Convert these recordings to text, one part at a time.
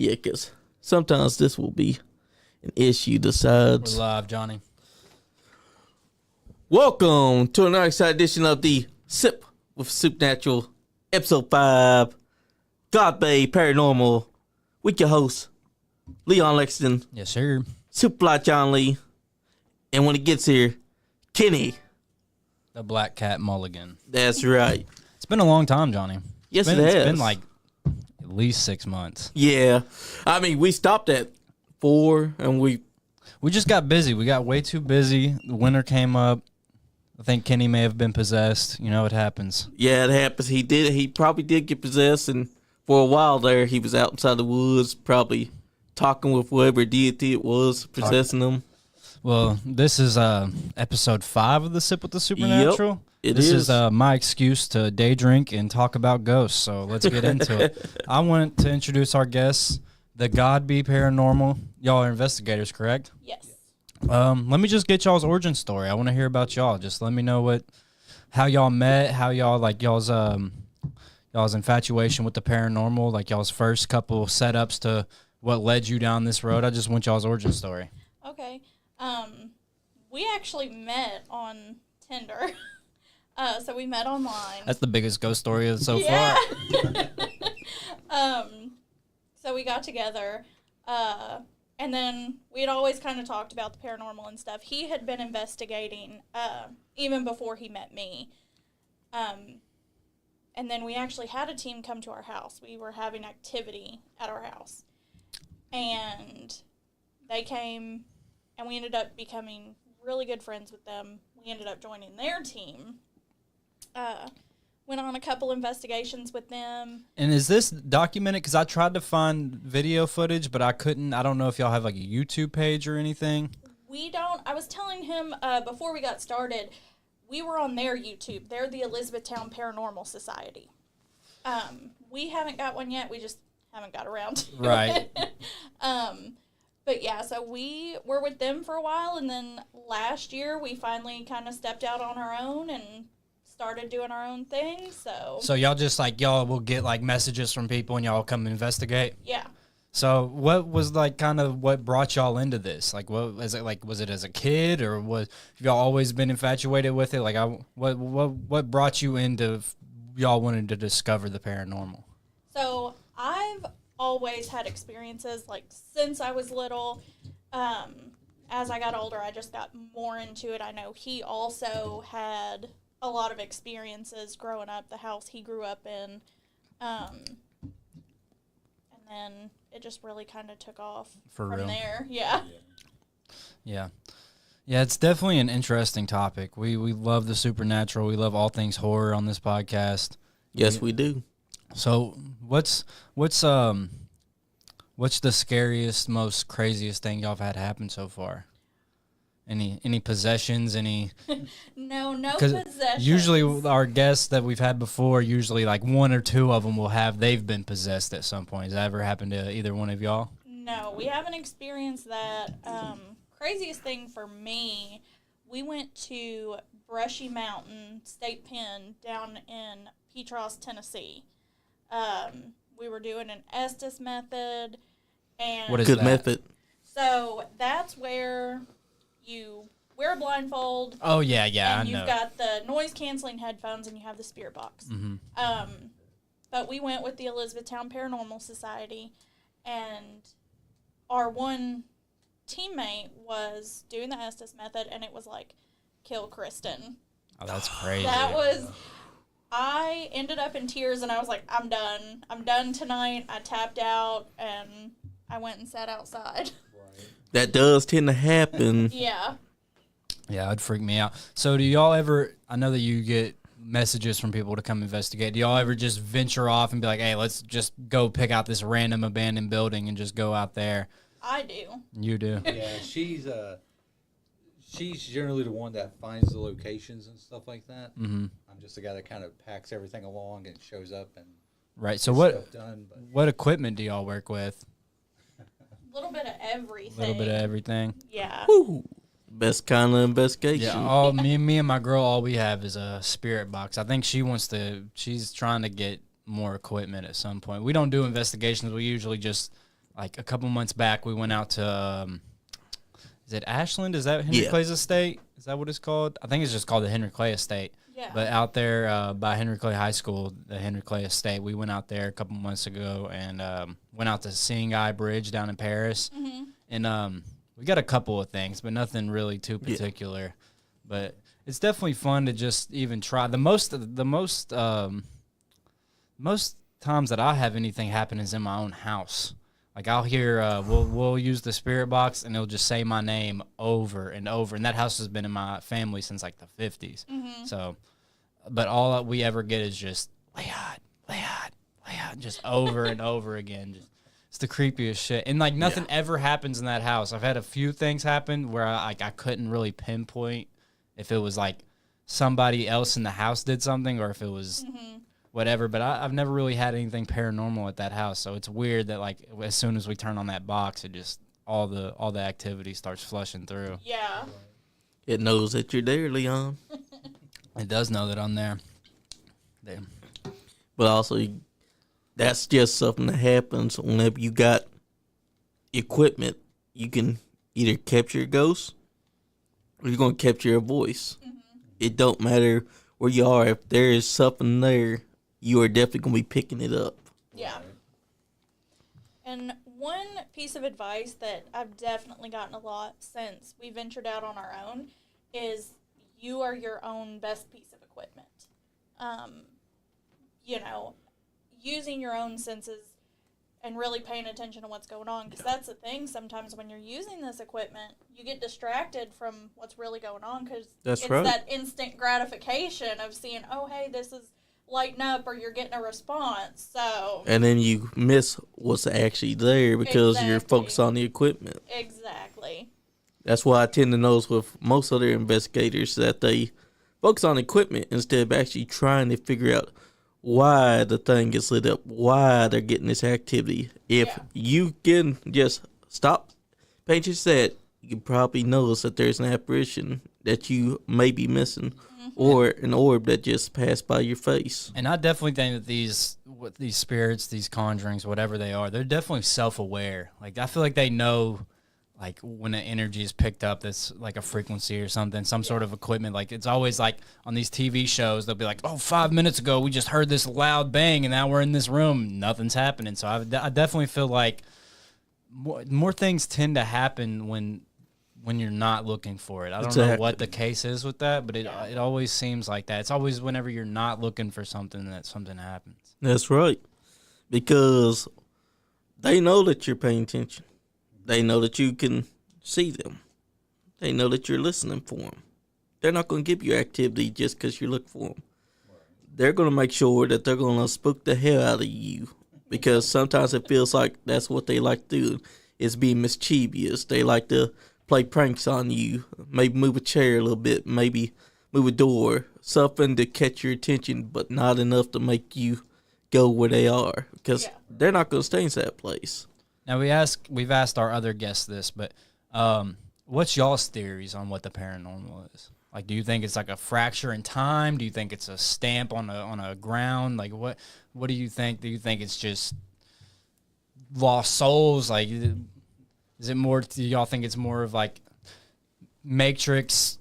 Yeah, because sometimes this will be an issue decides. We're live, Johnny. Welcome to another exciting edition of the Sip with Supernatural, Episode 5, Godbey Paranormal, with your host, Leon Lexington. Yes, sir. Superfly Johnny Lee. And when it gets here, Kenny. The Black Cat Mulligan. That's right. It's been a long time, Johnny. Yes, it has. It's been like at least 6 months. Yeah. I mean, we stopped at 4 and we just got busy. We got way too busy. The winter came up. I think Kenny may have been possessed. You know, it happens. Yeah, it happens. He probably did get possessed, and for a while there, he was out inside the woods, probably talking with whatever deity it was possessing him. Well, this is episode 5 of the Sip with the Supernatural. Yep, this is my excuse to day drink and talk about ghosts. So let's get into it. I want to introduce our guests, the Godbey Paranormal. Y'all are investigators, correct? Yes. Let me just get y'all's origin story. I want to hear about y'all. Just let me know how y'all met, how y'all like y'all's infatuation with the paranormal, like y'all's first couple setups to what led you down this road. I just want y'all's origin story. Okay. We actually met on Tinder. So we met online. That's the biggest ghost story so far. So we got together. And then we had always kind of talked about the paranormal and stuff. He had been investigating even before he met me. And then we actually had a team come to our house. We were having activity at our house. And they came, and we ended up becoming really good friends with them. We ended up joining their team. Went on a couple investigations with them. And is this documented? Because I tried to find video footage, but I couldn't. I don't know if y'all have like a YouTube page or anything. We don't. I was telling him before we got started, we were on their YouTube. They're the Elizabethtown Paranormal Society. We haven't got one yet. We just haven't got around to it. But yeah, so we were with them for a while, and then last year we finally kind of stepped out on our own and started doing our own thing. So y'all just like y'all will get like messages from people and y'all come investigate. Yeah. So what was like kind of what brought y'all into this? Like what was it like? Was it as a kid or have y'all always been infatuated with it? Like what brought you into y'all wanting to discover the paranormal? So I've always had experiences like since I was little. As I got older, I just got more into it. I know he also had a lot of experiences growing up, the house he grew up in. And then it just really kind of took off from there. Yeah. Yeah, it's definitely an interesting topic. We love the supernatural. We love all things horror on this podcast. Yes, we do. So what's the scariest, most craziest thing y'all have had happen so far? Any possessions? No possessions. Usually our guests that we've had before, usually like one or two of them they've been possessed at some point. Has that ever happened to either one of y'all? No, we haven't experienced that. Craziest thing for me, we went to Brushy Mountain State Pen down in Petros, Tennessee. We were doing an Estes method. And what is good that? method? So that's where you wear a blindfold. Oh, yeah, and I know. You've got the noise-canceling headphones, and you have the spirit box. Mm-hmm. But we went with the Elizabethtown Paranormal Society, and our one teammate was doing the Estes method, and it was like, kill Kristen. Oh, that's crazy. I ended up in tears, and I was like, I'm done. I'm done tonight. I tapped out, and I went and sat outside. That does tend to happen. Yeah. Yeah, it'd freak me out. So do y'all ever, I know that you get messages from people to come investigate. Do y'all ever just venture off and be like, hey, let's just go pick out this random abandoned building and just go out there? I do. You do? Yeah, she's generally the one that finds the locations and stuff like that. Mm-hmm. I'm just the guy that kind of packs everything along and shows up and right. So what equipment do y'all work with? A little bit of everything. A little bit of everything. Yeah. Woo. Best kind of investigation. Yeah, me and my girl, all we have is a spirit box. I think she's trying to get more equipment at some point. We don't do investigations. We usually just like a couple months back, we went out to, is it Ashland? Is that Henry Clay's estate? Is that what it's called? I think it's just called the Henry Clay Estate. Yeah. But out there by Henry Clay High School, the Henry Clay Estate, we went out there a couple months ago and went out to Seeing Eye Bridge down in Paris. Mm-hmm. And we got a couple of things, but nothing really too particular. Yeah. But it's definitely fun to just even try. The most times that I have anything happen is in my own house. Like I'll hear, we'll use the spirit box and it'll just say my name over and over. And that house has been in my family since like the 50s. Mm-hmm. So, but all we ever get is just Leon, just over and over again. It's the creepiest shit. And like nothing ever happens in that house. I've had a few things happen where I couldn't really pinpoint if it was like somebody else in the house did something or if it was whatever. But I've never really had anything paranormal at that house. So it's weird that like as soon as we turn on that box, it just all the activity starts flushing through. Yeah. It knows that you're there, Leon. It does know that I'm there. Damn. But also, that's just something that happens whenever you got equipment. You can either capture a ghost or you're going to capture a voice. Mm-hmm. It don't matter where you are. If there is something there, you are definitely going to be picking it up. Yeah. And one piece of advice that I've definitely gotten a lot since we ventured out on our own is you are your own best piece of equipment. Using your own senses and really paying attention to what's going on. Because that's the thing, sometimes when you're using this equipment, you get distracted from what's really going on because it's that instant gratification of seeing, oh, hey, this is lighting up or you're getting a response. So and then you miss what's actually there because you're focused on the equipment. Exactly. That's why I tend to notice with most other investigators that they focus on equipment instead of actually trying to figure out why the thing gets lit up, why they're getting this activity. If you can just stop, paying attention to that, you can probably notice that there's an apparition that you may be missing, or an orb that just passed by your face. And I definitely think that these spirits, these conjurings, whatever they are, they're definitely self-aware. Like I feel like they know, like when an energy is picked up that's like a frequency or something, some sort of equipment. Like it's always like on these TV shows, they'll be like, oh, 5 minutes ago we just heard this loud bang and now we're in this room, nothing's happening. So I definitely feel like more things tend to happen when you're not looking for it. I don't know what the case is with that, but it always seems like that. It's always whenever you're not looking for something that something happens. That's right. Because they know that you're paying attention. They know that you can see them. They know that you're listening for them. They're not going to give you activity just because you look for them. They're going to make sure that they're going to spook the hell out of you because sometimes it feels like that's what they like to do is be mischievous. They like to play pranks on you, maybe move a chair a little bit, maybe move a door, something to catch your attention, but not enough to make you go where they are because they're not going to stay in that place. Now we've asked our other guests this, but what's y'all's theories on what the paranormal is? Like, do you think it's like a fracture in time? Do you think it's a stamp on a ground? Like, what do you think? Do you think it's just lost souls? Like, is it more? Do y'all think it's more of like Matrix,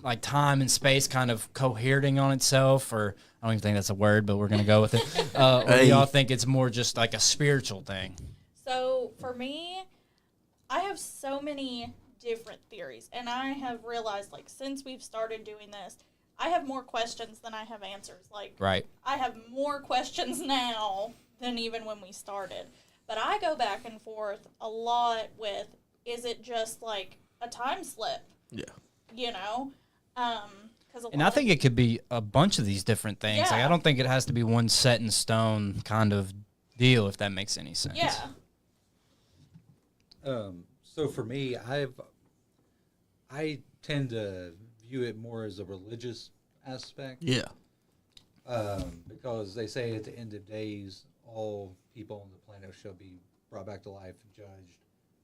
like time and space kind of cohering on itself, or I don't even think that's a word, but we're gonna go with it. Or do y'all think it's more just like a spiritual thing? So for me, I have so many different theories, and I have realized, like, since we've started doing this, I have more questions than I have answers. Like, right. I have more questions now than even when we started. But I go back and forth a lot with, is it just like a time slip? Yeah. You know? And I think it could be a bunch of these different things. Yeah. Like, I don't think it has to be one set in stone kind of deal, if that makes any sense. Yeah. So for me, I tend to view it more as a religious aspect. Yeah. Because they say at the end of days, all people on the planet shall be brought back to life and judged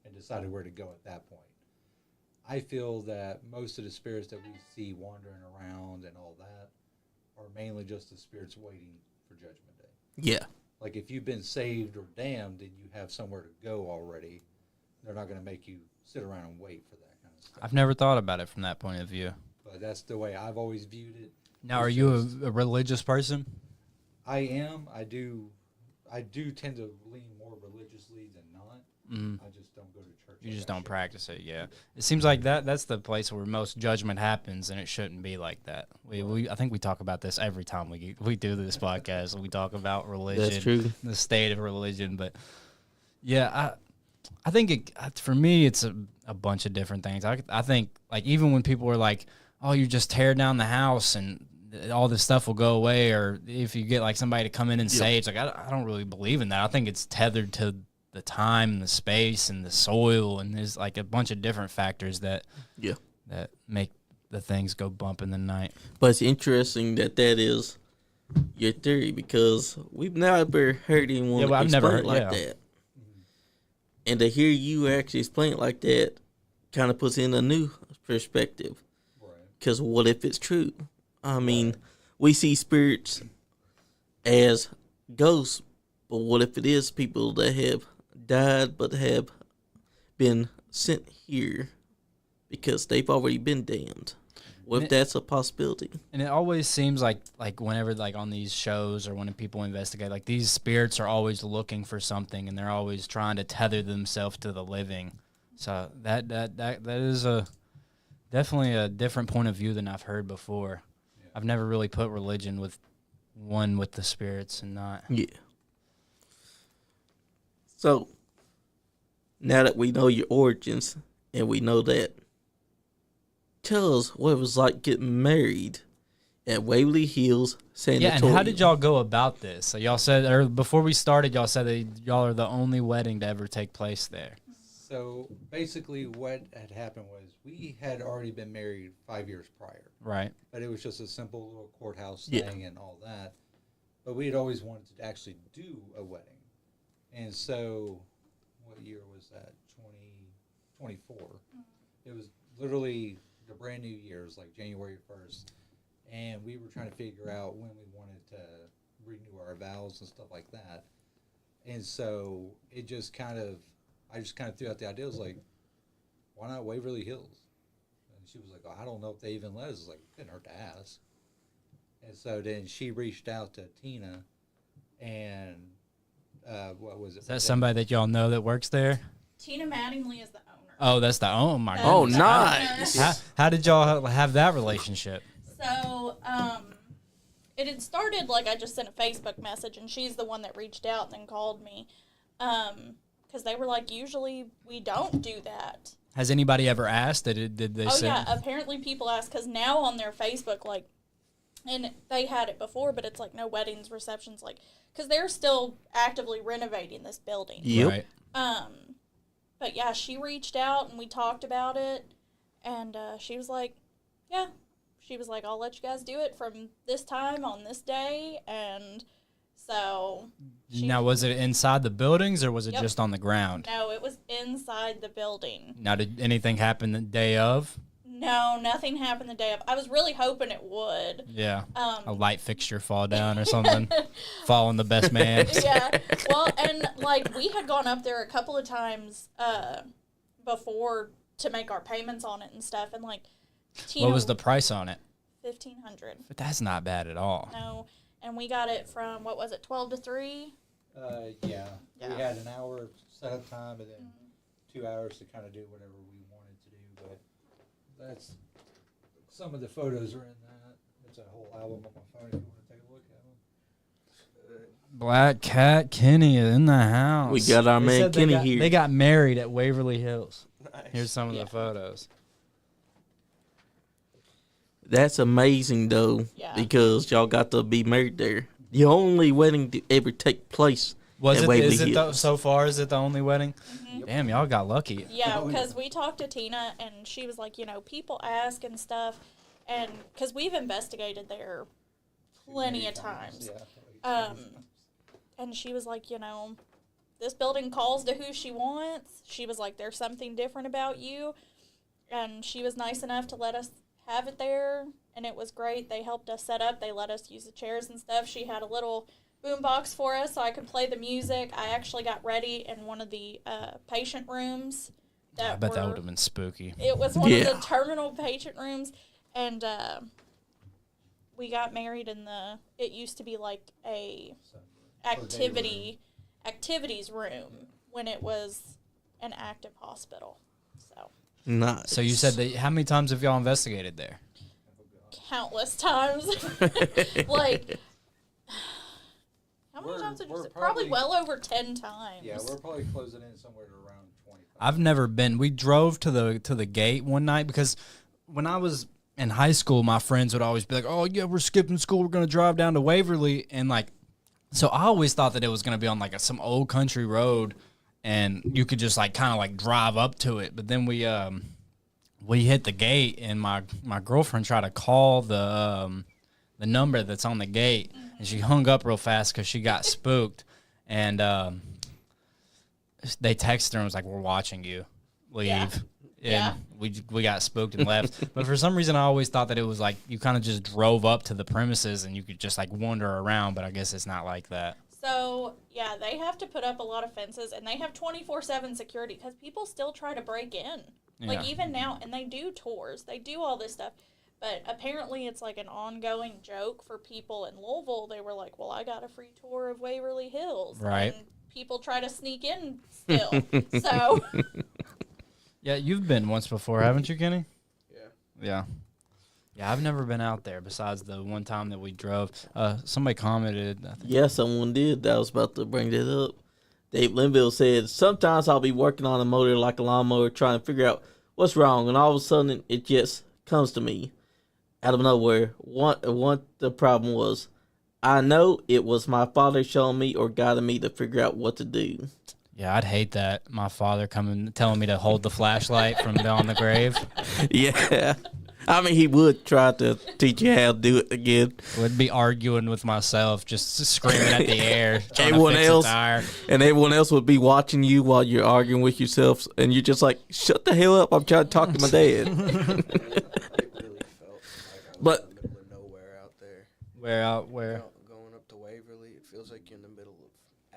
and decided where to go at that point. I feel that most of the spirits that we see wandering around and all that are mainly just the spirits waiting for Judgment Day. Yeah. Like if you've been saved or damned and you have somewhere to go already, they're not going to make you sit around and wait for that kind of stuff. I've never thought about it from that point of view. But that's the way I've always viewed it. Now, are you a religious person? I am. I do tend to lean more religiously than not. I just don't go to church. You just don't practice it, yeah. It seems like that's the place where most judgment happens, and it shouldn't be like that. I think we talk about this every time we do this podcast. We talk about religion, That's true. the state of religion. But yeah, I think for me it's a bunch of different things. I think like even when people are like, "Oh, you just tear down the house and all this stuff will go away," or if you get like somebody to come in and say, it's like I don't really believe in that. I think it's tethered to the time and the space and the soil, and there's like a bunch of different factors that make the things go bump in the night. But it's interesting that is your theory, because we've never heard anyone explain it like that. And to hear you actually explain it like that kind of puts in a new perspective. Because what if it's true? I mean, we see spirits as ghosts, but what if it is people that have died but have been sent here because they've already been damned? What if that's a possibility? And it always seems like whenever like on these shows or when people investigate, like these spirits are always looking for something, and they're always trying to tether themselves to the living. So that is definitely a different point of view than I've heard before. Yeah. I've never really put religion with the spirits and not. Yeah. So, now that we know your origins and we know that, tell us what it was like getting married at Waverly Hills Sanatorium. Yeah, and how did y'all go about this? So y'all said, or before we started, y'all said that y'all are the only wedding to ever take place there. So basically what had happened was we had already been married 5 years prior. Right. But it was just a simple little courthouse thing and all that. But we had always wanted to actually do a wedding. And so what year was that? 2024. It was literally the brand new year. It was like January 1st. And we were trying to figure out when we wanted to renew our vows and stuff like that. And so it just kind of, I just kind of threw out the idea. I was like, why not Waverly Hills? And she was like, oh, I don't know if they even let us. I was like, it didn't hurt to ask. And so then she reached out to Tina, and what was it? Is that somebody that y'all know that works there? Tina Mattingly is the owner. Oh, that's the owner. Oh, my God. Oh, nice. How did y'all have that relationship? So, it had started, like, I just sent a Facebook message, and she's the one that reached out and then called me. Because they were like, usually we don't do that. Has anybody ever asked? Did they say? Oh, yeah. Apparently people ask, because now on their Facebook, like, and they had it before, but it's like no weddings, receptions, like, because they're still actively renovating this building. Yep. Right. But yeah, she reached out and we talked about it, and she was like, yeah. She was like, I'll let you guys do it from this time on this day, and so. Now, was it inside the buildings or was it just on the ground? No, it was inside the building. Now, did anything happen the day of? No, nothing happened the day of. I was really hoping it would. Yeah. A light fixture fall down or something. Fall on the best man. Yeah. Well, and like we had gone up there a couple of times before to make our payments on it and stuff, and like. Tina, what was the price on it? $1,500. But that's not bad at all. No, and we got it from what was it, 12 to 3? Yeah. We had an hour of setup time and then 2 hours to kind of do whatever we wanted to do. But that's some of the photos are in that. It's a whole album on my phone if you want to take a look at them. Black Cat Kenny is in the house. We got our man Kenny here. They got married at Waverly Hills. Nice. Here's some of the photos. That's amazing, though, because y'all got to be married there. The only wedding to ever take place at Waverly Hills. So far, is it the only wedding? Mm-hmm. Damn, y'all got lucky. Yeah, because we talked to Tina, and she was like, you know, people ask and stuff, and because we've investigated there plenty of times. And she was like, you know, this building calls to who she wants. She was like, there's something different about you. And she was nice enough to let us have it there, and it was great. They helped us set up. They let us use the chairs and stuff. She had a little boombox for us so I could play the music. I actually got ready in one of the patient rooms. I bet that would have been spooky. It was one of the terminal patient rooms, and we got married in it used to be like a activities room when it was an active hospital. So Nice. So you said that, how many times have y'all investigated there? countless times. Like, how many times did you say? Probably well over 10 times. Yeah, we're probably closing in somewhere to around 25. I've never been. We drove to the gate one night because when I was in high school, my friends would always be like, "Oh yeah, we're skipping school. We're gonna drive down to Waverly," and like, so I always thought that it was gonna be on like some old country road, and you could just like kind of like drive up to it. But then we hit the gate, and my girlfriend tried to call the number that's on the gate, and she hung up real fast because she got spooked, and they texted her and was like, "We're watching you. Leave." Yeah. And we got spooked and left. But for some reason, I always thought that it was like you kind of just drove up to the premises and you could just like wander around. But I guess it's not like that. So, yeah, they have to put up a lot of fences, and they have 24/7 security because people still try to break in. Like, Yeah. even now, and they do tours. They do all this stuff. But apparently it's like an ongoing joke for people in Louisville. They were like, well, I got a free tour of Waverly Hills. Right. And people try to sneak in still. So, Yeah, you've been once before, haven't you, Kenny? Yeah. Yeah. Yeah, I've never been out there besides the one time that we drove. Somebody commented. I think, Yeah, someone did. I was about to bring that up. Dave Linville said, sometimes I'll be working on a motor like a lawnmower trying to figure out what's wrong, and all of a sudden it just comes to me out of nowhere. What the problem was. I know it was my father showing me or guiding me to figure out what to do. yeah, I'd hate that. My father coming telling me to hold the flashlight from beyond the grave. Yeah. I mean, he would try to teach you how to do it again. Would be arguing with myself, just screaming at the air, trying Everyone to fix else- a tire. And everyone else would be watching you while you're arguing with yourself, and you're just like, shut the hell up, I'm trying to talk to my dad. It really felt like I was But- in the middle of nowhere out there. Where? Going up to Waverly, it feels like you're in the middle of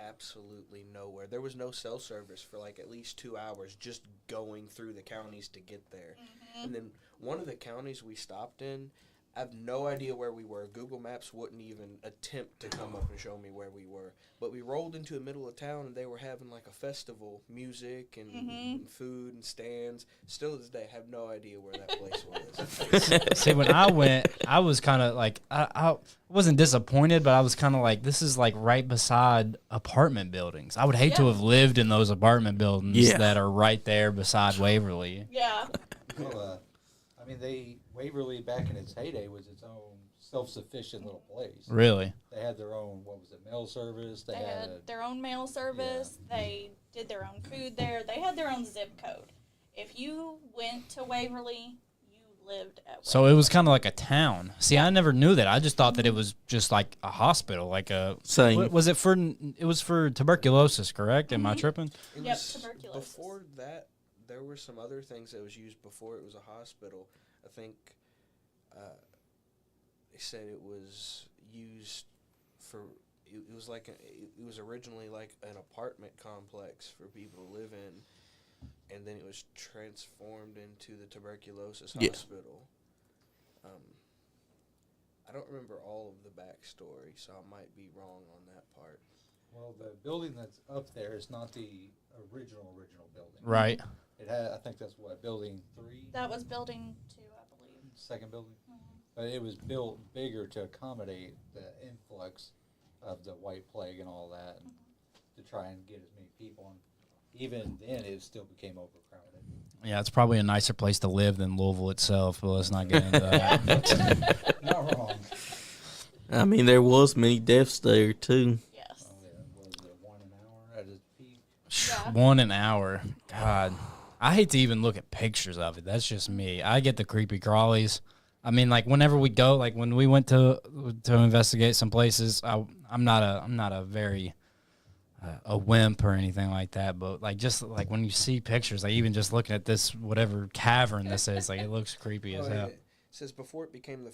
absolutely nowhere. There was no cell service for like at least 2 hours just going through the counties to get there. And then one of the counties we stopped in, I have no idea where we were. Google Maps wouldn't even attempt to come up and show me where we were. But we rolled into the middle of town, and they were having like a festival, music and food and stands. Still to this day, I have no idea where that place was. See, when I went, I was kind of like, I wasn't disappointed, but I was kind of like, this is like right beside apartment buildings. I would hate to Yeah. have lived in those apartment buildings Yeah. that are right there beside Waverly. yeah. Well, I mean, Waverly back in its heyday was its own self-sufficient little place. Really? They had their own, what was it, mail service. They had their own mail service. They did their own food there. They had their own zip code. If you went to Waverly, you lived at Waverly. So it was kind of like a town. See, I never knew that. I just thought that it was just like a hospital, like a. Same. What, was it for? It was for tuberculosis, correct? Am I tripping? It Yep, was tuberculosis. Before that, there were some other things that was used before it was a hospital. I think they said it was used for. It was like it was originally like an apartment complex for people to live in, and then it was transformed into the tuberculosis Yeah. hospital. I don't remember all of the backstory, so I might be wrong on that part. Well, the building that's up there is not the original building. Right. It had, I think that's what, building 3? That was building 2, I believe. Second building? But it was built bigger to accommodate the influx of the White Plague and all that, to try and get as many people. And even then, it still became overcrowded. Yeah, it's probably a nicer place to live than Louisville itself, but let's not get into that. Not wrong. I mean, there was many deaths there, too. Yes. Oh, yeah, was it 1 an hour at its peak? Yeah. 1 an hour. God. I hate to even look at pictures of it. That's just me. I get the creepy crawlies. I mean, like whenever we go, like when we went to investigate some places, I'm not a very a wimp or anything like that. But like just like when you see pictures, like even just looking at this whatever cavern this is, like it looks creepy as hell. It says before it became the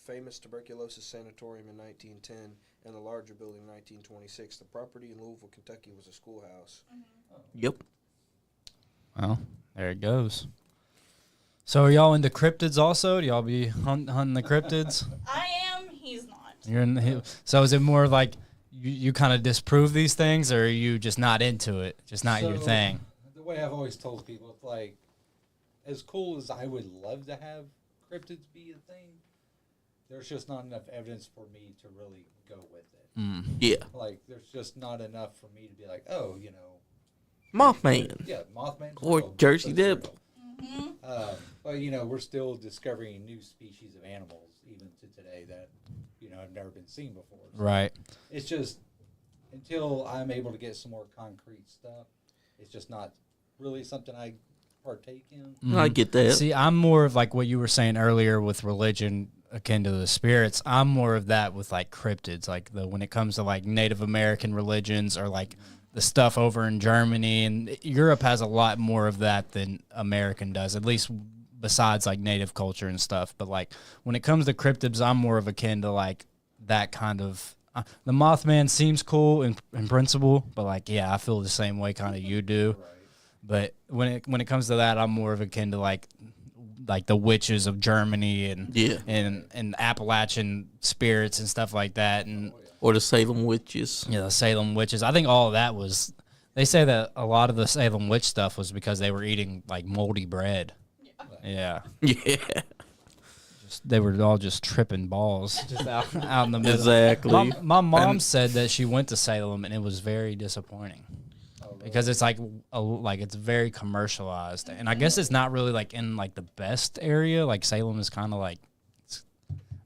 famous tuberculosis sanatorium in 1910, and the larger building in 1926. The property in Louisville, Kentucky was a schoolhouse. Yep. Well, there it goes. So are y'all into cryptids also? Do y'all be hunting the cryptids? I am. He's not. You're in the, so is it more like you kind of disprove these things, or are you just not into it? Just not your So, thing? The way I've always told people, it's like, as cool as I would love to have cryptids be a thing, there's just not enough evidence for me to really go with it. Yeah. Like, there's just not enough for me to be like, oh, you know. Mothman. Yeah, Mothman. Or Jersey Devil. But, you know, we're still discovering new species of animals, even to today, that, you know, have never been seen before. So Right. it's just, until I'm able to get some more concrete stuff, it's just not really something I partake in. I get that. See, I'm more of like what you were saying earlier with religion akin to the spirits. I'm more of that with like cryptids, like when it comes to like Native American religions or like the stuff over in Germany, and Europe has a lot more of that than American does, at least besides like native culture and stuff. But like when it comes to cryptids, I'm more of akin to like that kind of. The Mothman seems cool in principle, but like yeah, I feel the same way kind of you do. Right. But when it comes to that, I'm more of akin to like the witches of Germany and Yeah. and Appalachian spirits and stuff like that, and Or the Salem witches. the Salem witches. I think all of that was. They say that a lot of the Salem witch stuff was because they were eating like moldy bread. Yeah, Yeah. they were all just tripping balls just out in the middle. Exactly. My mom said that she went to Salem and it was very disappointing. Because it's like it's very commercialized, and I guess it's not really like in like the best area. Like Salem is kind of like,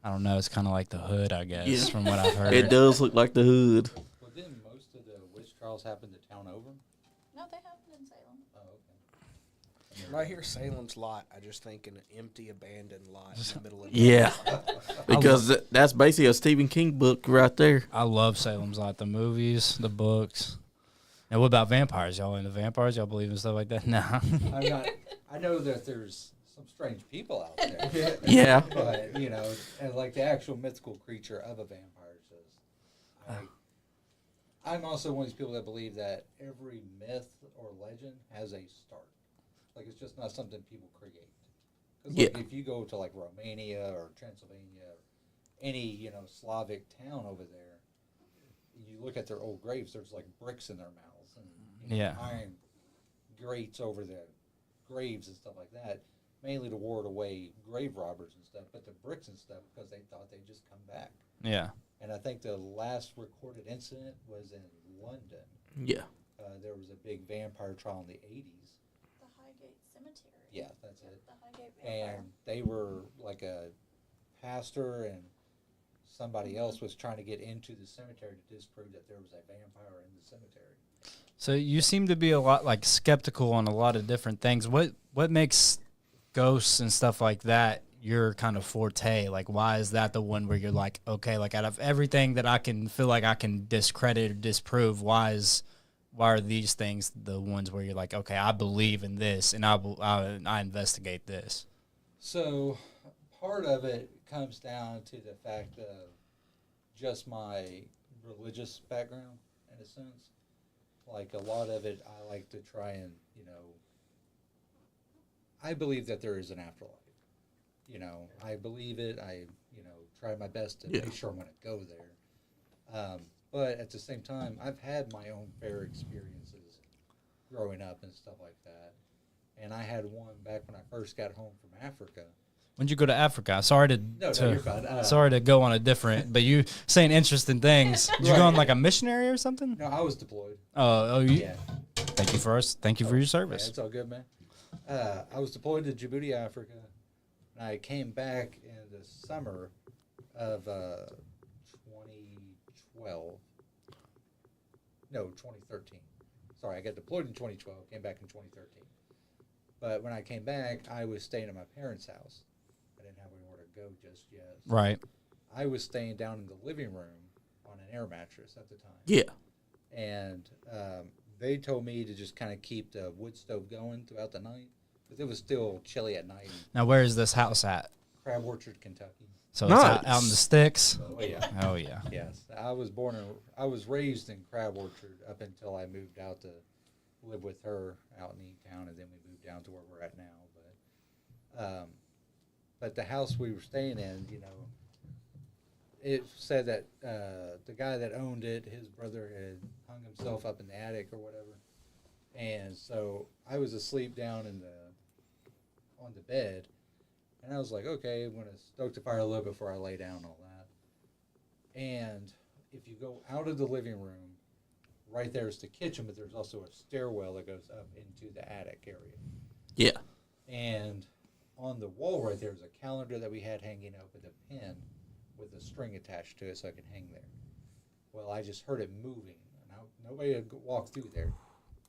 I don't know, it's kind of like the hood, I guess, Yeah. from what I've heard. It does look like the hood. Well, didn't most of the witch trials happen to town over? No, they happened in Salem. Oh, okay. When I hear Salem's Lot, I just think an empty, abandoned lot in the middle of Yeah. Because that's basically a Stephen King book right there. I love Salem's Lot, the movies, the books. And what about vampires? Y'all into vampires? Y'all believe in stuff like that? No. I'm not. I know that there's some strange people out there. Yeah. But you know, and like the actual mythical creature of a vampire says. I'm also one of these people that believe that every myth or legend has a start. Like it's just not something people create. Because like, Yeah. if you go to like Romania or Transylvania, or any Slavic town over there, you look at their old graves. There's like bricks in their mouths and Yeah. iron grates over the graves and stuff like that, mainly to ward away grave robbers and stuff. But the bricks and stuff because they thought they'd just come back. Yeah. And I think the last recorded incident was in London. Yeah. There was a big vampire trial in the 80s. The Highgate Cemetery. Yeah, that's it. The Highgate Vampire. And they were like a pastor and somebody else was trying to get into the cemetery to disprove that there was a vampire in the cemetery. So you seem to be a lot like skeptical on a lot of different things. What makes ghosts and stuff like that your kind of forte? Like, why is that the one where you're like, okay, like out of everything that I can feel like I can discredit or disprove, why are these things the ones where you're like, okay, I believe in this and I investigate this? So part of it comes down to the fact of just my religious background, in a sense. Like a lot of it, I like to try and, I believe that there is an afterlife. I believe it. I, try my best to make sure I'm going to go there. But at the same time, I've had my own fair experiences growing up and stuff like that. And I had one back when I first got home from Africa. When'd you go to Africa? Sorry to you're fine. sorry to go on a different, but you saying interesting things. Did you go on like a missionary or something? No, I was deployed. Yeah. Thank you for your Yeah, service. it's all good, man. I was deployed to Djibouti, Africa, and I came back in the summer of 2012. No, 2013. Sorry, I got deployed in 2012, came back in 2013. But when I came back, I was staying at my parents' house. I didn't have anywhere to go just yet. Right. I was staying down in the living room on an air mattress at the time. Yeah. And they told me to just kind of keep the wood stove going throughout the night because it was still chilly at night. Now, where is this house at? Crab Orchard, Kentucky. So it's out in the sticks. Oh yeah. Oh yeah. Yes, I was raised in Crab Orchard up until I moved out to live with her out in E-Town, and then we moved down to where we're at now. But the house we were staying in, it said that the guy that owned it, his brother had hung himself up in the attic or whatever, and so I was asleep down on the bed. And I was like, okay, I'm going to stoke the fire a little before I lay down and all that. And if you go out of the living room, right there is the kitchen, but there's also a stairwell that goes up into the attic area. Yeah. And on the wall right there is a calendar that we had hanging up with a pin with a string attached to it so I can hang there. Well, I just heard it moving, and nobody had walked through there.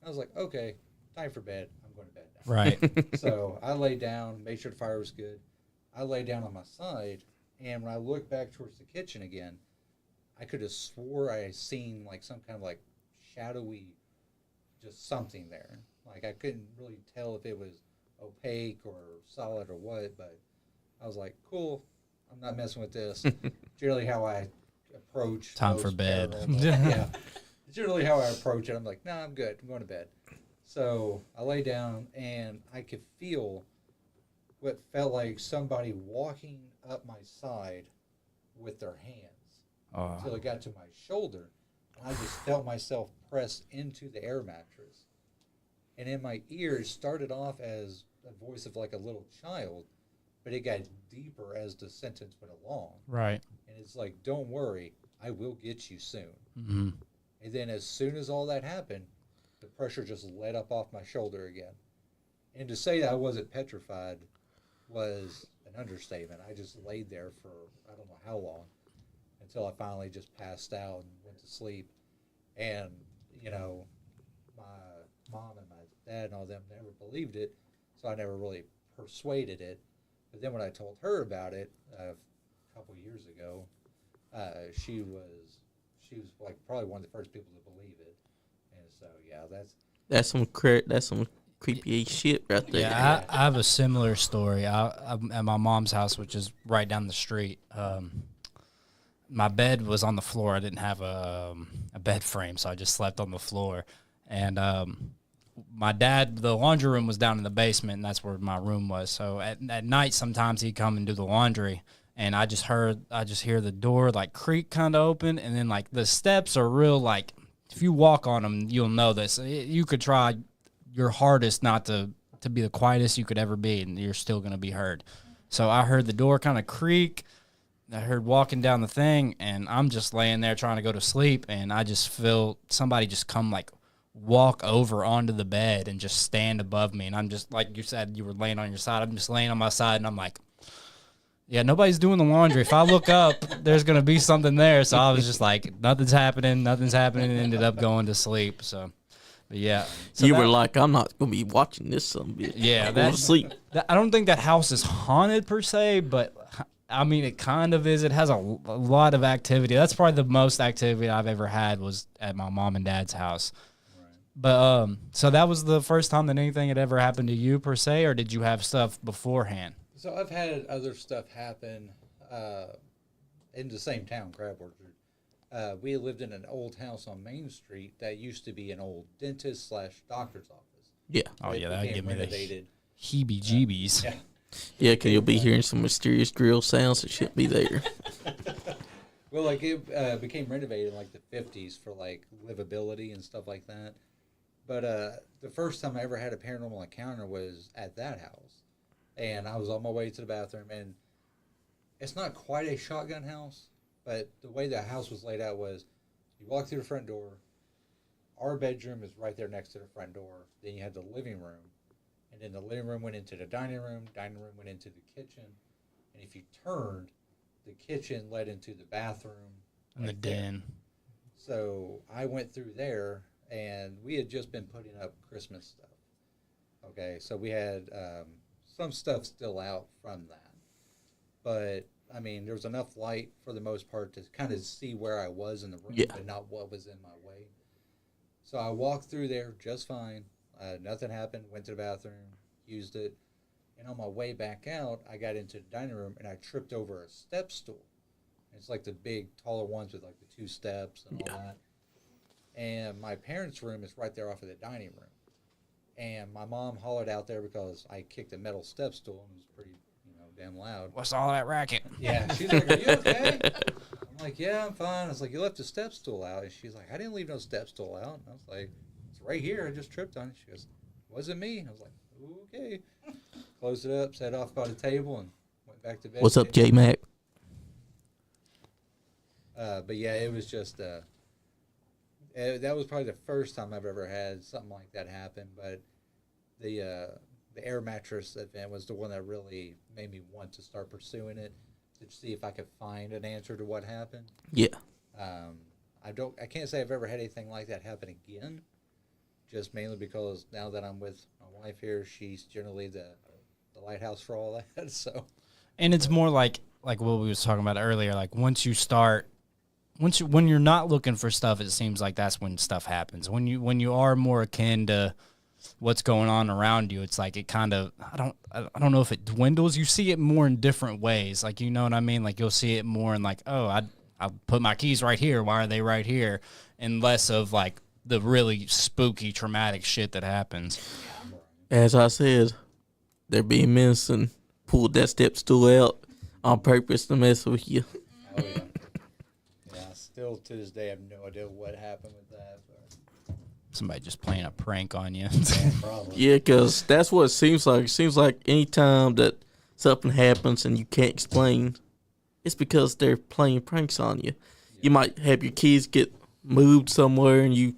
I was like, okay, time for bed. I'm going to bed now. Right. So I laid down, made sure the fire was good. I laid down on my side, and when I looked back towards the kitchen again, I could have swore I had seen like some kind of like shadowy, just something there. Like I couldn't really tell if it was opaque or solid or what, but I was like, cool, I'm not messing with this. Generally how I approach Time for bed. Yeah. Generally how I approach it, I'm like, nah, I'm good. I'm going to bed. So I lay down, and I could feel what felt like somebody walking up my side with their hands until it got to my shoulder. And I just felt myself press into the air mattress. And in my ear, it started off as a voice of like a little child, but it got deeper as the sentence went along. Right. And it's like, don't worry, I will get you soon. Mm-hmm. And then as soon as all that happened, the pressure just let up off my shoulder again. And to say that I wasn't petrified was an understatement. I just laid there for I don't know how long until I finally just passed out and went to sleep. And, my mom and my dad and all them never believed it, so I never really persuaded it. But then when I told her about it a couple years ago, she was like probably one of the first people to believe it. And so, yeah, That's some creepy shit right there. Yeah, I have a similar story. I'm at my mom's house, which is right down the street. My bed was on the floor. I didn't have a bed frame, so I just slept on the floor. And my dad, the laundry room was down in the basement, and that's where my room was. So at night, sometimes he'd come and do the laundry, and I just hear the door like creak kind of open, and then like the steps are real like if you walk on them, you'll know this. You could try your hardest not to be the quietest you could ever be, and you're still going to be heard. So I heard the door kind of creak. I heard walking down the thing, and I'm just laying there trying to go to sleep, and I just feel somebody just come like walk over onto the bed and just stand above me. And I'm just, like you said, you were laying on your side. I'm just laying on my side, and I'm like, yeah, nobody's doing the laundry. If I look up, there's going to be something there. So I was just like, nothing's happening, and ended up going to sleep. So, but yeah. So you were like, I'm not going to be watching this son of a bitch. Yeah. I'm going to sleep. I don't think that house is haunted per se, but I mean, it kind of is. It has a lot of activity. That's probably the most activity I've ever had was at my mom and dad's house. Right. But so that was the first time that anything had ever happened to you per se, or did you have stuff beforehand? So I've had other stuff happen in the same town, Crab Orchard. We lived in an old house on Main Street that used to be an old dentist/doctor's office. Yeah. Oh, yeah, that would give me the heebie-jeebies. Yeah. Yeah, because you'll be hearing some mysterious drill sounds that shouldn't be there. Well, like it became renovated in like the 50s for like livability and stuff like that. But the first time I ever had a paranormal encounter was at that house. And I was on my way to the bathroom, and it's not quite a shotgun house, but the way the house was laid out was you walk through the front door, our bedroom is right there next to the front door, then you had the living room, and then the living room went into the dining room went into the kitchen, and if you turned, the kitchen led into the bathroom. And the den. So I went through there, and we had just been putting up Christmas stuff. Okay, so we had some stuff still out from that. But, I mean, there was enough light for the most part to kind of see where I was in the room, but not what was in my way. So I walked through there just fine. Nothing happened. Went to the bathroom, used it. And on my way back out, I got into the dining room and I tripped over a step stool. It's like the big, taller ones with like the 2 steps and all that. And my parents' room is right there off of the dining room. And my mom hollered out there because I kicked a metal step stool and it was pretty, damn loud. What's all that racket? Yeah, she's like, "Are you okay?" I'm like, "Yeah, I'm fine." I was like, "You left the step stool out." And she's like, "I didn't leave no step stool out." And I was like, "It's right here. I just tripped on it." She goes, "Wasn't me." I was like, "Okay." Closed it up, sat off by the table, and went back to bed. What's up, J Mac? But yeah, it was just that was probably the first time I've ever had something like that happen. But the air mattress event was the one that really made me want to start pursuing it to see if I could find an answer to what happened. Yeah. I can't say I've ever had anything like that happen again. Just mainly because now that I'm with my wife here, she's generally the lighthouse for all that. So. And it's more like what we was talking about earlier. Like when you're not looking for stuff, it seems like that's when stuff happens. When you are more akin to what's going on around you, it's like it kind of I don't know if it dwindles. You see it more in different ways. Like, you know what I mean? Like you'll see it more in like, oh, I put my keys right here. Why are they right here? And less of like the really spooky, traumatic shit that happens. As I said, they're being menacing. Pulled that step stool out on purpose to mess with you. Oh yeah. Yeah. Still to this day, I have no idea what happened with that. But Somebody just playing a prank on you. yeah, probably. Yeah, because that's what it seems like. It seems like anytime that something happens and you can't explain, it's because they're playing pranks on you. Yeah. You might have your keys get moved somewhere and you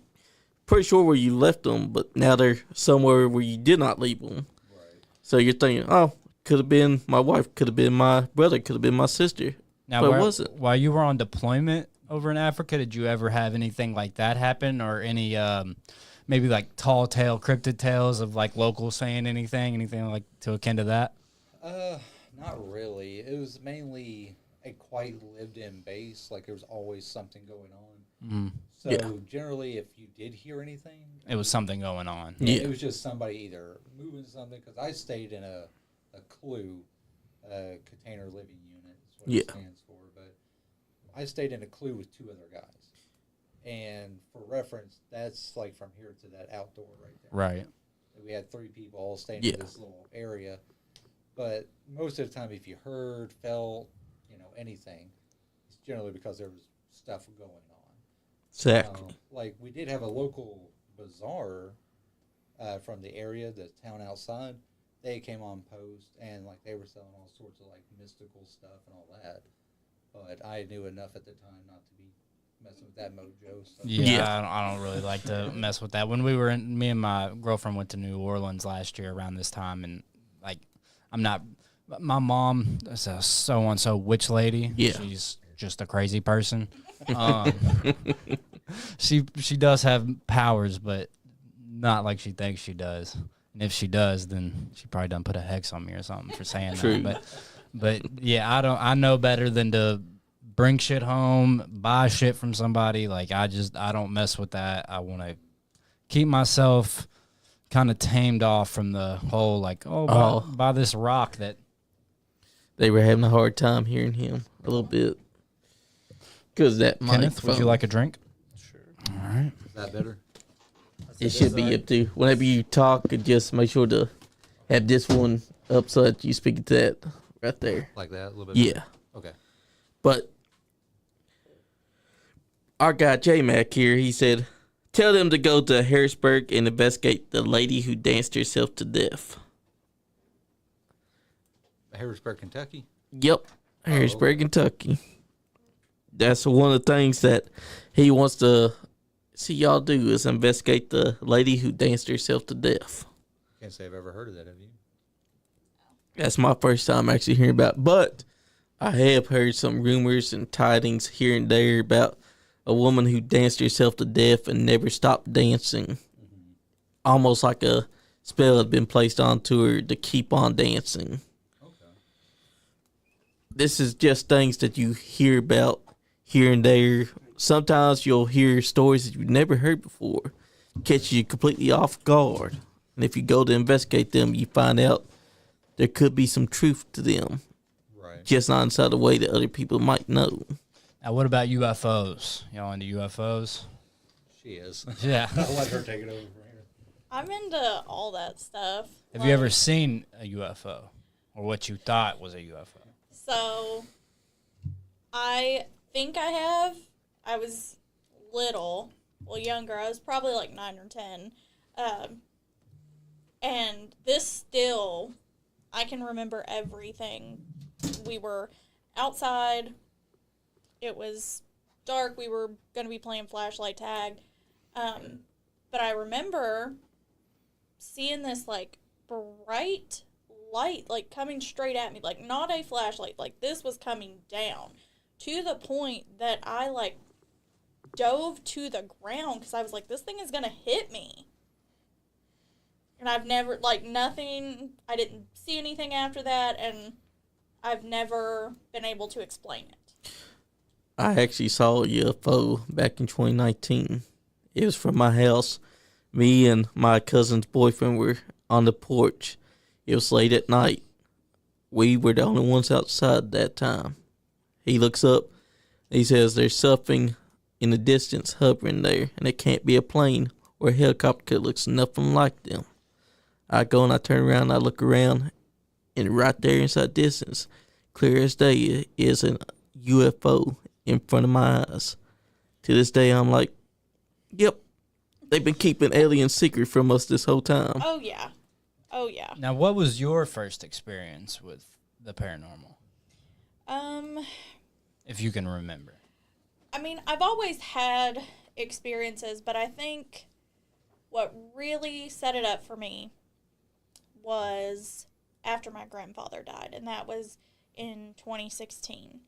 pretty sure where you left them, but now they're somewhere where you did not leave them. Right. So you're thinking, oh, could have been my wife, could have been my brother, could have been my sister. Now, but it wasn't. While you were on deployment over in Africa, did you ever have anything like that happen, or any maybe like tall tale, cryptid tales of like locals saying anything like to akin to that? Not really. It was mainly a quite lived-in base. Like there was always something going on. Mm-hmm. So generally, if you did hear anything, it was something going on. Yeah. It was just somebody either moving something. Because I stayed in a CLU, container living unit. Is what it stands for. But I stayed in a CLU with 2 other guys. And for reference, that's like from here to that outdoor right there. Right. We had 3 people all staying in this little area. But most of the time, if you heard, felt, anything, it's generally because there was stuff going on. Exactly. Like we did have a local bazaar from the area, the town outside. They came on post and like they were selling all sorts of like mystical stuff and all that. But I knew enough at the time not to be messing with that mojo stuff. Yeah. I don't really like to mess with that. When me and my girlfriend went to New Orleans last year around this time, and like my mom is a so-and-so witch lady. Yeah. She's just a crazy person. She does have powers, but not like she thinks she does. And if she does, then she probably done put a hex on me or something for saying True. that. But yeah, I know better than to bring shit home, buy shit from somebody. Like I don't mess with that. I want to keep myself kind of tamed off from the whole like, buy this rock that. They were having a hard time hearing him a little bit. Because that Kenneth, would you like a drink? Sure. All right. Is that better? It should be up to whenever you talk, just make sure to have this one up so that you speak to that right there. Like that, a little bit. Yeah. Better? Okay. But our guy J Mac here, he said, tell them to go to Harrisburg and investigate the lady who danced herself to death. Harrisburg, Kentucky? Yep. Harrisburg, Kentucky. That's one of the things that he wants to see y'all do is investigate the lady who danced herself to death. Can't say I've ever heard of that, have you? That's my first time actually hearing about it. But I have heard some rumors and tidings here and there about a woman who danced herself to death and never stopped dancing. Mm-hmm. Almost like a spell had been placed onto her to keep on dancing. Okay. This is just things that you hear about here and there. Sometimes you'll hear stories that you've never heard before. Catch you completely off guard. And if you go to investigate them, you find out there could be some truth to them, Right. just not inside the way that other people might know. Now, what about UFOs? Y'all into UFOs? She is. Yeah. I'll let her take it over from here. I'm into all that stuff. Have you ever seen a UFO, or what you thought was a UFO? So, I think I have. I was little, well, younger. I was probably like 9 or 10. And this still, I can remember everything. We were outside. It was dark. We were going to be playing flashlight tag. But I remember seeing this, like, bright light, like, coming straight at me. Like, not a flashlight. Like, this was coming down to the point that I, like, dove to the ground because I was like, this thing is going to hit me. And I've never, like, nothing, I didn't see anything after that, and I've never been able to explain it. I actually saw a UFO back in 2019. It was from my house. Me and my cousin's boyfriend were on the porch. It was late at night. We were the only ones outside that time. He looks up. He says there's something in the distance hovering there, and it can't be a plane or a helicopter. It looks nothing like them. I go and I turn around, I look around, and right there inside distance, clear as day, is a UFO in front of my eyes. To this day, I'm like, yep, they've been keeping aliens secret from us this whole time. Oh, yeah. Oh, yeah. Now, what was your first experience with the paranormal, if you can remember? I mean, I've always had experiences, but I think what really set it up for me was after my grandfather died, and that was in 2016.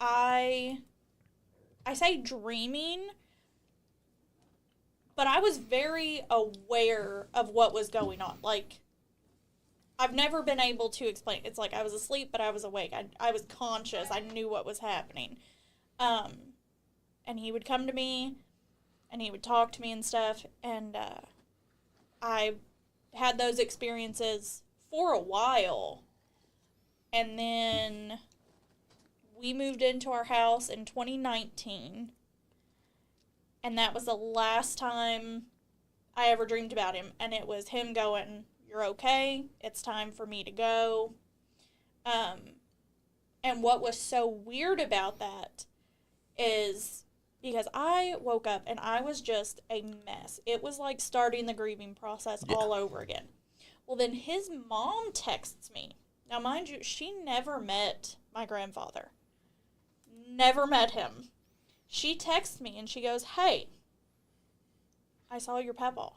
I say dreaming, but I was very aware of what was going on. Like, I've never been able to explain. It's like I was asleep, but I was awake. I was conscious. I knew what was happening. And he would come to me, and he would talk to me and stuff, and I had those experiences for a while, and then we moved into our house in 2019, and that was the last time I ever dreamed about him, and it was him going, "You're okay, it's time for me to go." And what was so weird about that is because I woke up and I was just a mess. It was like starting the grieving process all over again. Well, then his mom texts me. Now, mind you, she never met my grandfather. Never met him. She texts me and she goes, "Hey, I saw your papa.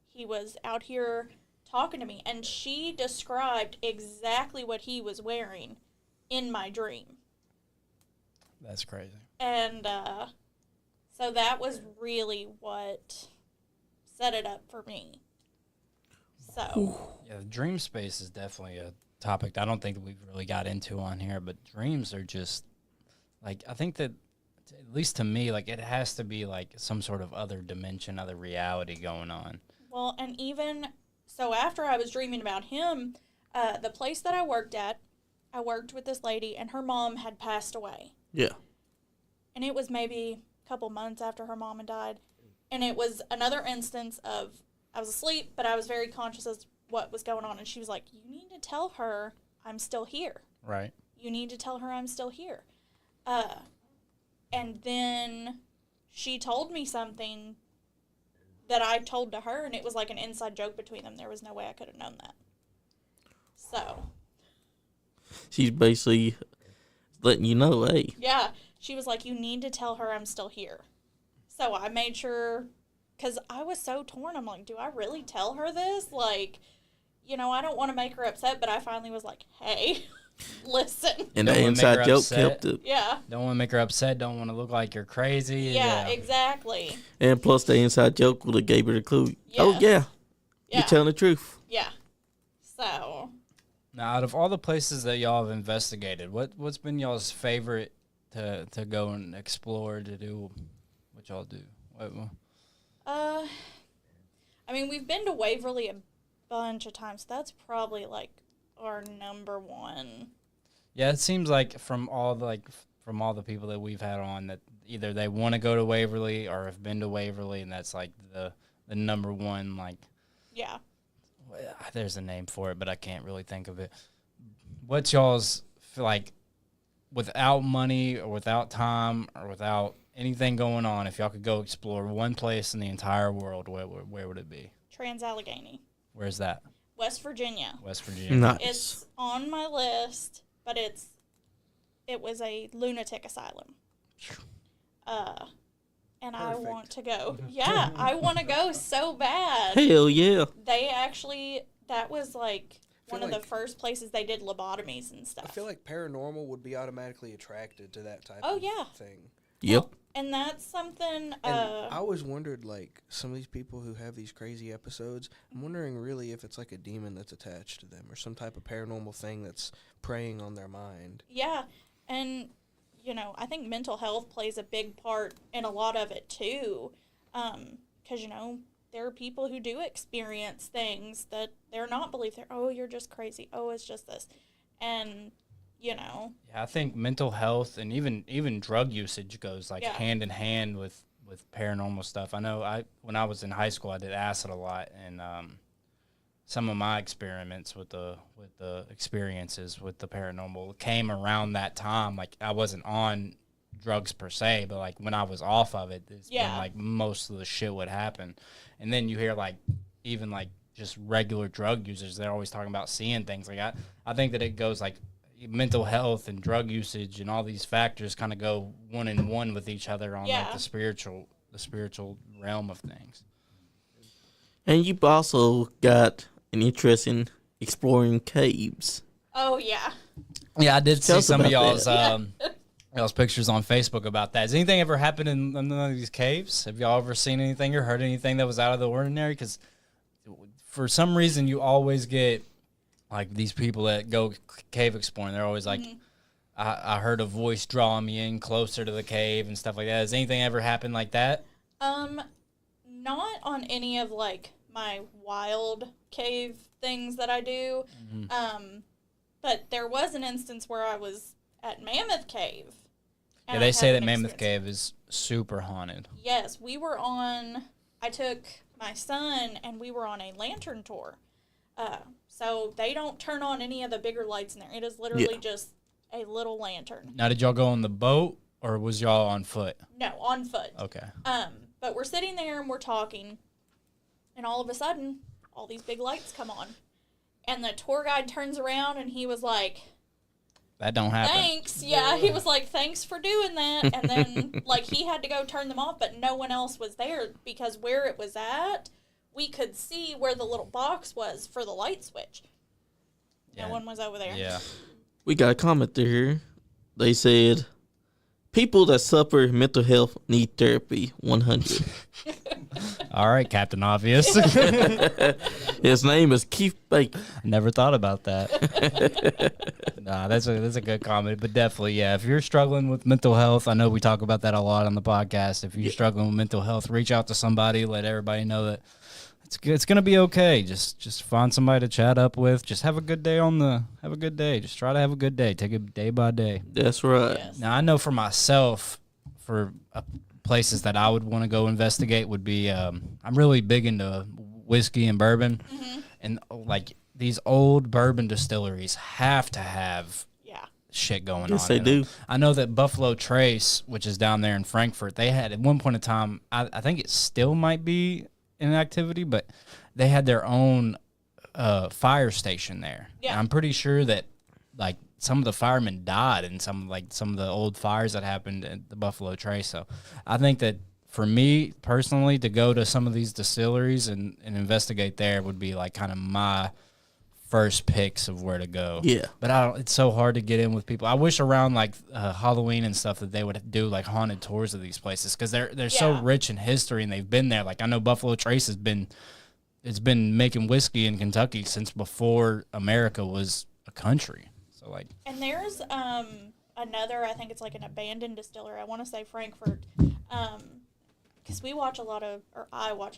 He was out here talking to me." And she described exactly what he was wearing in my dream. That's crazy. And so that was really what set it up for me. So, Yeah, dream space is definitely a topic that I don't think that we've really got into on here, but dreams are just, like, I think that, at least to me, like, it has to be, like, some sort of other dimension, other reality going on. well, and even, so after I was dreaming about him, the place that I worked at, I worked with this lady, and her mom had passed away. Yeah. And it was maybe a couple months after her mom had died. And it was another instance of, I was asleep, but I was very conscious of what was going on. And she was like, "You need to tell her I'm still here. Right. You need to tell her I'm still here." And then she told me something that I told to her, and it was like an inside joke between them. There was no way I could have known that. So, She's basically letting you know, hey, yeah, she was like, "You need to tell her I'm still here." So I made sure, because I was so torn. I'm like, do I really tell her this? Like, you know, I don't want to make her upset, but I finally was like, "Hey, listen." and Don't the wanna make inside her joke upset. helped it. Yeah. Don't want to make her upset. Don't want to look like you're crazy. Yeah, exactly. And plus, the inside joke would have gave her the clue. Oh, Yes. yeah, Yeah. you're telling the truth. Yeah. So, Now, out of all the places that y'all have investigated, what's been y'all's favorite to go and explore, to do what y'all do? I mean, we've been to Waverly a bunch of times. That's probably like our number one. Yeah, it seems like from all the people that we've had on that either they want to go to Waverly or have been to Waverly, and that's like the number one, like, Yeah. there's a name for it, but I can't really think of it. What's y'all's, like, without money or without time or without anything going on, if y'all could go explore one place in the entire world, where would it be? Trans-Allegheny. Where's that? West Virginia. West Virginia. Nice. It's on my list, but it was a lunatic asylum. And I Perfect. want to go. Yeah, I want to go so bad. Hell yeah. They actually, that was like feel one of like- the first places they did lobotomies and stuff. I feel like paranormal would be automatically attracted to that type Oh, of yeah. thing. Yep. And that's something, And I always wondered, like, some of these people who have these crazy episodes, I'm wondering really if it's like a demon that's attached to them or some type of paranormal thing that's preying on their mind. yeah. And, you know, I think mental health plays a big part in a lot of it too. 'Cause, you know, there are people who do experience things that they're not believed. They're, oh, you're just crazy. Oh, it's just this. And, you know, Yeah, I think mental health and even drug usage goes like Yeah. hand in hand with paranormal stuff. I know when I was in high school, I did acid a lot, and some of my experiments with the experiences with the paranormal came around that time. Like, I wasn't on drugs per se, but like when I was off of it, it's Yeah. when like most of the shit would happen. And then you hear like even like just regular drug users, they're always talking about seeing things. Like I think that it goes like mental health and drug usage and all these factors kind of go one in one with each other on like Yeah. the spiritual realm of things. And you've also got an interest in exploring caves. oh, yeah. Yeah, I did Tell see us some of about y'all's that. y'all's pictures on Facebook about that. Has anything ever happened in none of these caves? Have y'all ever seen anything or heard anything that was out of the ordinary? Because for some reason, you always get like these people that go cave exploring. They're always like, I heard a voice drawing me in closer to the cave and stuff like that. Has anything ever happened like that? Not on any of like my wild cave things that I do. But there was an instance where I was at Mammoth Cave. Yeah, and I they had say that an Mammoth experience. Cave is super haunted. Yes, I took my son and we were on a lantern tour. So they don't turn on any of the bigger lights in there. It is literally Yeah. just a little lantern. Now, did y'all go on the boat or was y'all on foot? No, on foot. Okay. But we're sitting there and we're talking, and all of a sudden, all these big lights come on. And the tour guide turns around and he was like, That don't happen. thanks. Yeah, he was like, thanks for doing that. And then, like, he had to go turn them off, but no one else was there because where it was at, we could see where the little box was for the light switch. Yeah. No one was over there. Yeah. We got a comment here. They said, people that suffer mental health need therapy. 100. All right, Captain Obvious. His name is Keith Baker. Never thought about that. Nah, that's a good comment, but definitely, yeah. If you're struggling with mental health, I know we talk about that a lot on the podcast. If you're struggling with mental health, reach out to somebody. Let everybody know that it's good. It's gonna be okay. Just find somebody to chat up with. Just have a good day have a good day. Just try to have a good day. Take it day by day. That's right. Yes. Now, I know for myself, for places that I would want to go investigate would be, I'm really big into whiskey and bourbon. And, like, these old bourbon distilleries have to have Yeah. shit going Yes, on. they in them. do. I know that Buffalo Trace, which is down there in Frankfurt, they had, at one point in time, I think it still might be in activity, but they had their own fire station there. Yeah. And I'm pretty sure that, like, some of the firemen died in some of the old fires that happened at the Buffalo Trace. So I think that for me personally to go to some of these distilleries and investigate there would be like kind of my first picks of where to go. Yeah. But it's so hard to get in with people. I wish around like Halloween and stuff that they would do like haunted tours of these places because they're so Yeah. rich in history and they've been there. Like I know Buffalo Trace it's been making whiskey in Kentucky since before America was a country. So like, And there's another, I think it's like an abandoned distillery. I want to say Frankfurt. Because I watch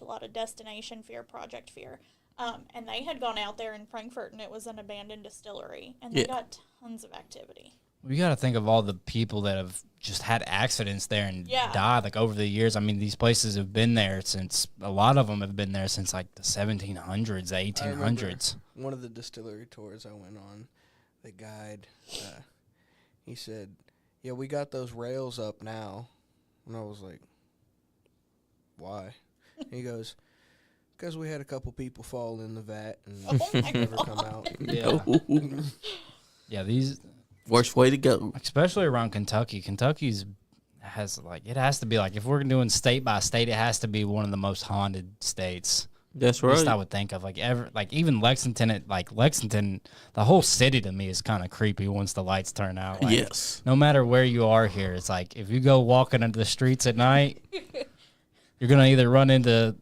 a lot of Destination Fear, Project Fear. And they had gone out there in Frankfurt, and it was an abandoned distillery, and they got tons of activity. You got to think of all the people that have just had accidents there and Yeah. died, like, over the years. I mean, these places have been there since, a lot of them have been there since, like, the 1700s, the I 1800s. remember one of the distillery tours I went on, the guide, he said, yeah, we got those rails up now. And I was like, why? He goes, because we had a couple people fall in the vat and Oh my never God. come out. Yeah. Yeah, these, Worst way to go. especially around Kentucky. Kentucky's it has to be, like, if we're doing state by state, it has to be one of the most haunted states. That's At least I right. would think of, even Lexington. Lexington, the whole city to me is kind of creepy once the lights turn out. Like, Yes. no matter where you are here, it's like if you go walking into the streets at night, you're gonna either run into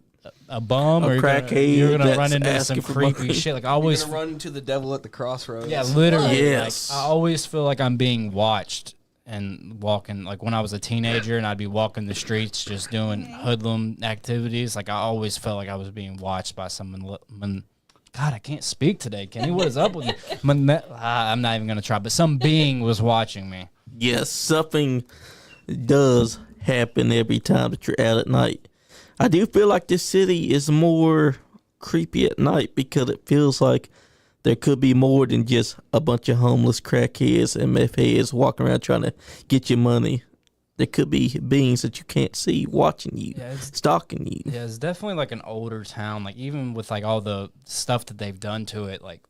a bum A or crackhead you're gonna that's run into asking some for creepy money. shit. Like I You're always, going to run into the devil at the crossroads. yeah, literally. Yes. Like, I always feel like I'm being watched and walking. Like when I was a teenager and I'd be walking the streets just doing hoodlum activities. Like I always felt like I was being watched by someone. God, I can't speak today, Kenny. What is up with me? I'm not even gonna try. But some being was watching me. Yes, something does happen every time that you're out at night. I do feel like this city is more creepy at night because it feels like there could be more than just a bunch of homeless crackheads and meth heads walking around trying to get your money. There could be beings that you can't see watching you, Yeah, it's- stalking you. Yeah, it's definitely like an older town. Like even with like all the stuff that they've done to it, like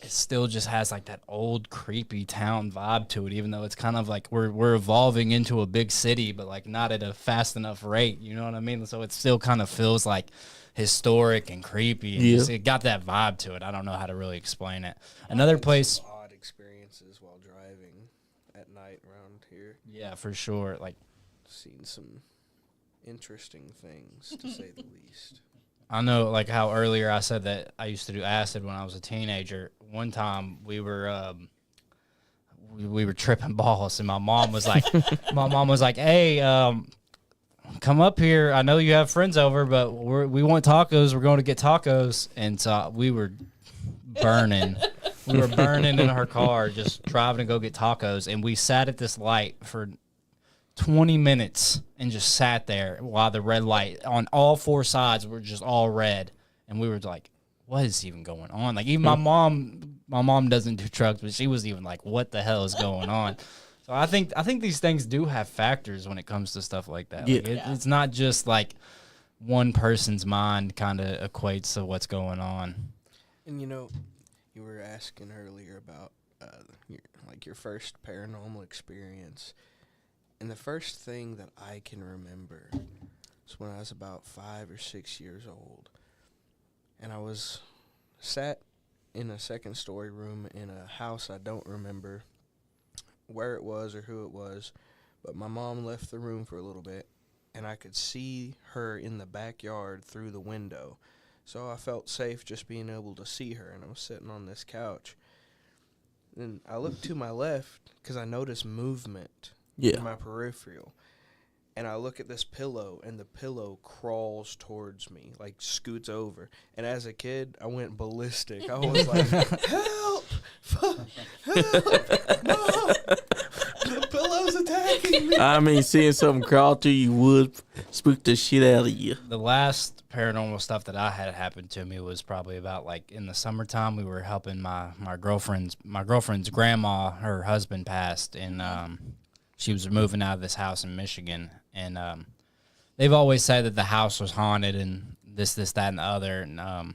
it still just has like that old creepy town vibe to it. Even though it's kind of like we're evolving into a big city, but like not at a fast enough rate. You know what I mean? So it still kind of feels like historic and creepy. And Yeah. just, it got that vibe to it. I don't know how to really explain it. Another place. Some odd experiences while driving at night around here. Yeah, for sure. Like Seen some interesting things, to say the least. I know, like how earlier I said that I used to do acid when I was a teenager. One time we were tripping balls, and my mom was like, "Hey, come up here. I know you have friends over, but we want tacos. We're going to get tacos." And so we were burning. We were burning in her car, just driving to go get tacos, and we sat at this light for 20 minutes and just sat there while the red light on all four sides were just all red, and we were like, what is even going on? Like even my mom doesn't do drugs, but she was even like, what the hell is going on? So I think these things do have factors when it comes to stuff like that. Like Yeah. it's not just like one person's mind kind of equates to what's going on. And you know, you were asking earlier about your first paranormal experience. And the first thing that I can remember was when I was about 5 or 6 years old. And I was sat in a second story room in a house. I don't remember where it was or who it was. But my mom left the room for a little bit. And I could see her in the backyard through the window. So I felt safe just being able to see her. And I was sitting on this couch. And I looked to my left because I noticed movement Yeah. in my peripheral. And I look at this pillow, and the pillow crawls towards me, like scoots over. And as a kid, I went ballistic. I was like, help! Help! No! The pillow's attacking me! I mean, seeing something crawl to you would spook the shit out of you. The last paranormal stuff that I had happen to me was probably about like in the summertime. We were helping my girlfriend's grandma. Her husband passed, and she was moving out of this house in Michigan. And they've always said that the house was haunted and this, that, and the other. And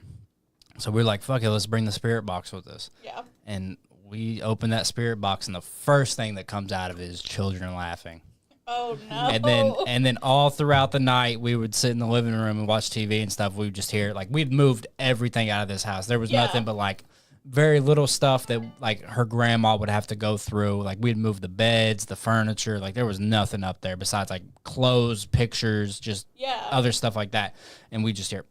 so we were like, fuck it, let's bring the spirit box with us. Yeah. And we opened that spirit box, and the first thing that comes out of it is children laughing. Oh no. And then all throughout the night, we would sit in the living room and watch TV and stuff. We would just hear, like, we'd moved everything out of this house. There was Yeah. nothing but, like, very little stuff that, like, her grandma would have to go through. Like, we'd move the beds, the furniture. Like, there was nothing up there besides, like, clothes, pictures, just Yeah. other stuff like that. And we just hear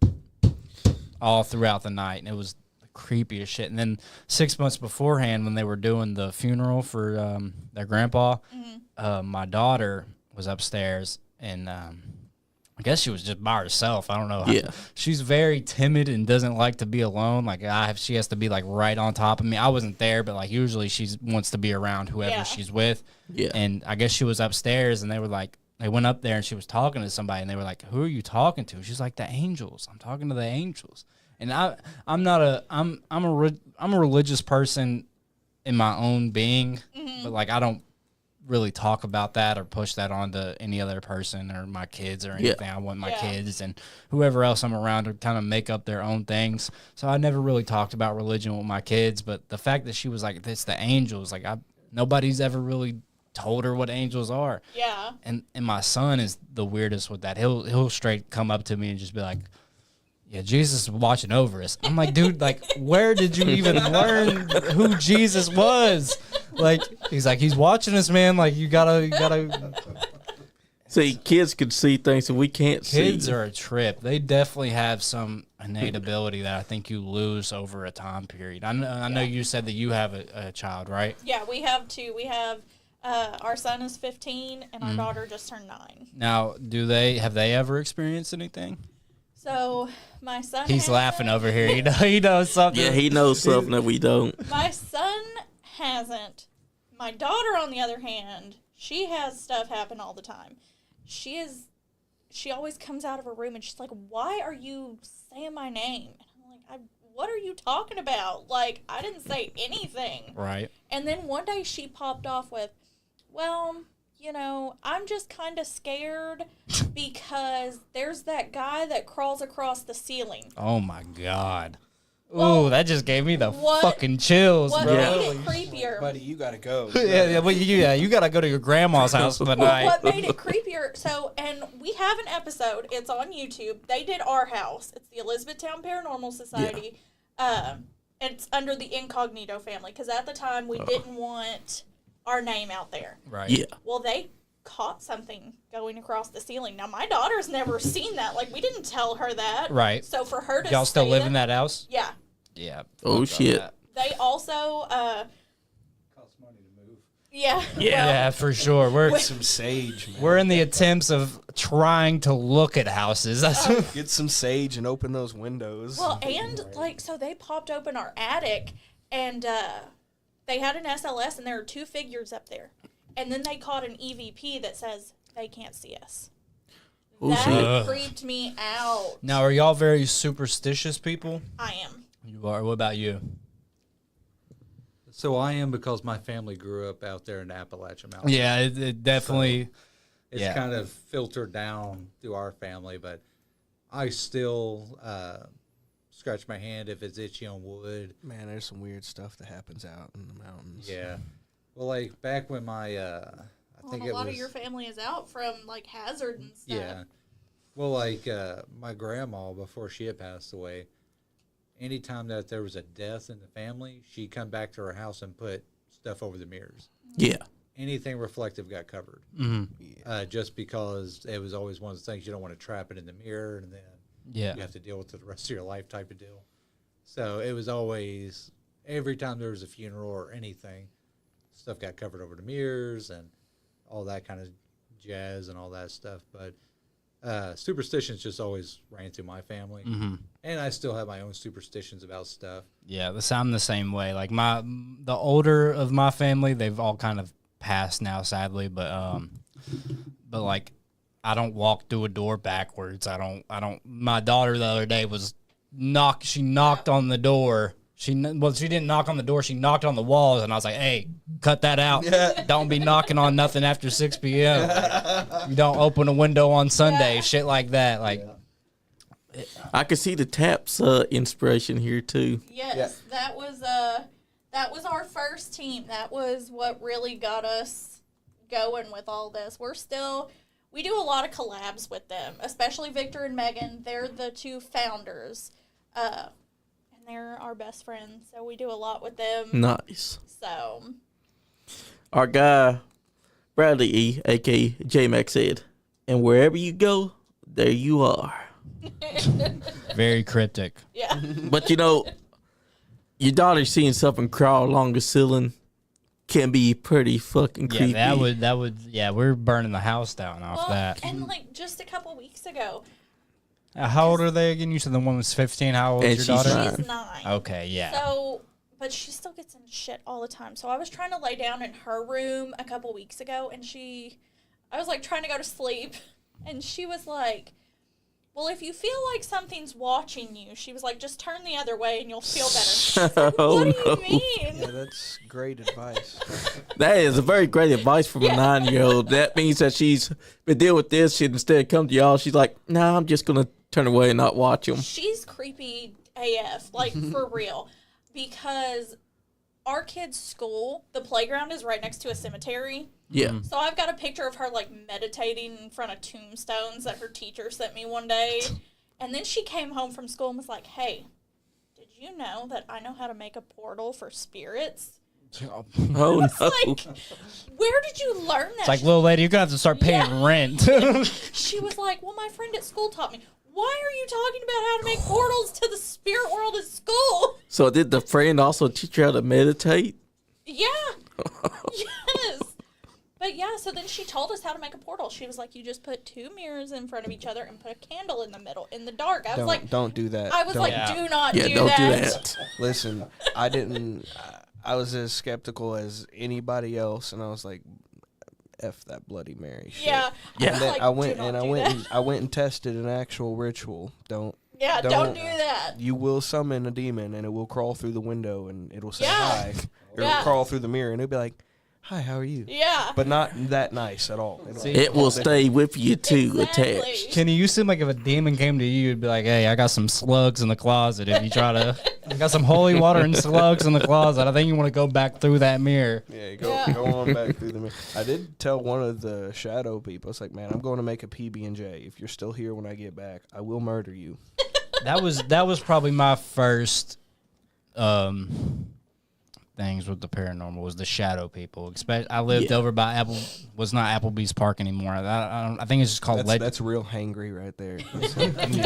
all throughout the night. And it was the creepiest shit. And then 6 months beforehand, when they were doing the funeral for their grandpa, my daughter was upstairs, and I guess she was just by herself. I don't know. Yeah. She's very timid and doesn't like to be alone. Like she has to be like right on top of me. I wasn't there, but like usually she wants to be around whoever Yeah. she's with. Yeah. And I guess she was upstairs, and they went up there, and she was talking to somebody, and they were like, "Who are you talking to?" She's like, "The angels. I'm talking to the angels." And I'm a religious person in my own being, but like I don't really talk about that or push that onto any other person or my kids or anything. I want my kids and whoever else I'm around to kind of make up their own things. So I never really talked about religion with my kids, but the fact that she was like, "It's the angels," like nobody's ever really told her what angels are. Yeah. And my son is the weirdest with that. He'll straight come up to me and just be like, "Yeah, Jesus is watching over us." I'm like, dude, like, where did you even learn who Jesus was? Like, he's watching us, man. Like, you gotta. See, kids could see things that we can't see. Kids are a trip. They definitely have some innate ability that I think you lose over a time period. I know you said that you have a child, right? Yeah, we have two. We have our son is 15 and our daughter just turned 9. Now, have they ever experienced anything? So my son He's laughing over here. He knows something. Yeah, he knows something that we don't. My son hasn't. My daughter, on the other hand, she has stuff happen all the time. She always comes out of her room and she's like, "Why are you saying my name?" And I'm like, "What are you talking about? Like, I didn't say anything." Right. And then one day she popped off with, "Well, you know, I'm just kind of scared because there's that guy that crawls across the ceiling." Oh my God. Well, Ooh, that just gave me the what- fucking chills, What bro. made it creepier? Buddy, you gotta go. You gotta go to your grandma's house for the night. What made it creepier? So, and we have an episode. It's on YouTube. They did our house. It's the Elizabethtown Paranormal Society. It's under the Incognito family because at the time we didn't want our name out there. Right. Yeah. Well, they caught something going across the ceiling. Now, my daughter's never seen that. Like, we didn't tell her that. Right. So for her to Y'all still say live in that house? Yeah. Yeah. Oh, fuck shit. that. They also, Costs money to move. yeah. Yeah, for sure. Get some sage, man. We're in the attempts of trying to look at houses. That's Get some sage and open those windows. Well, and like, so they popped open our attic, and they had an SLS, and there were 2 figures up there, and then they caught an EVP that says they can't see us. Oh, That shit. creeped me out. Now, are y'all very superstitious people? I am. You are. What about you? So I am because my family grew up out there in the Appalachian Mountains. Yeah, it definitely. It's Yeah. kind of filtered down through our family, but I still scratch my hand if it's itchy on wood. Man, there's some weird stuff that happens out in the mountains. Yeah. Well, like back when my, I think A it lot was, of your family is out from like hazard and stuff. yeah. Well, like my grandma, before she had passed away, anytime that there was a death in the family, she'd come back to her house and put stuff over the mirrors. Yeah. Anything reflective got covered. Mm-hmm. Just because it was always one of the things you don't want to trap it in the mirror and then Yeah. you have to deal with it the rest of your life type of deal. So it was always, every time there was a funeral or anything, stuff got covered over the mirrors and all that kind of jazz and all that stuff. But superstitions just always ran through my family. Mm-hmm. And I still have my own superstitions about stuff. Yeah, I'm the same way. Like the older of my family, they've all kind of passed now, sadly. But like, I don't walk through a door backwards. I don't. My daughter the other day she knocked on the door. She didn't knock on the door. She knocked on the walls, and I was like, "Hey, cut that out. Don't be knocking on nothing after 6 p.m. You don't open a window on Sunday. Shit like that. Like, I could see the taps inspiration here too. Yes, that was our first team. That was what really got us going with all this. We do a lot of collabs with them, especially Victor and Megan. They're the 2 founders, and they're our best friends. So we do a lot with them. Nice. So Our guy, Bradley E., a.k.a. J-Mac, said, "And wherever you go, there you are." very cryptic. yeah, But you know, your daughter's seeing something crawl along the ceiling. can be pretty fucking creepy. Yeah, that would. Yeah, we're burning the house down off that. And like just a couple weeks ago. How old are they again? You said the one was 15. How old And is your she's daughter? She's 9. Okay, yeah. So, but she still gets in shit all the time. So I was trying to lay down in her room a couple weeks ago, and I was like trying to go to sleep, and she was like, well, if you feel like something's watching you, she was like, just turn the other way and you'll feel better. Like, Oh, what do no. you mean? Yeah, that's great advice. That is a very great advice from a 9-year-old. That means that she's been dealing with this shit. Instead of come to y'all, she's like, nah, I'm just going to turn away and not watch them. She's creepy AF, like for real. Because our kids' school, the playground is right next to a cemetery. Yeah. So I've got a picture of her like meditating in front of tombstones that her teacher sent me one day. And then she came home from school and was like, hey, did you know that I know how to make a portal for spirits? Oh, It's no. like, where did you learn that? It's like, little lady, you're going to have to start paying rent. She was like, well, my friend at school taught me. Why are you talking about how to make portals to the spirit world at school? So did the friend also teach you how to meditate? Yeah. Yes. But yeah, so then she told us how to make a portal. She was like, you just put 2 mirrors in front of each other and put a candle in the middle in the dark. I was like, Don't do that. I was Don't. like, Yeah. do not Yeah, do don't that. do that. Listen, I didn't. I was as skeptical as anybody else, and I was like, "F that Bloody Mary." Shit. Yeah. Yeah. And then Like, I went do not and I do went that. and I went and tested an actual ritual. Don't Don't do that. You will summon a demon, and it will crawl through the window, and it'll say Yeah. hi, or Yeah. it'll crawl through the mirror, and it'll be like, "Hi, how are you?" Yeah. But not that nice at all. It'll- It will stay with you too, Exactly. attached. Kenny, you seem like if a demon came to you, you'd be like, hey, I got some slugs in the closet. If you try to, I got some holy water and slugs in the closet. I think you want to go back through that mirror. Yeah, go Yeah. go on back through the mirror. I did tell one of the shadow people, it's like, man, I'm going to make a PB&J. If you're still here when I get back, I will murder you. That was probably my first things with the paranormal was the shadow people. I lived over by was not Applebee's Park anymore. I think it's just called That's real hangry right there.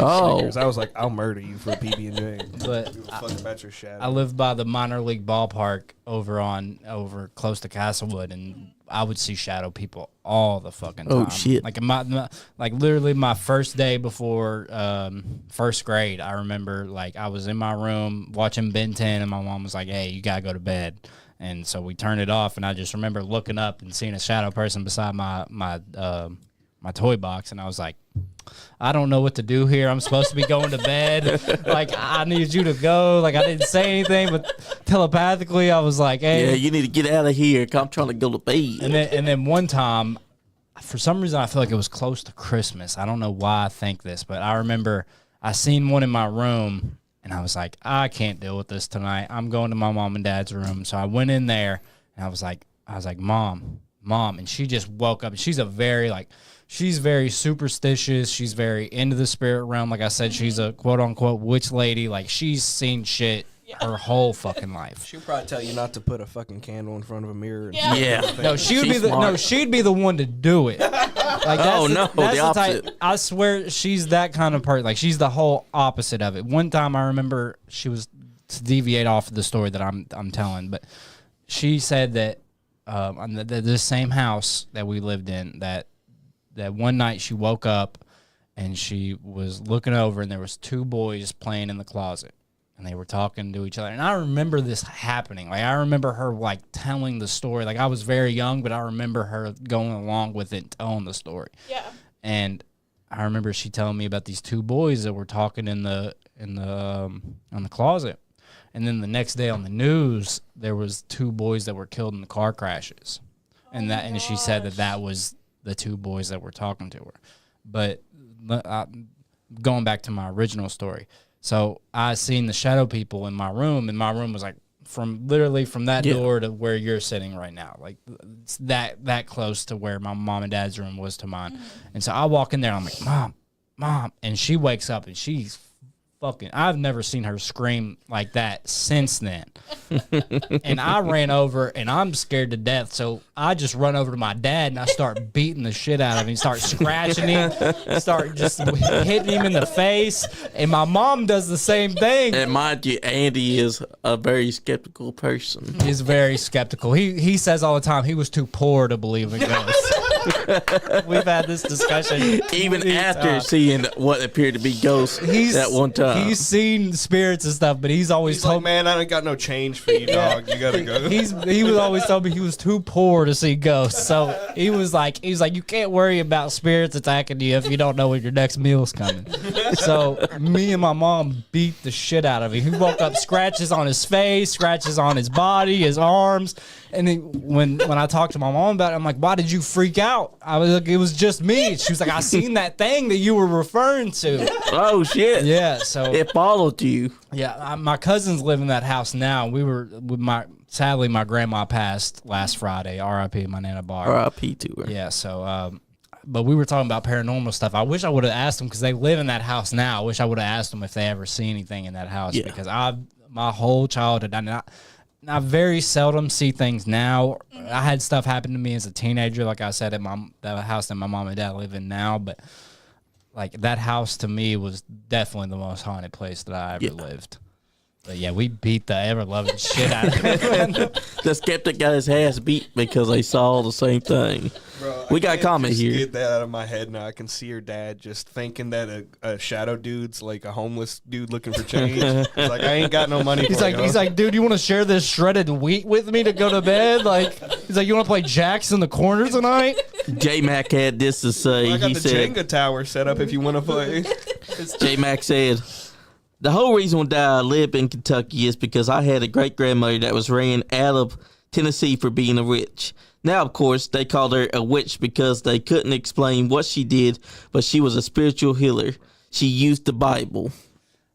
Oh. I was like, I'll murder you for a PB&J. But Give a fuck about your shadow. I lived by the minor league ballpark over close to Castlewood, and I would see shadow people all the fucking time. Oh, shit. Like like literally my first day before first grade, I remember like I was in my room watching Ben 10, and my mom was like, "Hey, you gotta go to bed." And so we turned it off, and I just remember looking up and seeing a shadow person beside my toy box, and I was like, I don't know what to do here. I'm supposed to be going to bed. Like, I need you to go. Like, I didn't say anything, but telepathically, I was like, hey. Yeah, you need to get out of here. 'Cause I'm trying to go to bed. And then one time, for some reason, I feel like it was close to Christmas. I don't know why I think this, but I remember I seen one in my room, and I was like, I can't deal with this tonight. I'm going to my mom and dad's room. So I went in there, and I was like, Mom, and she just woke up. She's she's very superstitious. She's very into the spirit realm. Like I said, she's a quote unquote witch lady. Like, she's seen shit her whole fucking life. She'll probably tell you not to put a fucking candle in front of a mirror. And Yeah. Yeah. No, She's smart. she'd be the one to do it. Like, Oh, no, the opposite. I swear she's that kind of person. Like, she's the whole opposite of it. One time I remember she was, to deviate off of the story that I'm telling, but she said that on this same house that we lived in, that one night she woke up and she was looking over and there was 2 boys playing in the closet. And they were talking to each other. And I remember this happening. Like, I remember her, like, telling the story. Like, I was very young, but I remember her going along with it, telling the story. Yeah. And I remember she telling me about these 2 boys that were talking on the closet. And then the next day on the news, there was 2 boys that were killed in the car crashes. And she said that was the 2 boys that were talking to her. But going back to my original story. So I seen the shadow people in my room, and my room was like from that door to where you're sitting right now. Like, it's that close to where my mom and dad's room was to mine. And so I walk in there and I'm like, Mom. And she wakes up and she's I've never seen her scream like that since then. And I ran over, and I'm scared to death. So I just run over to my dad, and I start beating the shit out of him. Start scratching him, start just hitting him in the face. And my mom does the same thing. And mind you, Andy is a very skeptical person. He's very skeptical. He says all the time he was too poor to believe in ghosts. We've had this discussion. Even after seeing what appeared to be ghosts at one time. He's seen spirits and stuff, but he's always He's told like, man, I ain't got no change for you, dog. You gotta go. he was always told me he was too poor to see ghosts. So he was like, you can't worry about spirits attacking you if you don't know when your next meal's coming. So me and my mom beat the shit out of him. He woke up, scratches on his face, scratches on his body, his arms. And then when I talked to my mom about it, I'm like, why did you freak out? I was like, it was just me. She was like, I seen that thing that you were referring to. Oh, shit. Yeah, so It followed you. yeah, my cousins live in that house now. We were with sadly my grandma passed last Friday. R.I.P. my Nana Bar. R.I.P. to her. Yeah, so but we were talking about paranormal stuff. I wish I would have asked them because they live in that house now. I wish I would have asked them if they ever see anything in that house because my whole childhood I very seldom see things now. I had stuff happen to me as a teenager, like I said, at the house that my mom and dad live in now. But like that house to me was definitely the most haunted place that I ever lived. But yeah, we beat the ever loving shit out of it. The skeptic got his ass beat because they saw the same thing. Bro, We got a comment just here. Get that out of my head now. I can see your dad just thinking that a shadow dude's like a homeless dude looking for change. He's like, I ain't got no money. He's for like, you, dude, you want to share this shredded wheat with me to go to bed? Like, he's like, you want to play jacks in the corner tonight? J Mac had this to say. I got He the said, Jenga tower set up if you want to play. J Mac said, the whole reason why I live in Kentucky is because I had a great grandmother that was ran out of Tennessee for being a witch. Now, of course, they called her a witch because they couldn't explain what she did, but she was a spiritual healer. She used the Bible.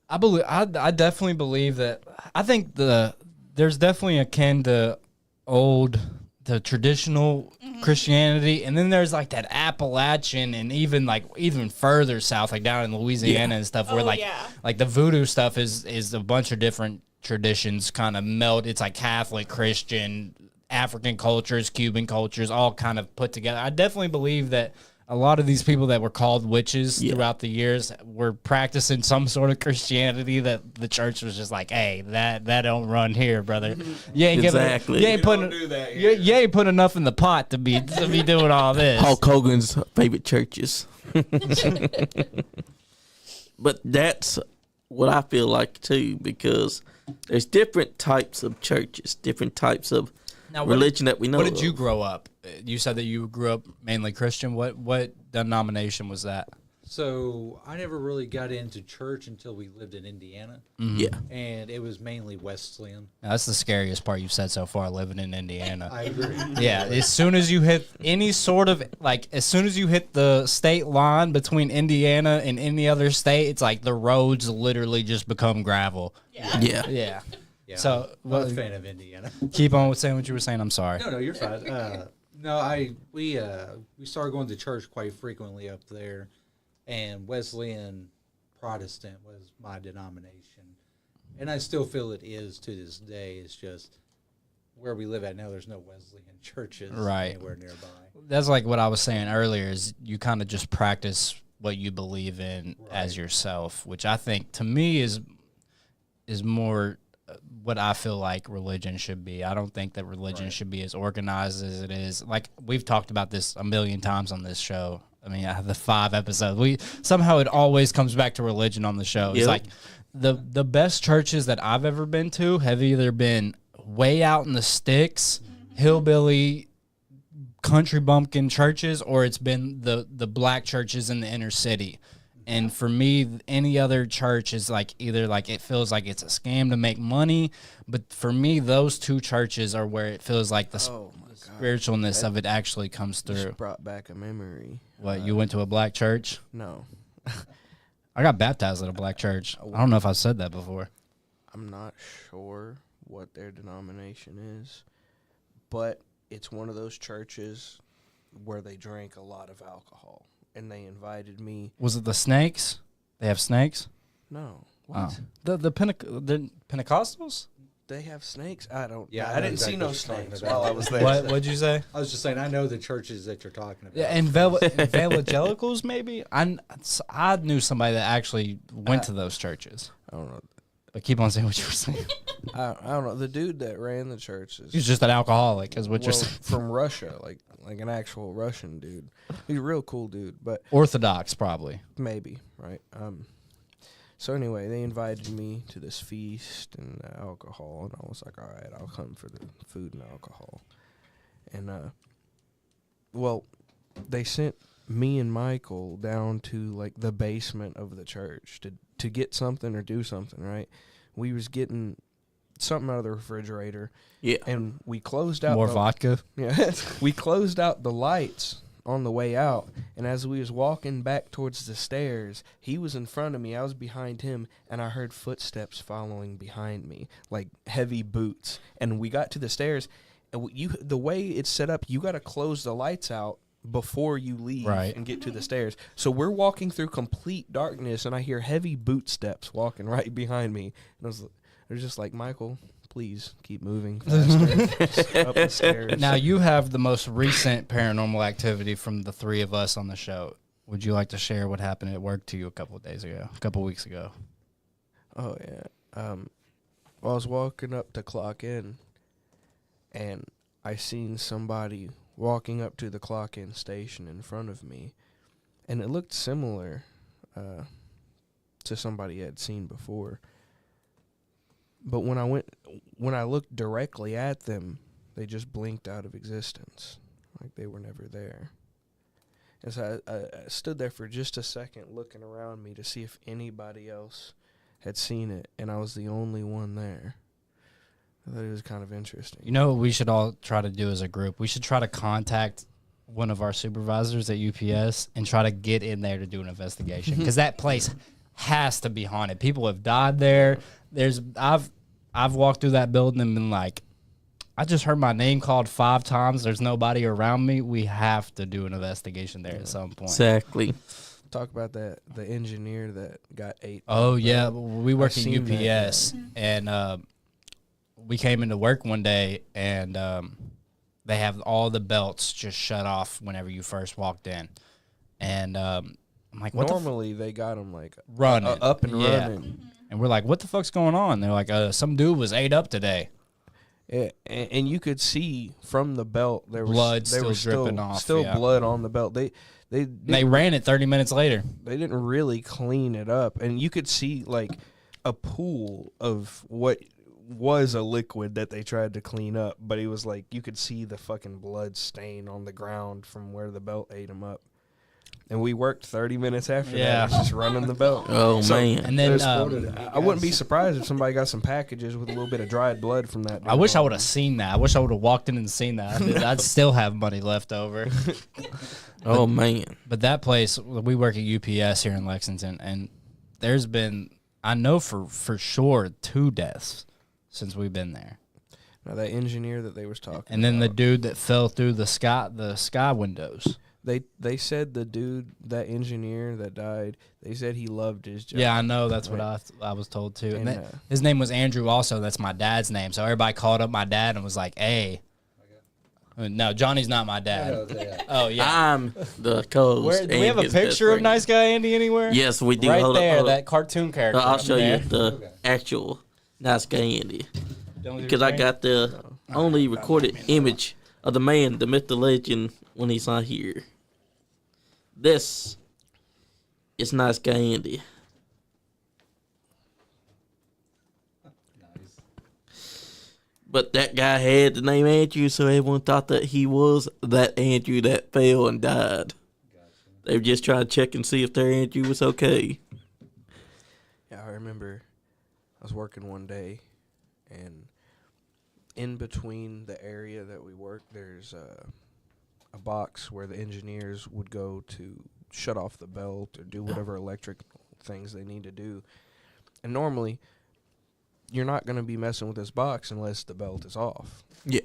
I definitely believe that. I think there's definitely akin to the traditional Christianity, and then there's like that Appalachian and even further south, like down in Louisiana and stuff, where like the voodoo stuff is a bunch of different traditions kind of meld. It's like Catholic, Christian, African cultures, Cuban cultures, all kind of put together. I definitely believe that a lot of these people that were called witches throughout the years were practicing some sort of Christianity that the church was just like, hey, that don't run here, brother. You ain't Exactly. you ain't putting you ain't putting enough in the pot to be doing all this. Hulk Hogan's favorite churches. But that's what I feel like too, because there's different types of churches, different types of religion that we know. What did you grow up? You said that you grew up mainly Christian. What denomination was that? So I never really got into church until we lived in Indiana. Mm-hmm. Yeah. And it was mainly Wesleyan. Now, that's the scariest part you've said so far, living in Indiana. I agree. Yeah, as soon as you hit any sort of, as soon as you hit the state line between Indiana and any other state, it's like the roads literally just become gravel. Yeah. Yeah. Yeah, So, I'm a fan of Indiana. Keep on with saying what you were saying. I'm sorry. No, you're fine. We started going to church quite frequently up there, and Wesleyan Protestant was my denomination, and I still feel it is to this day. It's just where we live at now. There's no Wesleyan churches anywhere nearby. That's like what I was saying earlier. Is you kind of just practice what you believe in as yourself, which I think to me is more what I feel like religion should be. I don't think that religion should be as organized as it is. Like, we've talked about this a million times on this show. I mean, I have the 5 episodes. Somehow it always comes back to religion on the show. It's like the best churches that I've ever been to have either been way out in the sticks, hillbilly country bumpkin churches, or it's been the black churches in the inner city. And for me, any other church is like either like it feels like it's a scam to make money. But for me, those 2 churches are where it feels like the spiritualness of it actually comes through. Just brought back a memory. What, you went to a black church? No. I got baptized at a black church. I don't know if I've said that before. I'm not sure what their denomination is, but it's one of those churches where they drank a lot of alcohol. And they invited me. Was it the snakes? They have snakes? No. What? The Pentecostals? They have snakes? I don't. Yeah, I I know didn't see exactly no what you're talking snakes about. while I was there. What'd you say? I was just saying, I know the churches that you're talking about. Yeah, evangelicals, maybe. I knew somebody that actually went to those churches. I don't know. But keep on saying what you were saying. I don't know. The dude that ran the church is He's just an alcoholic, is what you're saying. from Russia, like an actual Russian dude. He's a real cool dude, but Orthodox, probably. maybe right. So anyway, they invited me to this feast and alcohol, and I was like, all right, I'll come for the food and alcohol. And well, they sent me and Michael down to like the basement of the church to get something or do something, right? We was getting something out of the refrigerator. Yeah. And we closed out More vodka. Yeah. We closed out the lights on the way out, and as we was walking back towards the stairs, he was in front of me, I was behind him, and I heard footsteps following behind me, like heavy boots. And we got to the stairs, and the way it's set up, you got to close the lights out before you leave Right. and get to the stairs. So we're walking through complete darkness, and I hear heavy boot steps walking right behind me. And I was just like, Michael, please keep moving faster up the stairs. Now, you have the most recent paranormal activity from the three of us on the show. Would you like to share what happened at work to you a couple weeks ago? Oh, yeah. Well, I was walking up to clock in, and I seen somebody walking up to the clock in station in front of me, and it looked similar to somebody I had seen before. But when I looked directly at them, they just blinked out of existence, like they were never there. And so I stood there for just a second looking around me to see if anybody else had seen it, and I was the only one there. I thought it was kind of interesting. You know what we should all try to do as a group? We should try to contact one of our supervisors at UPS and try to get in there to do an investigation, because that place has to be haunted. People have died there. I've walked through that building and been like, I just heard my name called 5 times. There's nobody around me. We have to do an investigation there at some point. Exactly. Talk about the engineer that got 8. Oh, yeah. We work at seen that, UPS, and we came into work one day, and they have all the belts just shut off whenever you first walked in. And I'm like, what Normally, they got them like running. up and Yeah. running. And we're like, what the fuck's going on? They're like, some dude was ate up today. Yeah, and you could see from the belt there was Blood there still was dripping off, still yeah. blood on the belt. They They ran it 30 minutes later. they didn't really clean it up, and you could see like a pool of what was a liquid that they tried to clean up, but it was like you could see the fucking blood stain on the ground from where the belt ate them up. And we worked 30 minutes after Yeah. that, just running the belt. Oh, man. And then I wouldn't be surprised if somebody got some packages with a little bit of dried blood from that. I wish I would have seen that. I wish I would have walked in and seen that. I'd still have money left over. Oh, man. But that place, we work at UPS here in Lexington, and there's been, I know for sure, 2 deaths since we've been there. Now that engineer that they was talking And then the about, dude that fell through the sky windows. They said the dude, that engineer that died, they said he loved his job. Yeah, I know. That's what I was told too. And And, his name was Andrew also. That's my dad's name. So everybody called up my dad and was like, hey. No, Johnny's not my dad. Oh, yeah. I'm the co-host. Do we have a and his best picture of friend. Nice Guy Andy anywhere? Yes, we do. Right Hold there, up. that cartoon character. I'll up show there. you the actual Nice Guy Andy. Don't do Because I your got the only recorded image of the man, the myth, the legend, when he's not here. This is Nice Guy Andy. But that guy had the name Andrew, so everyone thought that he was that Andrew that fell and died. They were just trying to check and see if their Andrew was okay. Yeah, I remember I was working one day, and in between the area that we worked, there's a box where the engineers would go to shut off the belt or do whatever electric things they need to do. And normally, you're not going to be messing with this box unless the belt is off. Yeah.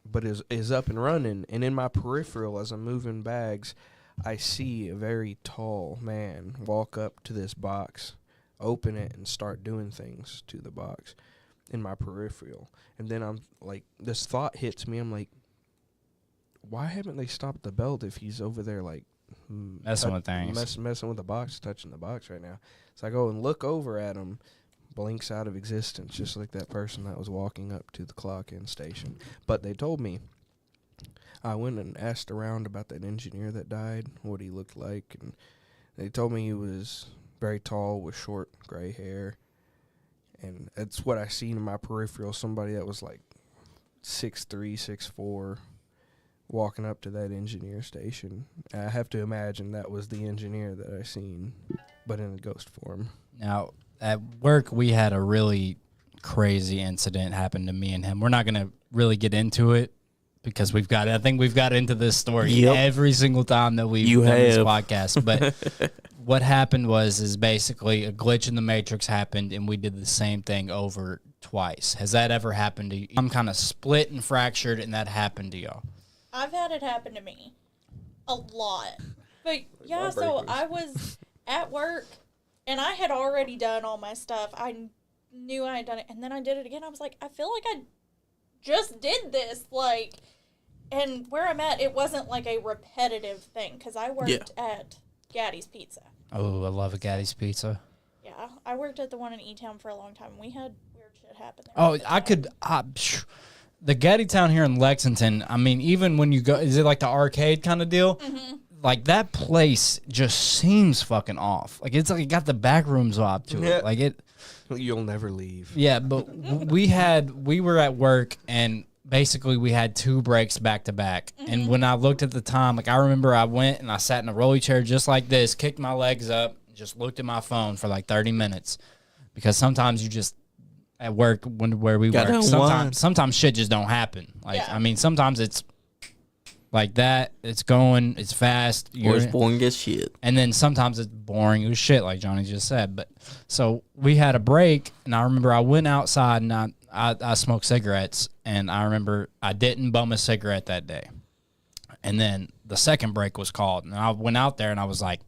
But is up and running, and in my peripheral as I'm moving bags, I see a very tall man walk up to this box open it and start doing things to the box in my peripheral. And then I'm like, this thought hits me. I'm like, why haven't they stopped the belt if he's over there like Messing with things. messing with the box, touching the box right now? So I go and look over at him, blinks out of existence, just like that person that was walking up to the clock-in station. But they told me, I went and asked around about that engineer that died, what he looked like, and they told me he was very tall with short gray hair. And that's what I seen in my peripheral, somebody that was like 6'3", 6'4", walking up to that engineer station. I have to imagine that was the engineer that I seen, but in a ghost form. Now, at work, we had a really crazy incident happen to me and him. We're not going to really get into it because I think we've got into this story every single time that we've done this podcast. But what happened is basically a glitch in the Matrix happened, and we did the same thing over twice. Has that ever happened to you? I'm kind of split and fractured, and that happened to y'all. I've had it happen to me a lot. But yeah, so I was at work, and I had already done all my stuff. I knew I had done it, and then I did it again. I was like, I feel like I just did this, like, and where I'm at, it wasn't like a repetitive thing, because I worked at Gaddy's Pizza. Oh, I love a Gaddy's Pizza. Yeah, I worked at the one in E-Town for a long time. We had weird shit happen there. Oh, the Gaddy Town here in Lexington, I mean, even when you go, is it like the arcade kind of deal? Mm-hmm. Like, that place just seems fucking off. Like, it's like it got the back rooms vibe to it. Like, it... You'll never leave. Yeah, but we were at work, and basically we had 2 breaks back to back. And when I looked at the time, like, I remember I went and I sat in a rolly chair just like this, kicked my legs up, just looked at my phone for like 30 minutes. Because sometimes you just, at work, where we work, sometimes shit just don't happen. Like, I mean, sometimes it's like that, it's going, it's fast. Or it's boring as shit. And then sometimes it's boring as shit, like Johnny just said. But so we had a break, and I remember I went outside and I smoked cigarettes, and I remember I didn't bum a cigarette that day. And then the second break was called, and I went out there and I was like,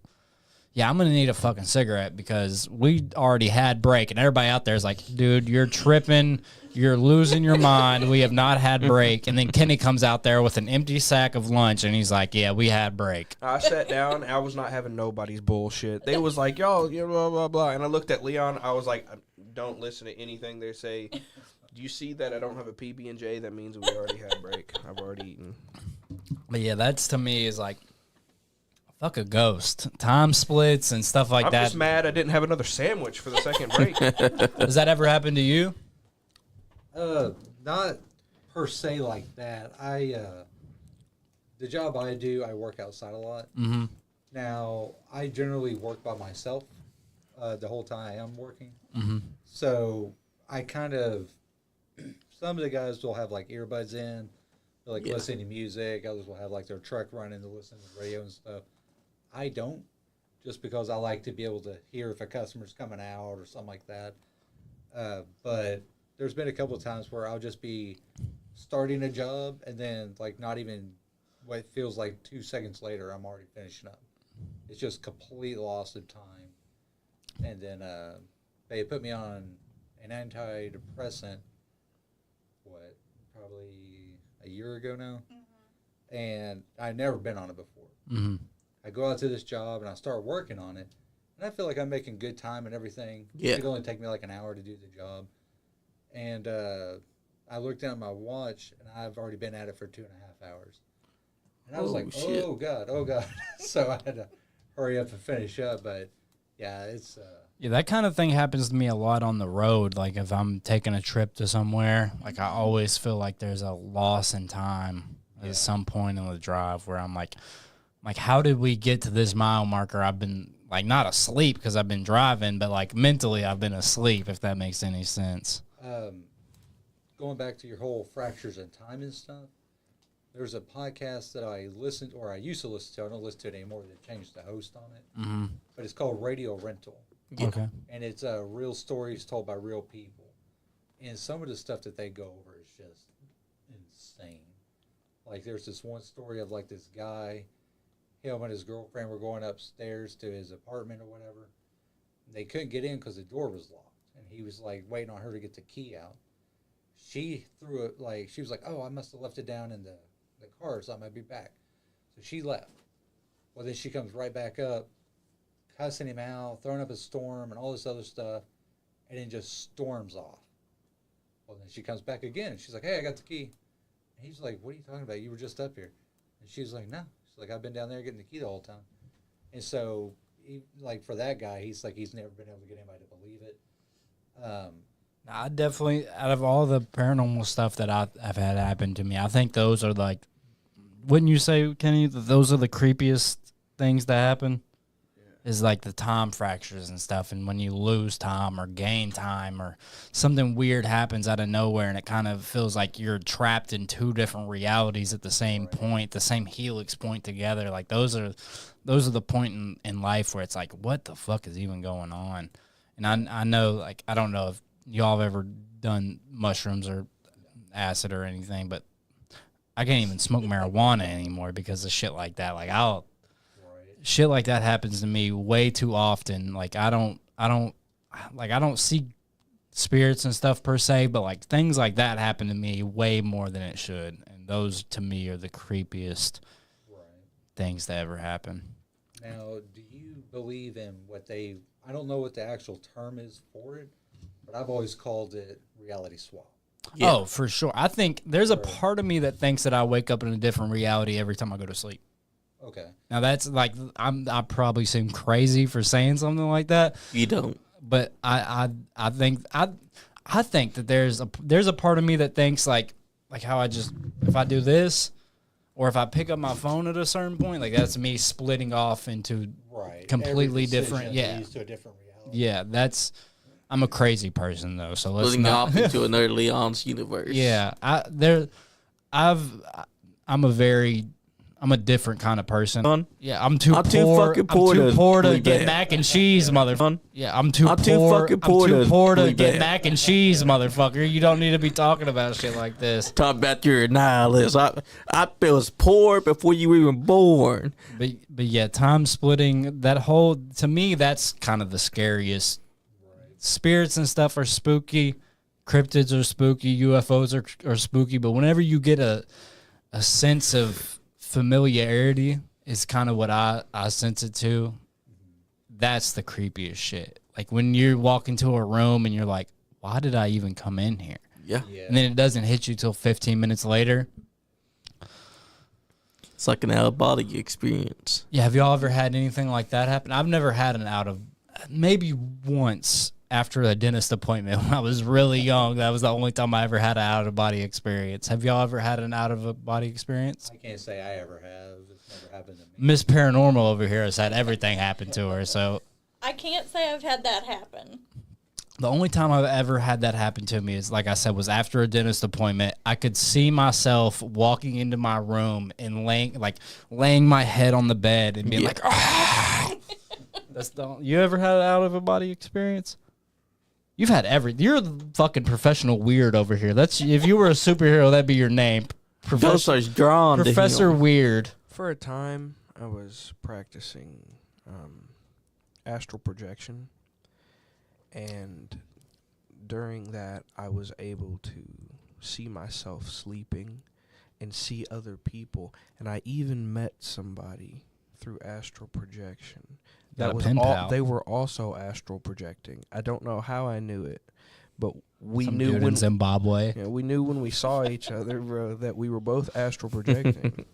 yeah, I'm going to need a fucking cigarette because we already had break. And everybody out there is like, dude, you're tripping. You're losing your mind. We have not had break. And then Kenny comes out there with an empty sack of lunch, and he's like, yeah, we had break. I sat down. I was not having nobody's bullshit. They was like, yo, blah, blah, blah. And I looked at Leon. I was like, don't listen to anything they say. Do you see that I don't have a PB&J? That means we already had break. I've already eaten. But, yeah, that's to me is like, fuck a ghost. Time splits and stuff like that. I'm just mad I didn't have another sandwich for the second break. Does that ever happen to you? Not per se like that. The job I do, I work outside a lot. Mm-hmm. Now, I generally work by myself the whole time I'm working. Mm-hmm. So I kind of, some of the guys will have like earbuds in, they're like listening to music. Others will have like their truck running to listen to the radio and stuff. I don't, just because I like to be able to hear if a customer's coming out or something like that. But there's been a couple of times where I'll just be starting a job and then like not even what feels like 2 seconds later, I'm already finishing up. It's just complete loss of time. And then they put me on an antidepressant, probably a year ago now. Mm-hmm. And I'd never been on it before. Mm-hmm. I go out to this job and I start working on it. And I feel like I'm making good time and everything. Yeah. It could only take me like an hour to do the job. And I looked down at my watch, and I've already been at it for 2.5 hours. And I was like, shit. oh, God. So I had to hurry up and finish up. But, yeah, it's... Yeah, that kind of thing happens to me a lot on the road. Like, if I'm taking a trip to somewhere, like, I always feel like there's a loss in time at some point in the drive where I'm like, how did we get to this mile marker? I've been, like, not asleep because I've been driving, but, like, mentally I've been asleep, if that makes any sense. Going back to your whole fractures in time and stuff, there's a podcast that I listened, or I used to listen to. I don't listen to it anymore. They changed the host on it. Mm-hmm. But it's called Radio Rental. Yeah. Okay. And it's real stories told by real people. And some of the stuff that they go over is just insane. Like, there's this one story of, like, this guy, him and his girlfriend were going upstairs to his apartment or whatever. They couldn't get in because the door was locked. And he was like waiting on her to get the key out. She threw it like, she was like, oh, I must have left it down in the car, so I might be back. So she left. Well, then she comes right back up, cussing him out, throwing up a storm and all this other stuff, and then just storms off. Well, then she comes back again, and she's like, hey, I got the key. And he's like, what are you talking about? You were just up here. And she's like, no. She's like, I've been down there getting the key the whole time. And so, like, for that guy, he's like, he's never been able to get anybody to believe it. I definitely, out of all the paranormal stuff that I've had happen to me, I think those are like, wouldn't you say, Kenny, that those are the creepiest things that happen? Yeah. Is like the time fractures and stuff, and when you lose time or gain time or something weird happens out of nowhere, and it kind of feels like you're trapped in two different realities at the same point, the same helix point together. Like those are the point in life where it's like, what the fuck is even going on? And I know, like, I don't know if y'all have ever done mushrooms or acid or anything, but I can't even smoke marijuana anymore because of shit like that. Like shit like that happens to me way too often. Like I don't see spirits and stuff per se, but like things like that happen to me way more than it should. And those to me are the creepiest things that ever happen. Now, do you believe in I don't know what the actual term is for it, but I've always called it reality swap. Yeah. Oh, for sure. I think there's a part of me that thinks that I wake up in a different reality every time I go to sleep. Okay. Now that's like, I probably seem crazy for saying something like that. You don't. But I think that there's a part of me that thinks like how if I do this, or if I pick up my phone at a certain point, like that's me splitting off into completely different. Yeah. Leads to a different reality. Yeah, I'm a crazy person though, so let's Splitting not off into another Leon's universe. Yeah, I'm a different kind of person. Yeah, I'm too fucking poor to get mac and cheese, motherfucker. Yeah, I'm too poor to get mac and cheese, motherfucker. You don't need to be talking about shit like this. Talk about your nihilist. I was poor before you were even born. But yeah, time splitting, to me, that's kind of the scariest. Spirits and stuff are spooky. Cryptids are spooky. UFOs are spooky. But whenever you get a sense of familiarity, is kind of what I sense it to. That's the creepiest shit. Like when you walk into a room and you're like, why did I even come in here? Yeah. And then it doesn't hit you till 15 minutes later. It's like an out-of-body experience. Yeah, have y'all ever had anything like that happen? I've never had maybe once after a dentist appointment when I was really young. That was the only time I ever had an out-of-body experience. Have y'all ever had an out-of-body experience? I can't say I ever have. It's never happened to me. Miss Paranormal over here has had everything happen to her, so... I can't say I've had that happen. The only time I've ever had that happen to me is, like I said, was after a dentist appointment. I could see myself walking into my room and laying my head on the bed and being like, ah! You ever had an out-of-a-body experience? You've had you're a fucking professional weird over here. If you were a superhero, that'd be your name. Professor Weird. For a time, I was practicing astral projection, and during that, I was able to see myself sleeping and see other people, and I even met somebody through astral projection. They were also astral projecting. I don't know how I knew it, but we knew in Zimbabwe. Yeah, we knew when we saw each other, bro, that we were both astral projecting.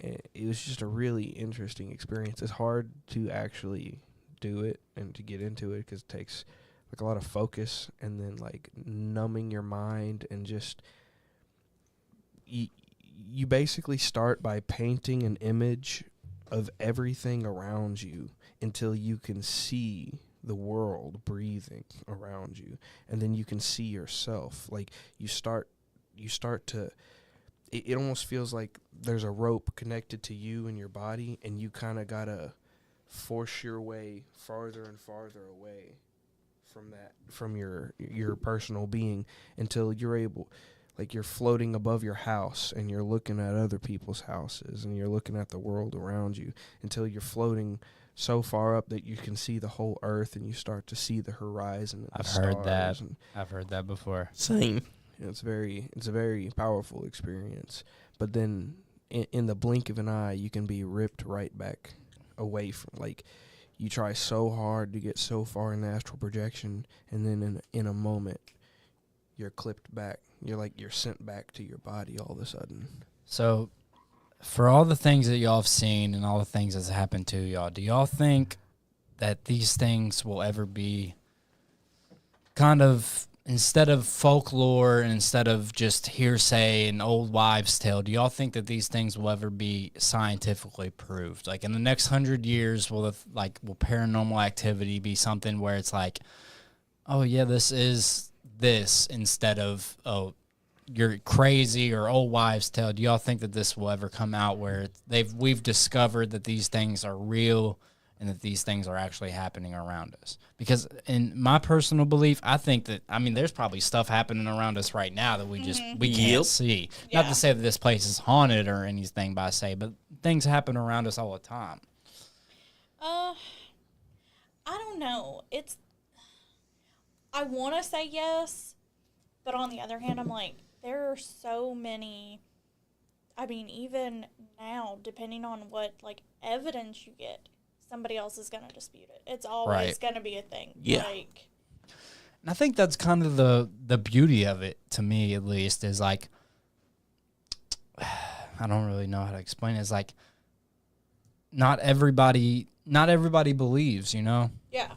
It was just a really interesting experience. It's hard to actually do it and to get into it because it takes like a lot of focus and then like numbing your mind and just you basically start by painting an image of everything around you until you can see the world breathing around you, and then you can see yourself. Like you start to it almost feels like there's a rope connected to you and your body, and you kind of gotta force your way farther and farther away from your personal being until you're able. Like you're floating above your house and you're looking at other people's houses and you're looking at the world around you until you're floating so far up that you can see the whole earth and you start to see the horizon and I've the heard stars. that. And I've heard that before. Same. it's a very powerful experience. But then in the blink of an eye, you can be ripped right back away from, like, you try so hard to get so far in the astral projection, and then in a moment, you're clipped back. You're sent back to your body all of a sudden. So, for all the things that y'all have seen and all the things that's happened to y'all, do y'all think that these things will ever be kind of, instead of folklore and instead of just hearsay and old wives' tale, do y'all think that these things will ever be scientifically proved? Like in the next 100 years, will paranormal activity be something where it's like, oh yeah, this is this, instead of, oh, you're crazy or old wives' tale? Do y'all think that this will ever come out where we've discovered that these things are real and that these things are actually happening around us? Because in my personal belief, I think that, I mean, there's probably stuff happening around us right now that we can't see. Yeah. Not to say that this place is haunted or anything, but things happen around us all the time. I don't know. I want to say yes, but on the other hand, I'm like, there are so many, I mean, even now, depending on what, like, evidence you get, somebody else is going to dispute it. It's always going to be a thing. Yeah. Like, And I think that's kind of the beauty of it, to me at least, is like, I don't really know how to explain it. It's like, not everybody believes, you know? yeah.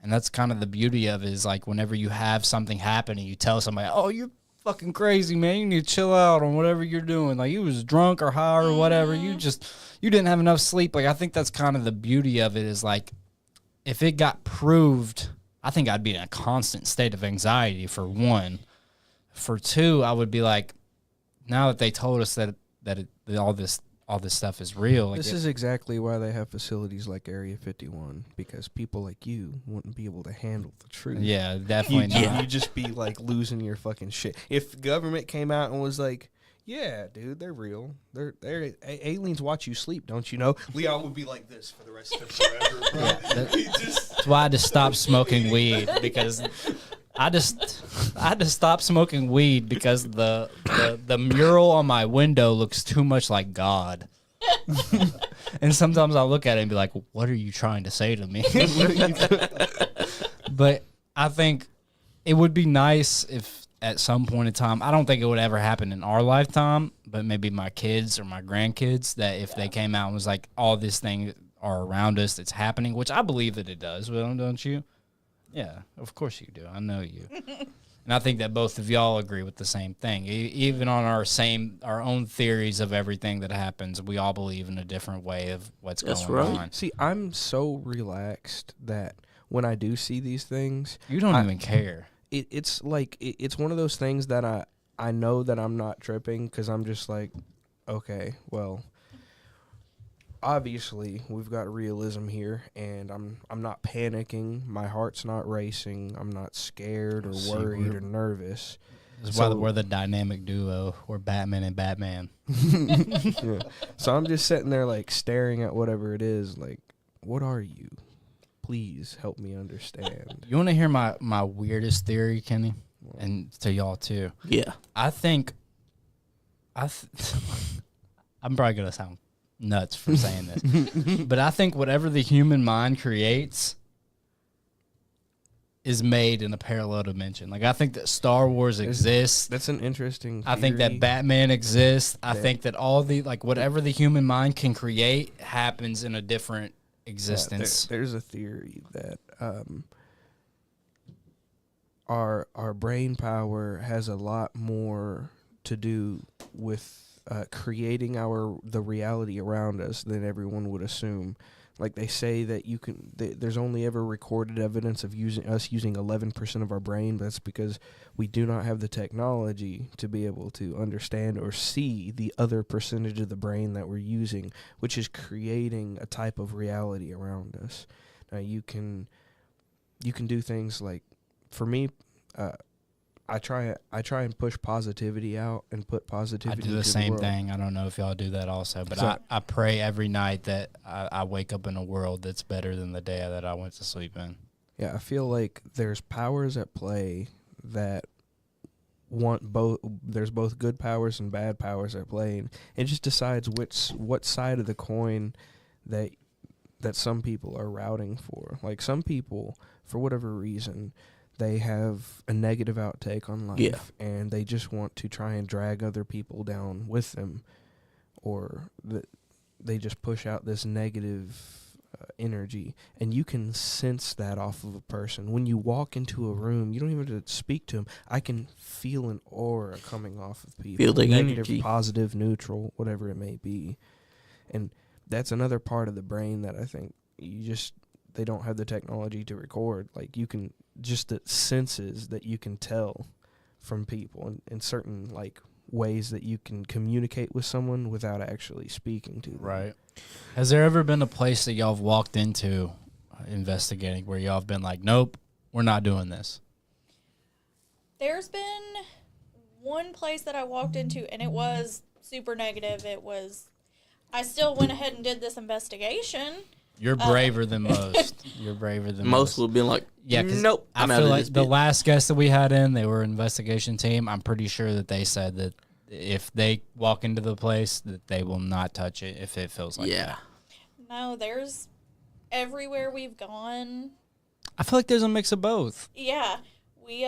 And that's kind of the beauty of it, is like whenever you have something happen and you tell somebody, oh, you're fucking crazy, man, you need to chill out on whatever you're doing. Like, you was drunk or high or whatever. You didn't have enough sleep. Like, I think that's kind of the beauty of it, is like, if it got proved, I think I'd be in a constant state of anxiety, for one. For two, I would be like, now that they told us that all this stuff is real. Like, This is exactly why they have facilities like Area 51, because people like you wouldn't be able to handle the truth. yeah, definitely not. You'd just be like losing your fucking shit. If the government came out and was like, yeah, dude, they're real. They're aliens watch you sleep, don't you know? Leon would be like this for the rest of forever, bro. That's why I just stopped smoking weed, because I just stopped smoking weed because the mural on my window looks too much like God. And sometimes I'll look at it and be like, what are you trying to say to me? But I think it would be nice if at some point in time, I don't think it would ever happen in our lifetime, but maybe my kids or my grandkids, that if they came out and was like, all this thing are around us, it's happening, which I believe that it does, don't you? Yeah, of course you do. I know you. And I think that both of y'all agree with the same thing. Even on our own theories of everything that happens, we all believe in a different way of what's That's going right. on. See, I'm so relaxed that when I do see these things, You don't even care. it's like it's one of those things that I know that I'm not tripping, because I'm just like, okay, well, obviously we've got realism here, and I'm not panicking, my heart's not racing, I'm not scared or See, worried or nervous. This is why we're the dynamic duo. We're Batman and Batman. Yeah. So I'm just sitting there like staring at whatever it is, like, what are you? Please help me understand. You want to hear my weirdest theory, Kenny? And to y'all too. Yeah. I think I'm probably going to sound nuts for saying this, but I think whatever the human mind creates is made in a parallel dimension. Like, I think that Star Wars exists. That's an interesting I think that theory. Batman exists. I think that all the, like, whatever the human mind can create happens in a different existence. There's a theory that our brain power has a lot more to do with creating the reality around us than everyone would assume. Like, they say that there's only ever recorded evidence of using 11% of our brain, but that's because we do not have the technology to be able to understand or see the other percentage of the brain that we're using, which is creating a type of reality around us. Now, you can do things like, for me, I try and push positivity out and put I positivity. do the into same world. thing. I don't know if y'all do that also, but So- I pray every night that I wake up in a world that's better than the day that I went to sleep in. Yeah, I feel like there's powers at play that want both. There's both good powers and bad powers at play, and it just decides what side of the coin that some people are routing for. Like some people, for whatever reason, they have a negative outtake on life, Yeah. and they just want to try and drag other people down with them, or they just push out this negative energy, and you can sense that off of a person. When you walk into a room, you don't even have to speak to them. I can feel an aura coming off of people. Feel the negative, energy. positive, neutral, whatever it may be. And that's another part of the brain that I think they don't have the technology to record. Like you can just the senses that you can tell from people in certain like ways that you can communicate with someone without actually speaking to them. Right. Has there ever been a place that y'all have walked into investigating where y'all have been like, nope, we're not doing this? There's been one place that I walked into, and it was super negative. I still went ahead and did this investigation. You're braver than most. You're braver than Most would be like, Yeah, 'cause nope, I I'm out feel of like this the bit. last guest that we had in, they were an investigation team. I'm pretty sure that they said that if they walk into the place, that they will not touch it if it feels like Yeah. that. No, there's everywhere we've gone. I feel like there's a mix of both. Yeah, we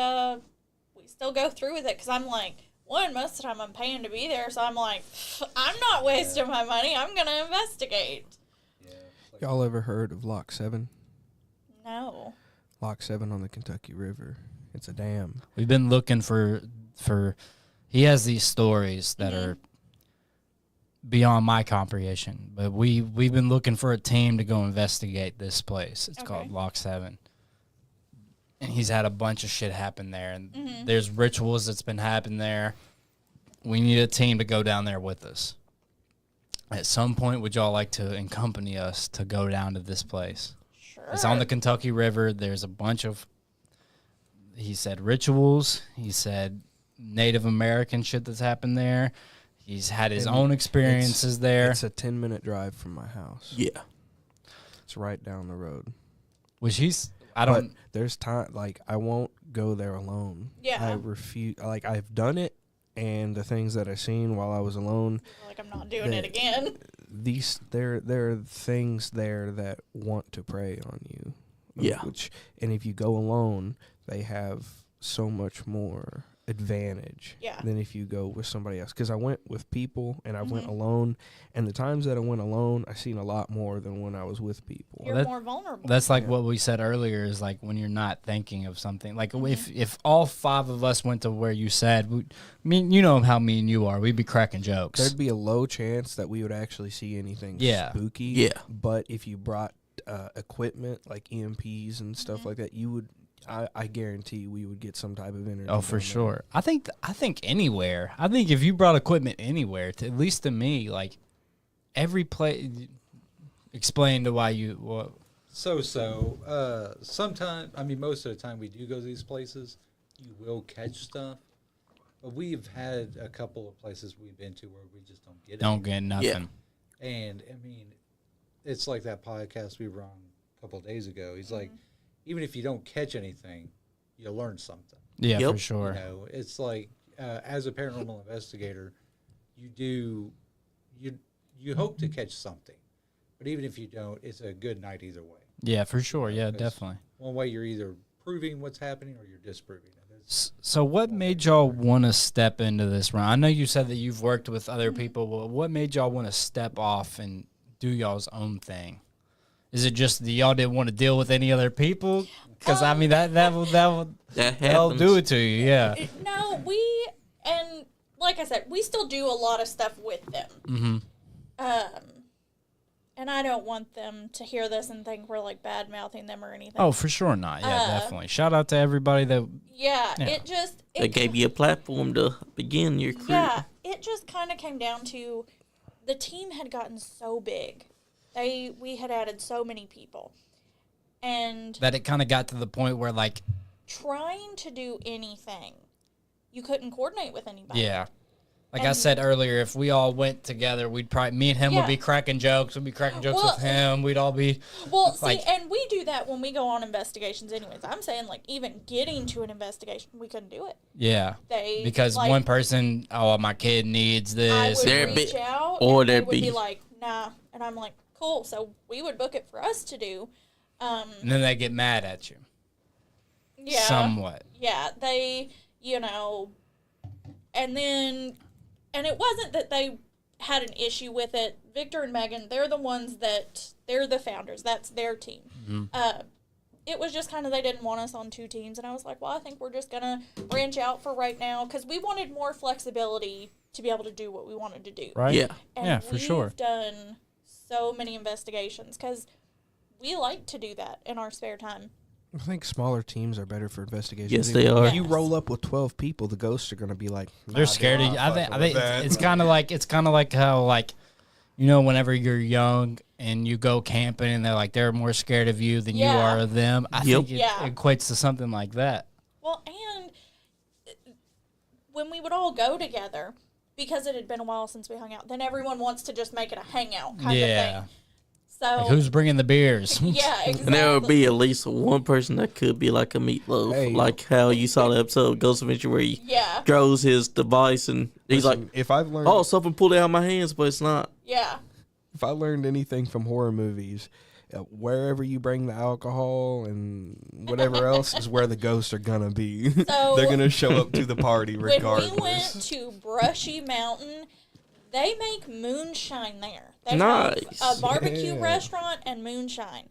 still go through with it because I'm like, one, most of the time I'm paying to be there, so I'm like, I'm not wasting my money. I'm gonna investigate. Yeah. Like, Y'all ever heard of Lock 7? No. Lock 7 on the Kentucky River. It's a dam. We've been looking for he has these stories that are beyond my comprehension, but we've been looking for a team to go investigate this place. It's called Okay. Lock 7. And he's had a bunch of shit happen there, and there's rituals that's been happening there. We need a team to go down there with us. At some point, would y'all like to accompany us to go down to this place? Sure. It's on the Kentucky River. There's a bunch of, he said, rituals. He said Native American shit that's happened there. He's had his And own experiences there. It's a 10-minute drive from my house. Yeah. It's right down the road. Which I But don't, there's time, like, I won't go there alone. Yeah. I refuse. Like, I've done it, and the things that I've seen while I was alone, Like, I'm not doing it again. there are things there that want to prey on you. Yeah. And if you go alone, they have so much more advantage Yeah. than if you go with somebody else. Because I went with people and I Mm-hmm. went alone, and the times that I went alone, I seen a lot more than when I was with people. You're that- more vulnerable. that's like Yeah. what we said earlier is like when you're not thinking of something. Like if all five of us went to where you said, you know how me and you are, we'd be cracking jokes. There'd be a low chance that we would actually see anything Yeah. spooky. Yeah. But if you brought equipment like EMPs and stuff like that, you would. I guarantee we would get some type of energy. Oh, for down there. sure. I think anywhere. I think if you brought equipment anywhere, at least to me, like every place. Explain to why you. What, Sometimes, I mean, most of the time we do go to these places, you will catch stuff. But we've had a couple of places we've been to where we just don't get it. don't get nothing. And I mean, it's like that podcast we were on a couple of days ago. He's like, even if you don't catch anything, you learn something. Yeah, Yep. for sure. You know, it's like as a paranormal investigator, you hope to catch something, but even if you don't, it's a good night either way. Yeah, for sure. Yeah, Because definitely. One way you're either proving what's happening or you're disproving it. So what made y'all want to step into this round? I know you said that you've worked with other people. Well, what made y'all want to step off and do y'all's own thing? Is it just that y'all didn't want to deal with any other people? Because I mean that'll do it to you. Yeah. No, and like I said, we still do a lot of stuff with them. Mm-hmm. And I don't want them to hear this and think we're like bad mouthing them or anything. Oh, for sure not. Yeah, definitely. Shout out to everybody that. Yeah, Yeah. They gave you a platform to begin your career. Yeah, it just kind of came down to the team had gotten so big. We had added so many people. And That it kind of got to the point where like. trying to do anything you couldn't coordinate with anybody. Yeah. Like I And- said earlier, if we all went together, we'd probably, me and him would be cracking jokes. We'd be cracking jokes Well, with him. We'd all be, Well, see, like- and we do that when we go on investigations anyways. I'm saying, like, even getting to an investigation, we couldn't do it. yeah. They Because like, one person, oh, my kid needs I this. would There reach be- out, or and they there would be be- like, nah. And I'm like, cool. So we would book it for us to do. And then they get mad at you. Yeah. Somewhat. Yeah, they, and then, and it wasn't that they had an issue with it. Victor and Megan, they're the ones they're the founders. That's their team. Mm-hmm. It was just kind of, they didn't want us on two teams. And I was like, well, I think we're just going to branch out for right now because we wanted more flexibility to be able to do what we wanted to do. Right? Yeah. And Yeah, for sure. We've done so many investigations because we like to do that in our spare time. I think smaller teams are better for investigations. Yes, they are. If you roll up with 12 people, the ghosts are going to be like, They're scared of you. I think with that. it's kind of like how, like, whenever you're young and you go camping and they're more scared of you than you Yeah. are of them. I Yep. think it Yeah. equates to something like that. Well, and when we would all go together, because it had been a while since we hung out, then everyone wants to just make it a hangout kind of Yeah. thing. So, Like, who's bringing the beers? yeah, exactly. And there would be at least one person that could be like a meatloaf, Hey. like how you saw the episode of Ghost Adventure where he Yeah, throws his device and he's Listen, like, if I've learned, "Oh, something pulled out of my hands," but it's not. yeah. if I learned anything from horror movies, wherever you bring the alcohol and whatever else is where the ghosts are gonna be. So, They're gonna show up to the party when regardless. we went to Brushy Mountain, they make moonshine there. They Nice. have a barbecue Yeah. restaurant and moonshine.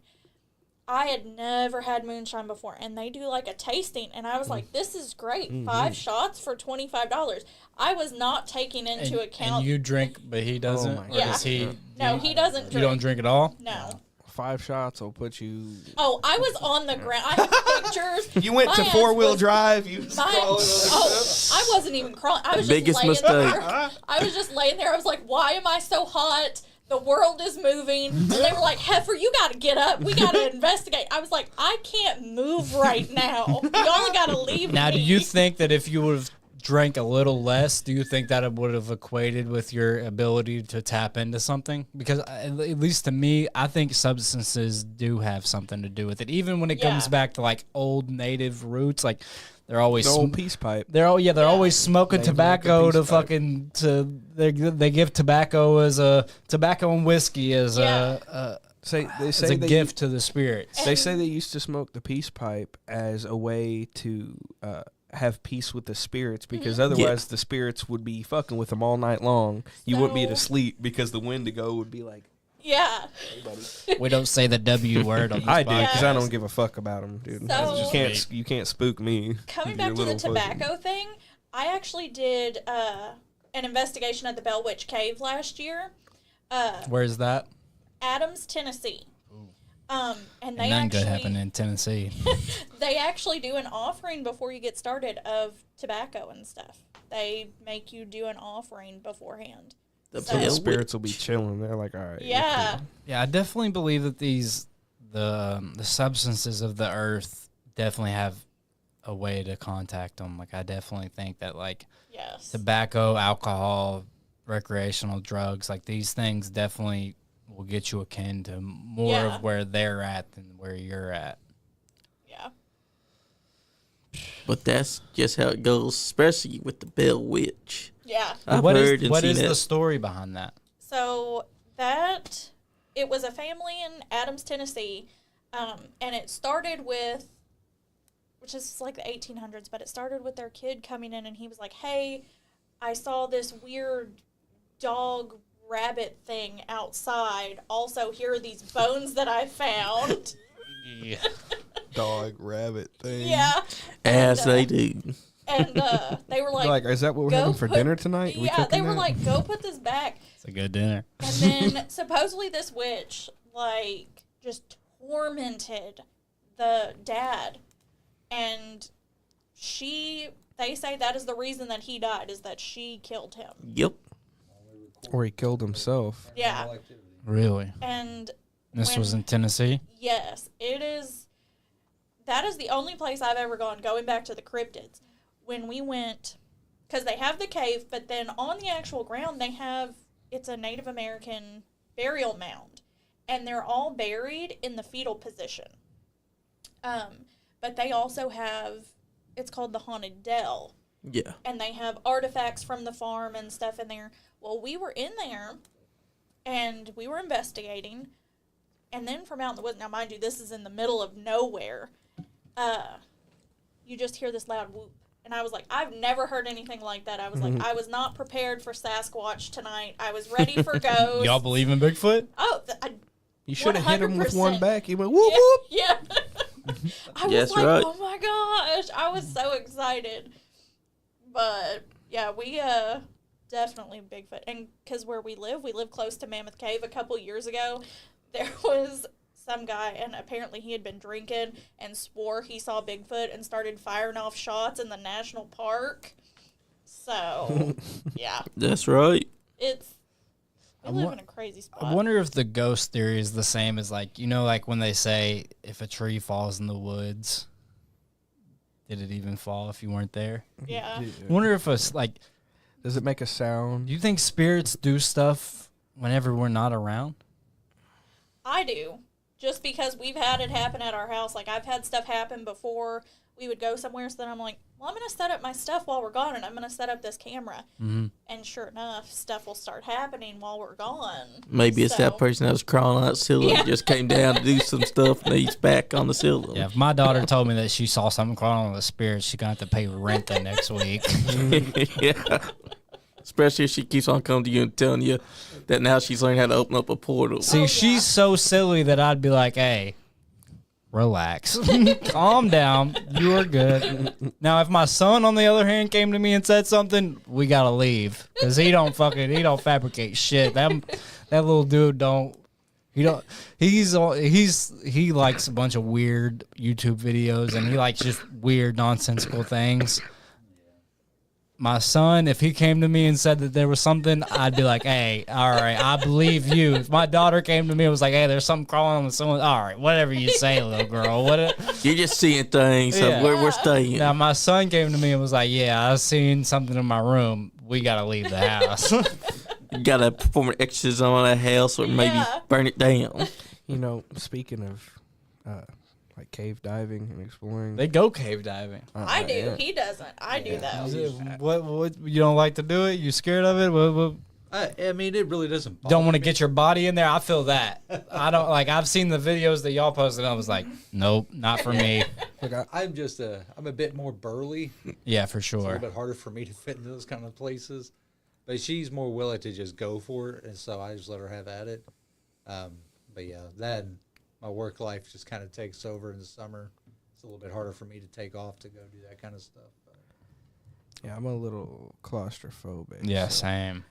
I had never had moonshine before, and they do like a tasting, and I was like, "This is great! 5 shots for $25." I was not taking into account. And you drink, but he doesn't? my Or Yeah. does he? No, he doesn't drink. You don't drink at all? No. 5 shots will put you. Oh, I was on the ground. I have pictures. You went My to ass 4-wheel was- drive. You was My, crawling on the oh, I wasn't even crawling. I was Biggest just laying mistake. there. I was just laying there. I was like, "Why am I so hot? The world is moving." And they were like, "Heifer, you got to get up. We got to investigate." I was like, "I can't move right now. Y'all got to leave Now, me." do you think that if you would have drank a little less, do you think that it would have equated with your ability to tap into something? Because at least to me, I think substances do have something to do with it. Even when it comes Yeah. back to like old native roots, like they're always The old peace pipe. they're always smoking They make a tobacco peace to pipe. fucking they give tobacco as a tobacco and whiskey as Yeah. They as say a they gift to the spirits. They say they used to smoke the peace pipe as a way to have peace with the spirits, because otherwise the spirits would be fucking with them all night long. You wouldn't be able to So- sleep because the Wendigo would be like, Yeah. "Hey, buddy." We don't say the W word on this I do because I podcast. don't give a fuck about them, dude. So- You can't spook me. Coming Your back to the little tobacco thing, I actually did an investigation at the Bell Witch Cave last year. Where's that? Adams, Tennessee. And they Nothing good actually happened in Tennessee. they actually do an offering before you get started of tobacco and stuff. They make you do an offering beforehand. The So- Bell Spirits will be chilling. They're like, all right. you're Yeah. cool." Yeah, I definitely believe that the substances of the earth definitely have a way to contact them. Like, I definitely think that, like, Yes. tobacco, alcohol, recreational drugs, like, these things definitely will get you akin to more Yeah. of where they're at than where you're at. Yeah. But that's just how it goes, especially with the Bell Witch. Yeah. I've What heard is and what seen is that. the story behind that? So it was a family in Adams, Tennessee, and it started with, which is like the 1800s, but it started with their kid coming in, and he was like, "Hey, I saw this weird dog rabbit thing outside. Also, here are these bones that I found." Dog, rabbit thing. Yeah. As And, they do. And they were Like, is that what we're "Go having for put-" dinner tonight? We Yeah, cooking they were that? like, "Go put this back." It's a good dinner. And then supposedly this witch, like, just tormented the dad. And they say that is the reason that he died, is that she killed him. Yep. Or he killed himself. Yeah. All activity. Really? And This When- was in Tennessee? yes, that is the only place I've ever gone, going back to the cryptids. When we went because they have the cave, but then on the actual ground it's a Native American burial mound, and they're all buried in the fetal position. But they also have, it's called the Haunted Dell. Yeah. And they have artifacts from the farm and stuff in there. Well, we were in there, and we were investigating, and then from out in the woods, now mind you, this is in the middle of nowhere, you just hear this loud whoop. And I was like, I've never heard anything like that. I was like, I was not prepared for Sasquatch tonight. I was ready for ghosts. Y'all believe in Bigfoot? Oh, You should have hit him with one 100%. back. He went whoop whoop. Yeah. I was Yes, like, right. oh my gosh. I was so excited. But, yeah, we definitely Bigfoot. And because where we live close to Mammoth Cave. A couple years ago, there was some guy, and apparently he had been drinking and swore he saw Bigfoot and started firing off shots in the national park. So, yeah. That's right. We live in a crazy spot. I wonder if the ghost theory is the same as, like, you know, like when they say if a tree falls in the woods, did it even fall if you weren't there? Yeah. I wonder if it's like, Does it make a sound? do you think spirits do stuff whenever we're not around? I do. Just because we've had it happen at our house. Like, I've had stuff happen before we would go somewhere, so then I'm like, well, I'm going to set up my stuff while we're gone, and I'm going to set up this camera. Mm-hmm. And sure enough, stuff will start happening while we're gone. Maybe it's that So- person that was crawling out the ceiling Yeah. just came down to do some stuff and he's back on the ceiling. Yeah, if my daughter told me that she saw something crawling on the spirits, she's going to have to pay rent the next week. Yeah. Especially if she keeps on coming to you and telling you that now she's learned how to open up a portal. See, Oh, yeah. she's so silly that I'd be like, hey, relax. Calm down. You are good. Now, if my son, on the other hand, came to me and said something, we got to leave. Because he don't fabricate shit. That little dude he likes a bunch of weird YouTube videos, and he likes just weird, nonsensical things. My son, if he came to me and said that there was something, I'd be like, hey, all right, I believe you. If my daughter came to me and was like, hey, there's something crawling on the ceiling, all right, whatever you say, little girl. You're just seeing things, so Yeah. we're staying. Now, my son came to me and was like, yeah, I've seen something in my room. We got to leave the house. You got to perform an exorcism on that house or maybe Yeah. burn it down. You know, speaking of like cave diving and exploring. They go cave diving. I do. Yeah. He doesn't. I do, though. What, you don't like to do it? You scared of it? What? I mean, it really doesn't. Don't want to bother get your body in there? I feel that. I don't like. I've seen the videos that y'all posted. I was like, nope, not for me. Look, I'm just I'm a bit more burly. Yeah, for It's a little sure. bit harder for me to fit in those kind of places. But she's more willing to just go for it, and so I just let her have at it. But yeah, then my work life just kind of takes over in the summer. It's a little bit harder for me to take off to go do that kind of stuff. But yeah, I'm a little claustrophobic. Yeah, so. same.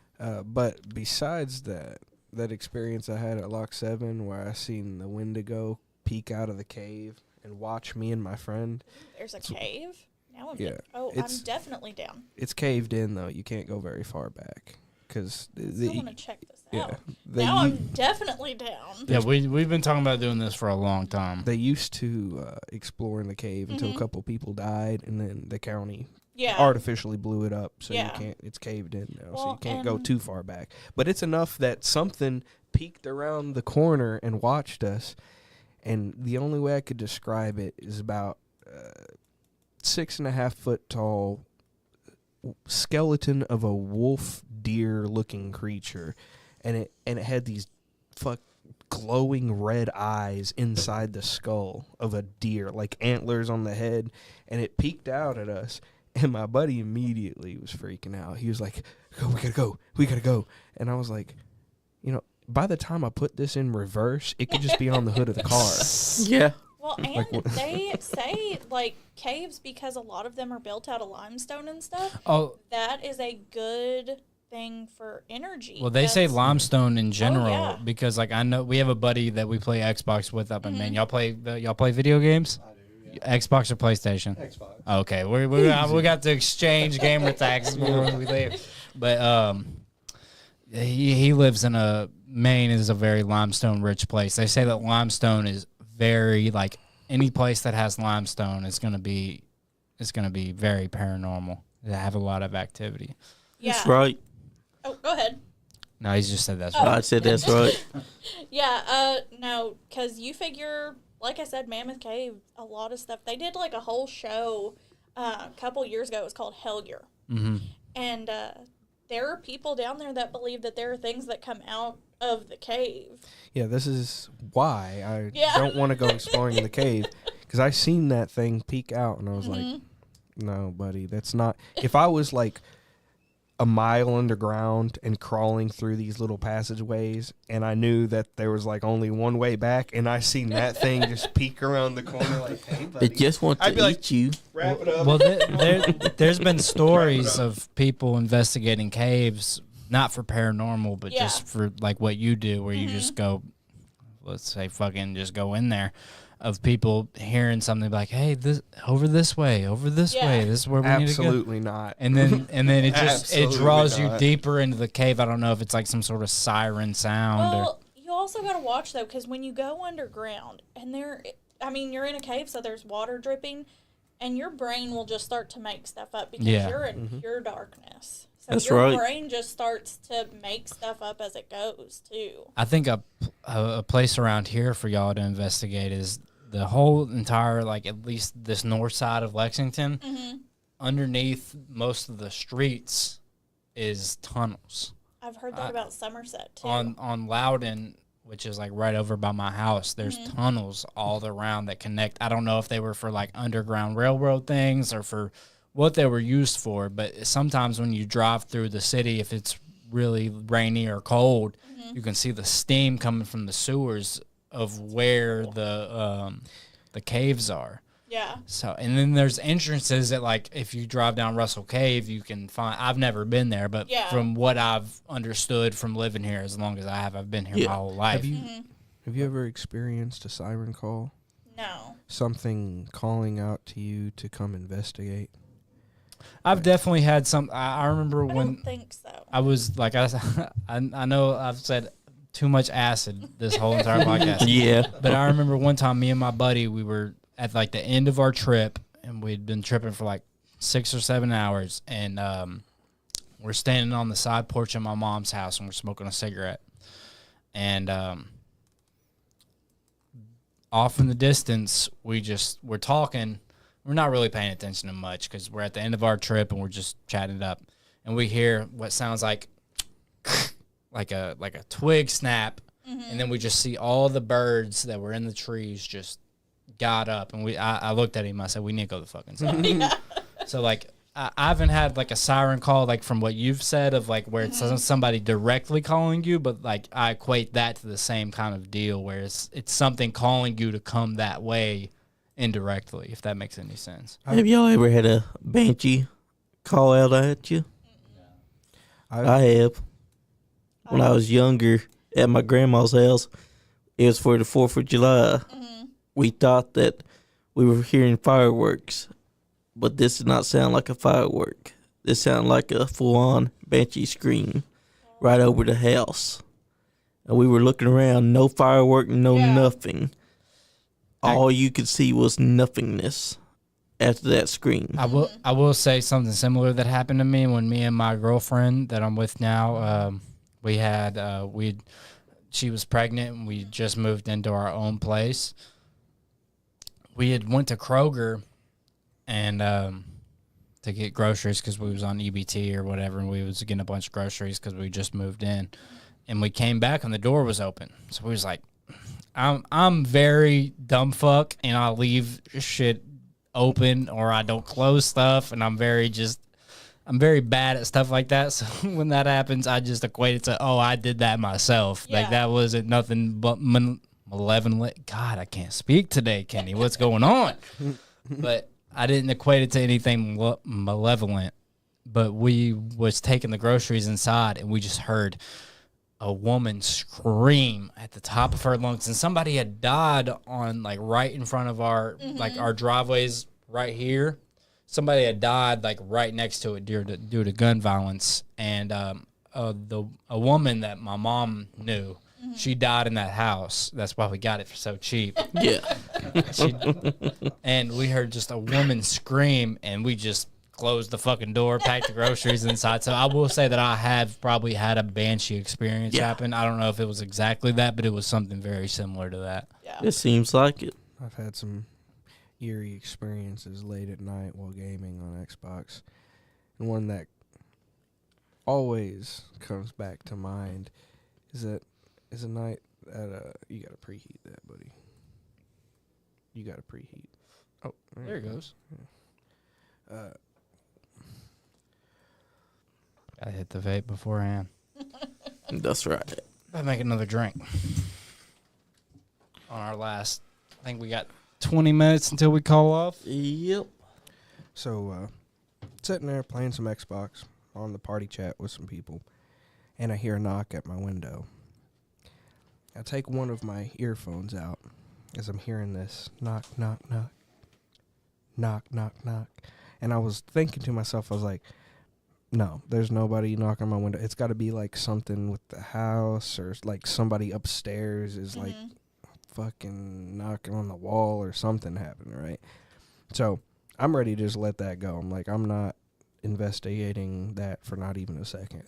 But besides that experience I had at Lock 7 where I seen the Wendigo peek out of the cave and watch me and my friend. There's a cave? Now I'm Yeah, I'm it's- definitely down. It's caved in, though. You can't go very far back. Because I still want to check this out. they, Now u- I'm definitely down. Yeah, we've been talking about doing this for a long time. they used to explore in the cave until a couple people died, and then the county Yeah. artificially blew it up, so Yeah. you can't. It's caved in now, so Well, you can't go and- too far back. But it's enough that something peeked around the corner and watched us, and the only way I could describe it is about 6.5 foot tall skeleton of a wolf deer looking creature, and it had these glowing red eyes inside the skull of a deer, like antlers on the head, and it peeked out at us. And my buddy immediately was freaking out. He was like, we gotta go. And I was like, by the time I put this in reverse, it could just be on the hood of the car. Yeah. Well, and they say, like, caves, because a lot of them are built out of limestone and stuff, Oh, that is a good thing for energy. well, they say That's- limestone in general yeah. because, like, I know we have a buddy that we play Xbox with up in Mm-hmm. Maine. Y'all play video games? Xbox or PlayStation? Xbox. Okay, we got to exchange gamer tags before we leave. But he lives in Maine is a very limestone rich place. They say that limestone is very, like, any place that has limestone is gonna be very paranormal. that have a lot of activity. Yeah. That's right. Oh, go ahead. No, he's just said that's Oh. right. I said that's right. Yeah, no, because you figure, like I said, Mammoth Cave, a lot of stuff. They did like a whole show a couple years ago. It was called Hell Year. Mm-hmm. And there are people down there that believe that there are things that come out of the cave. Yeah, this is why I Yeah. don't want to go exploring in the cave, because I seen that thing peek out and I was Mm-hmm. like, no, buddy, that's not. If I was like a mile underground and crawling through these little passageways and I knew that there was like only one way back and I seen that thing just peek around the corner like, hey, buddy. They just want I'd to be like, eat you. wrap it up. Well, there's been stories of people investigating caves, not for paranormal, but Yeah. just for like what you do, where you just go, let's say, fucking just go in there. Of people hearing something like, "Hey, over this way, this Yeah. way. This is where we need to go." Absolutely not. And then it just it Absolutely draws you not. deeper into the cave. I don't know if it's like some sort of siren sound or Well, you also got to watch, though, because when you go underground, and you're in a cave, so there's water dripping, and your brain will just start to make stuff up because Yeah. you're in pure darkness. So That's your right. brain just starts to make stuff up as it goes, too. I think a place around here for y'all to investigate is the whole entire, like, at least this north side of Lexington. Mm-hmm. Underneath most of the streets is tunnels. I've heard that about Somerset, too. On Loudon, which is like right over by my house, there's tunnels all around that connect. I don't know if they were for like underground railroad things or for what they were used for, but sometimes when you drive through the city, if it's really rainy or cold, you can see the steam coming from the sewers of where the caves are. Yeah. So, and then there's entrances that, like, if you drive down Russell Cave, you can find. I've never been there, but Yeah. from what I've understood from living here, as long as I've been here Yeah. my whole life. Have you ever experienced a siren call? No. Something calling out to you to come investigate? I've definitely had some. I remember I when don't think so. I was like, I know I've said too much acid this whole entire podcast. Yeah. But I remember one time, me and my buddy, we were at like the end of our trip, and we'd been tripping for like 6 or 7 hours, and we're standing on the side porch of my mom's house, and we're smoking a cigarette, and off in the distance, we're talking. We're not really paying attention to much because we're at the end of our trip, and we're just chatting it up, and we hear what sounds like a twig snap, and then we just see all the birds that were in the trees just got up, and I looked at him. I said, "We need to go the fucking inside." So like I haven't had like a siren call like from what you've said of like where it's somebody directly calling you, but like I equate that to the same kind of deal where it's something calling you to come that way indirectly, if that makes any sense. Have y'all ever had a banshee call out at you? I have. When I was younger at my grandma's house, it was for the 4th of July. We thought that we were hearing fireworks, but this did not sound like a firework. This sounded like a full-on banshee scream right over the house. And we were looking around, no firework, no nothing. All you could see was nothingness after that scream. I will say something similar that happened to me when me and my girlfriend that I'm with now, she was pregnant and we just moved into our own place. We had went to Kroger and to get groceries because we was on EBT or whatever, and we was getting a bunch of groceries because we just moved in. And we came back and the door was open. So we was like, I'm very dumb fuck, and I leave shit open or I don't close stuff, and I'm very bad at stuff like that. So when that happens, I just equate it to, I did that myself. Yeah. Like that wasn't nothing but malevolent. God, I can't speak today, Kenny. What's going on? But I didn't equate it to anything malevolent. But we was taking the groceries inside, and we just heard a woman scream at the top of her lungs, and somebody had died on like right in front of our like our driveways right here. Somebody had died like right next to it due to gun violence, and a woman that my mom knew, she died in that house. That's why we got it for so cheap. Yeah. And we heard just a woman scream, and we just closed the fucking door, packed the groceries inside. So I will say that I have probably had a banshee experience happen. I don't know if it was exactly that, but it was something very similar to that. Yeah. It seems like it. I've had some eerie experiences late at night while gaming on Xbox. And one that always comes back to mind is a night at you gotta preheat that, buddy. You gotta preheat. Oh, There it goes. Gotta hit the vape beforehand. That's right. I make another drink. On our last, I think we got 20 minutes until we call off. Yep. So, sitting there playing some Xbox on the party chat with some people, and I hear a knock at my window. I take one of my earphones out as I'm hearing this knock, knock, knock, knock, knock, knock. And I was thinking to myself, I was like, no, there's nobody knocking on my window. It's got to be like something with the house, or like somebody upstairs is like fucking knocking on the wall or something happening, right? So I'm ready to just let that go. I'm like, I'm not investigating that for not even a second.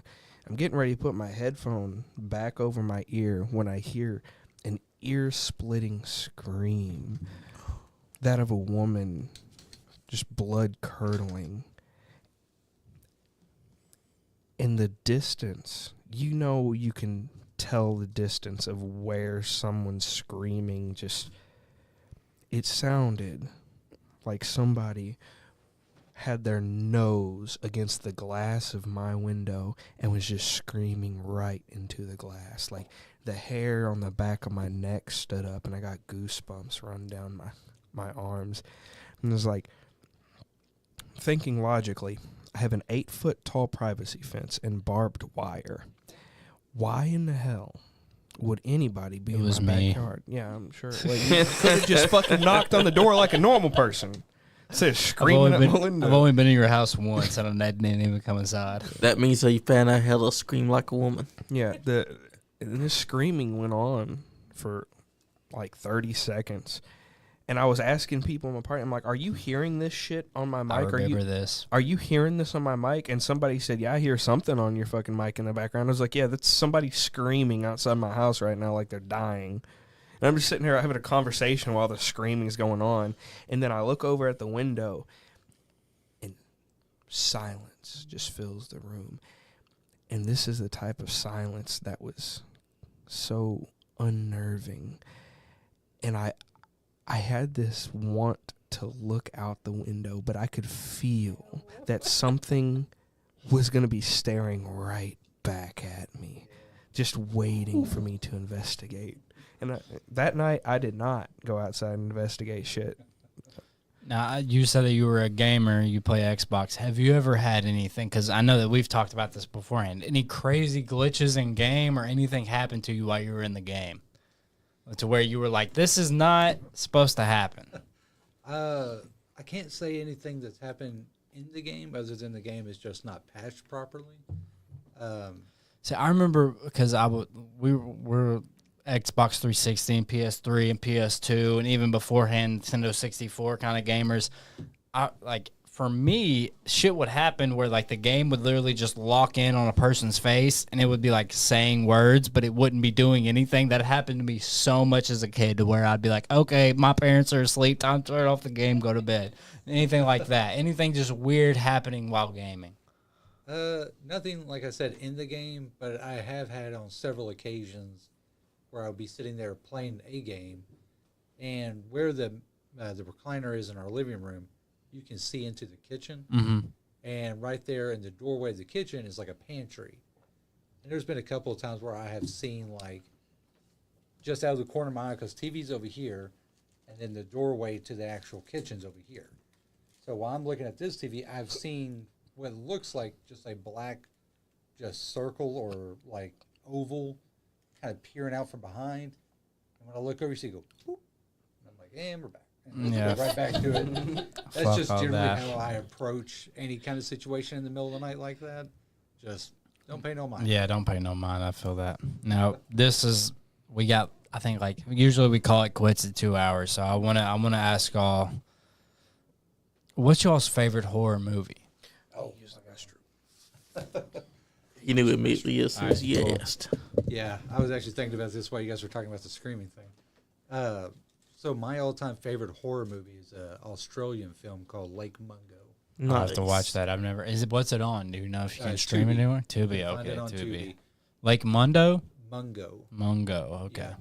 I'm getting ready to put my headphone back over my ear when I hear an ear-splitting scream, that of a woman, just blood-curdling. In the distance, you can tell the distance of where someone's screaming. Just, it sounded like somebody had their nose against the glass of my window and was just screaming right into the glass. Like, the hair on the back of my neck stood up, and I got goosebumps run down my arms. And it was like, thinking logically, I have an 8-foot tall privacy fence and barbed wire. Why in the hell would anybody be in my backyard? Yeah, I'm sure. Like, you could have just fucking knocked on the door like a normal person. Instead of screaming at my window. I've only been in your house once, and I didn't even come inside. That means that you found out how to scream like a woman. Yeah, this screaming went on for like 30 seconds. And I was asking people in my party, I'm like, are you hearing this shit on my mic? I remember this. Are you hearing this on my mic? And somebody said, yeah, I hear something on your fucking mic in the background. I was like, yeah, that's somebody screaming outside my house right now like they're dying. And I'm just sitting here having a conversation while the screaming is going on. And then I look over at the window, and silence just fills the room. And this is the type of silence that was so unnerving. And I had this want to look out the window, but I could feel that something was going to be staring right back at me, just waiting for me to investigate. And that night, I did not go outside and investigate shit. Now, you said that you were a gamer, you play Xbox. Have you ever had anything, because I know that we've talked about this beforehand, any crazy glitches in game or anything happened to you while you were in the game? To where you were like, this is not supposed to happen. I can't say anything that's happened in the game other than the game is just not patched properly. See, I remember because we were Xbox 360 and PS3 and PS2 and even beforehand Nintendo 64 kind of gamers. For me, shit would happen where like the game would literally just lock in on a person's face and it would be like saying words, but it wouldn't be doing anything. That happened to me so much as a kid to where I'd be like, okay, my parents are asleep, time to turn off the game, go to bed. Anything like that. Anything just weird happening while gaming. Nothing, like I said, in the game, but I have had on several occasions where I'll be sitting there playing a game, and where the recliner is in our living room, you can see into the kitchen. Mm-hmm. And right there in the doorway of the kitchen is like a pantry. And there's been a couple of times where I have seen, like, just out of the corner of my eye, because TV's over here, and then the doorway to the actual kitchen's over here. So while I'm looking at this TV, I've seen what looks like just a black just circle or like oval kind of peering out from behind. And when I look over, you see it go, boop. And I'm like, and we're back. And Yeah. go right back to it. That's Fuck just all generally that. how I approach any kind of situation in the middle of the night like that. Just don't pay no mind. Yeah, don't pay no mind. I feel that. Now, we got, I think, like, usually we call it quits at 2 hours. So I'm gonna ask y'all, what's y'all's favorite horror movie? Oh, Use the restroom. He knew immediately as soon as you Alright, cool. asked. yeah. I was actually thinking about this while you guys were talking about the screaming thing. So my all-time favorite horror movie is an Australian film called Lake Mungo. I'll have to Nice. watch that. I've never. Is it? What's it on? Do you know if you can It's stream it Tubi. anywhere? Tubi. You can find Okay. it on Tubi. Tubi. Lake Mundo. Mungo. Mungo. Okay. Yeah.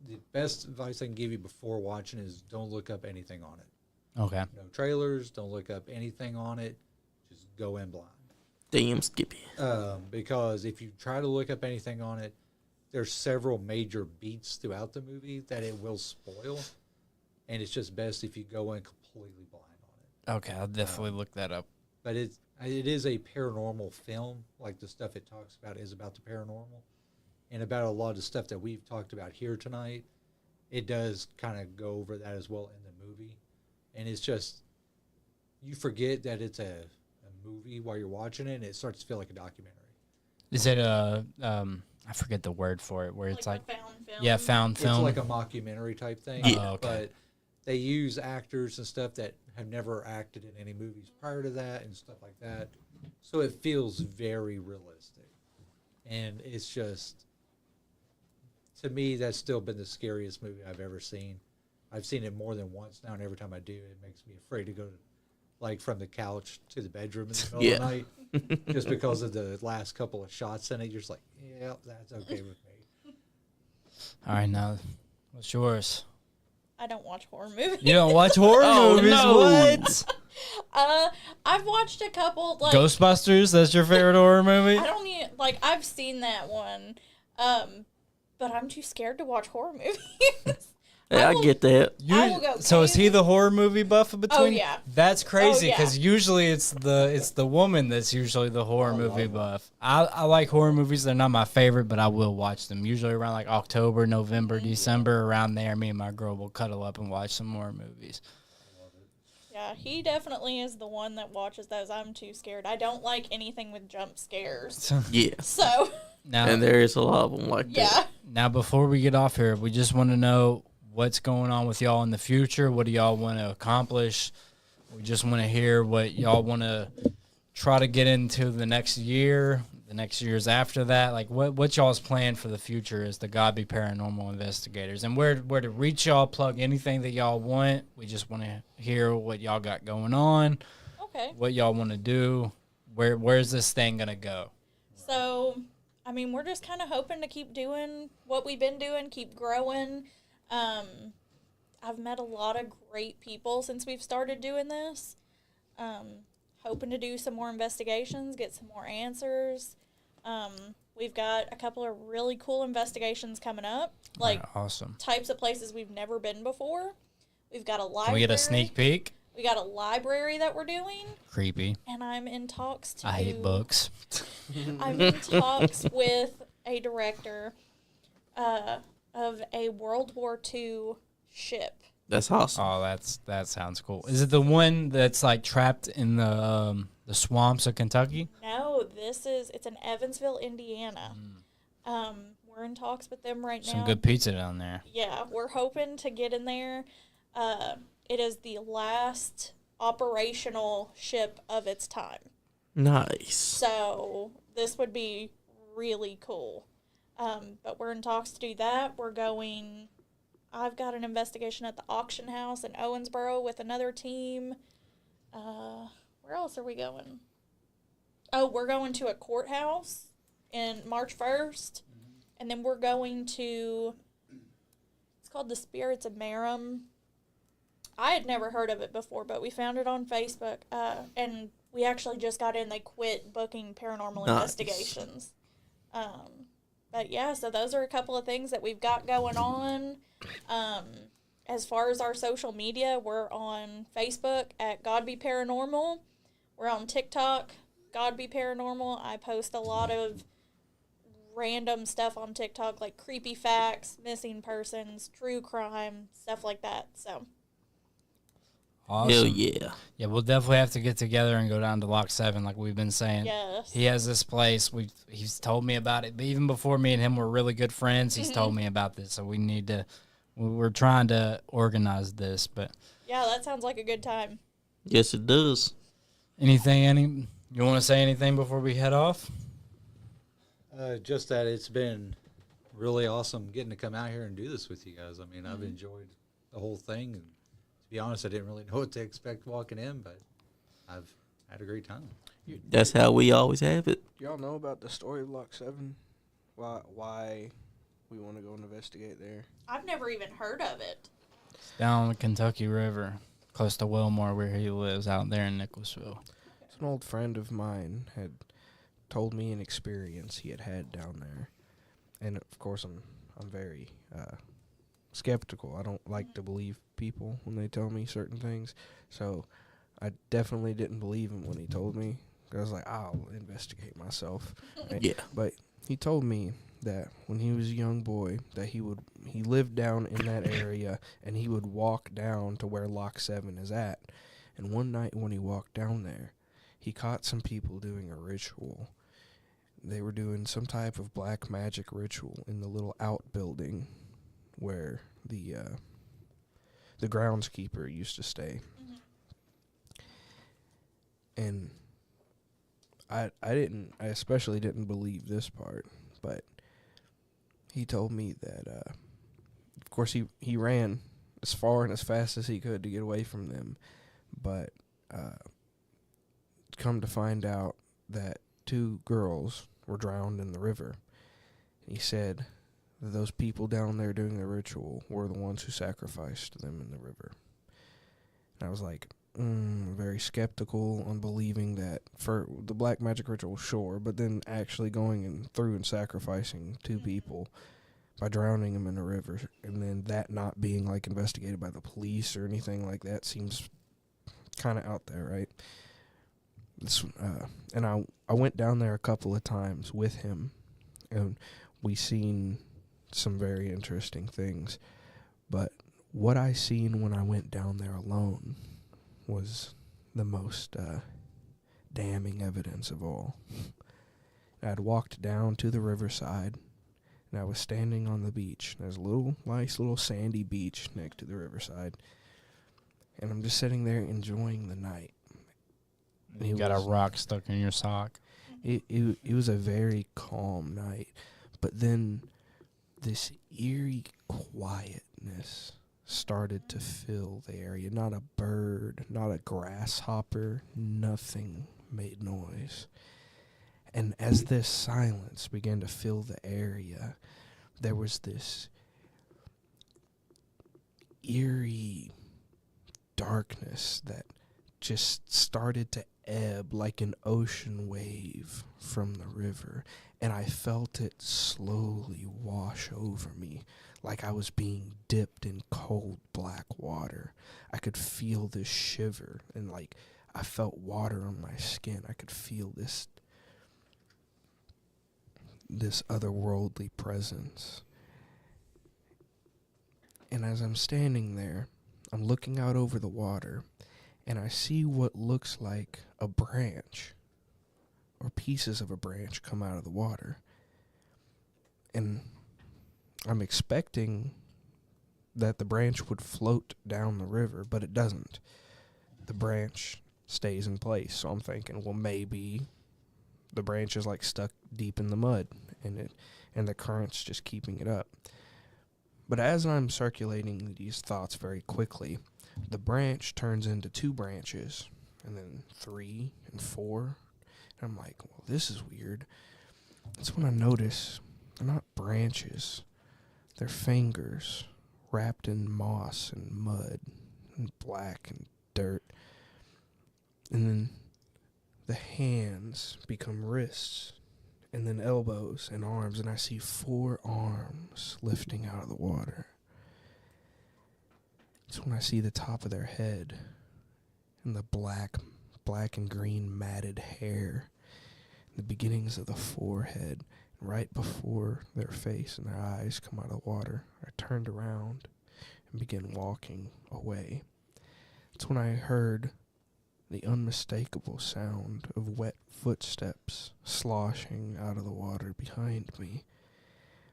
The best advice I can give you before watching is don't look up anything on it. Okay. No trailers. Don't look up anything on it. Just go in blind. Damn Skippy. Because if you try to look up anything on it, there's several major beats throughout the movie that it will spoil, and it's just best if you go in completely blind on it. Okay. I'll definitely look that up. But it is a paranormal film. Like the stuff it talks about is about the paranormal, and about a lot of the stuff that we've talked about here tonight. It does kind of go over that as well in the movie, and it's just you forget that it's a movie while you're watching it, and it starts to feel like a documentary. Is it I forget the word for it, where it's like a found film. yeah, found film. It's like a mockumentary type thing. Yeah. Oh, okay. But they use actors and stuff that have never acted in any movies prior to that and stuff like that. So it feels very realistic. And it's just, to me, that's still been the scariest movie I've ever seen. I've seen it more than once now, and every time I do, it makes me afraid to go to, like, from the couch to the bedroom in the middle of the night. Just because of the last couple of shots in it, you're just like, yeah, that's okay with me. All right, now what's yours? I don't watch horror movies. You don't watch horror Oh, movies? no. What? I've watched a couple. Like Ghostbusters? That's your favorite horror movie? I don't even like. I've seen that one, but I'm too scared to watch horror movies. Yeah, I will- get that. I will go So is he crazy. the horror movie buff in between? yeah. That's crazy Oh, yeah. because usually it's the woman that's usually the horror movie buff. I like horror movies. They're not my favorite, but I will watch them. Usually around like October, November, December, around there. Me and my girl will cuddle up and watch some horror movies. Yeah, he definitely is the one that watches those. I'm too scared. I don't like anything with jump scares. Yeah. So Now, And there is a lot of them like yeah. that. now before we get off here, we just want to know what's going on with y'all in the future. What do y'all want to accomplish? We just want to hear what y'all want to try to get into the next year, the next years after that. Like what y'all's plan for the future as the Godbey Paranormal Investigators, and where to reach y'all. Plug anything that y'all want. We just want to hear what y'all got going on, Okay. what y'all want to do. Where's this thing gonna go? So, I mean, we're just kind of hoping to keep doing what we've been doing, keep growing. I've met a lot of great people since we've started doing this. Hoping to do some more investigations, get some more answers. We've got a couple of really cool investigations coming up, like Awesome. types of places we've never been before. We've got a library. Can we get a sneak peek? We got a library that we're doing, Creepy. and I'm in talks to. I hate books. I'm in talks with a director of a World War II ship. That's awesome. Oh, that sounds cool. Is it the one that's like trapped in the swamps of Kentucky? No, it's in Evansville, Indiana. We're in talks with them right now. Some good pizza down there. Yeah, we're hoping to get in there. It is the last operational ship of its time. Nice. So this would be really cool. But we're in talks to do that. I've got an investigation at the auction house in Owensboro with another team. Where else are we going? Oh, we're going to a courthouse in March 1st. And then we're going to, it's called the Spirits of Merrim. I had never heard of it before, but we found it on Facebook. And we actually just got in. They quit booking paranormal Nice. investigations. But yeah, so those are a couple of things that we've got going on. As far as our social media, we're on Facebook at Godbey Paranormal. We're on TikTok, Godbey Paranormal. I post a lot of random stuff on TikTok, like creepy facts, missing persons, true crime, stuff like that. So Awesome. Hell yeah. Yeah, we'll definitely have to get together and go down to Lock 7 like we've been saying. yes, He has this place. He's told me about it. But even before me and him were really good friends, he's told me about this. So we're trying to organize this. But yeah, that sounds like a good time. Yes, it does. anything You want to say anything before we head off? Just that it's been really awesome getting to come out here and do this with you guys. I mean, I've enjoyed the whole thing. And to be honest, I didn't really know what to expect walking in, but I've had a great time. That's how we always have it. Y'all know about the story of Lock 7? Why we want to go investigate there? I've never even heard of it. Down the Kentucky River, close to Wilmore, where he lives, out there in Nicholasville. An old friend of mine had told me an experience he had had down there, and of course I'm very skeptical. I don't like to believe people when they tell me certain things, so I definitely didn't believe him when he told me. I was like, I'll investigate myself. Yeah. But he told me that when he was a young boy, that he lived down in that area, and he would walk down to where Lock 7 is at. And one night when he walked down there, he caught some people doing a ritual. They were doing some type of black magic ritual in the little outbuilding where the groundskeeper used to stay. And I especially didn't believe this part, but he told me that, of course, he ran as far and as fast as he could to get away from them, but come to find out that 2 girls were drowned in the river. He said that those people down there doing the ritual were the ones who sacrificed them in the river. And I was like, very skeptical on believing that for the black magic ritual, sure, but then actually going through and sacrificing 2 people by drowning them in a river, and then that not being like investigated by the police or anything like that seems kind of out there, right? And I went down there a couple of times with him, and we seen some very interesting things. But what I seen when I went down there alone was the most damning evidence of all. I'd walked down to the riverside, and I was standing on the beach. There's a nice little sandy beach next to the riverside, and I'm just sitting there enjoying the night. You got a rock stuck in your sock. It was a very calm night, but then this eerie quietness started to fill the area. Not a bird, not a grasshopper, nothing made noise. And as this silence began to fill the area, there was this eerie darkness that just started to ebb like an ocean wave from the river, and I felt it slowly wash over me like I was being dipped in cold black water. I could feel this shiver, and like I felt water on my skin. I could feel this otherworldly presence. And as I'm standing there, I'm looking out over the water, and I see what looks like a branch or pieces of a branch come out of the water. And I'm expecting that the branch would float down the river, but it doesn't. The branch stays in place. So I'm thinking, well, maybe the branch is like stuck deep in the mud, and the current's just keeping it up. But as I'm circulating these thoughts very quickly, the branch turns into 2 branches, and then 3 and 4. And I'm like, well, this is weird. That's when I notice they're not branches. They're fingers wrapped in moss and mud and black and dirt. And then the hands become wrists, and then elbows and arms, and I see 4 arms lifting out of the water. It's when I see the top of their head and the black and green matted hair, the beginnings of the forehead, right before their face and their eyes come out of the water. I turned around and began walking away. It's when I heard the unmistakable sound of wet footsteps sloshing out of the water behind me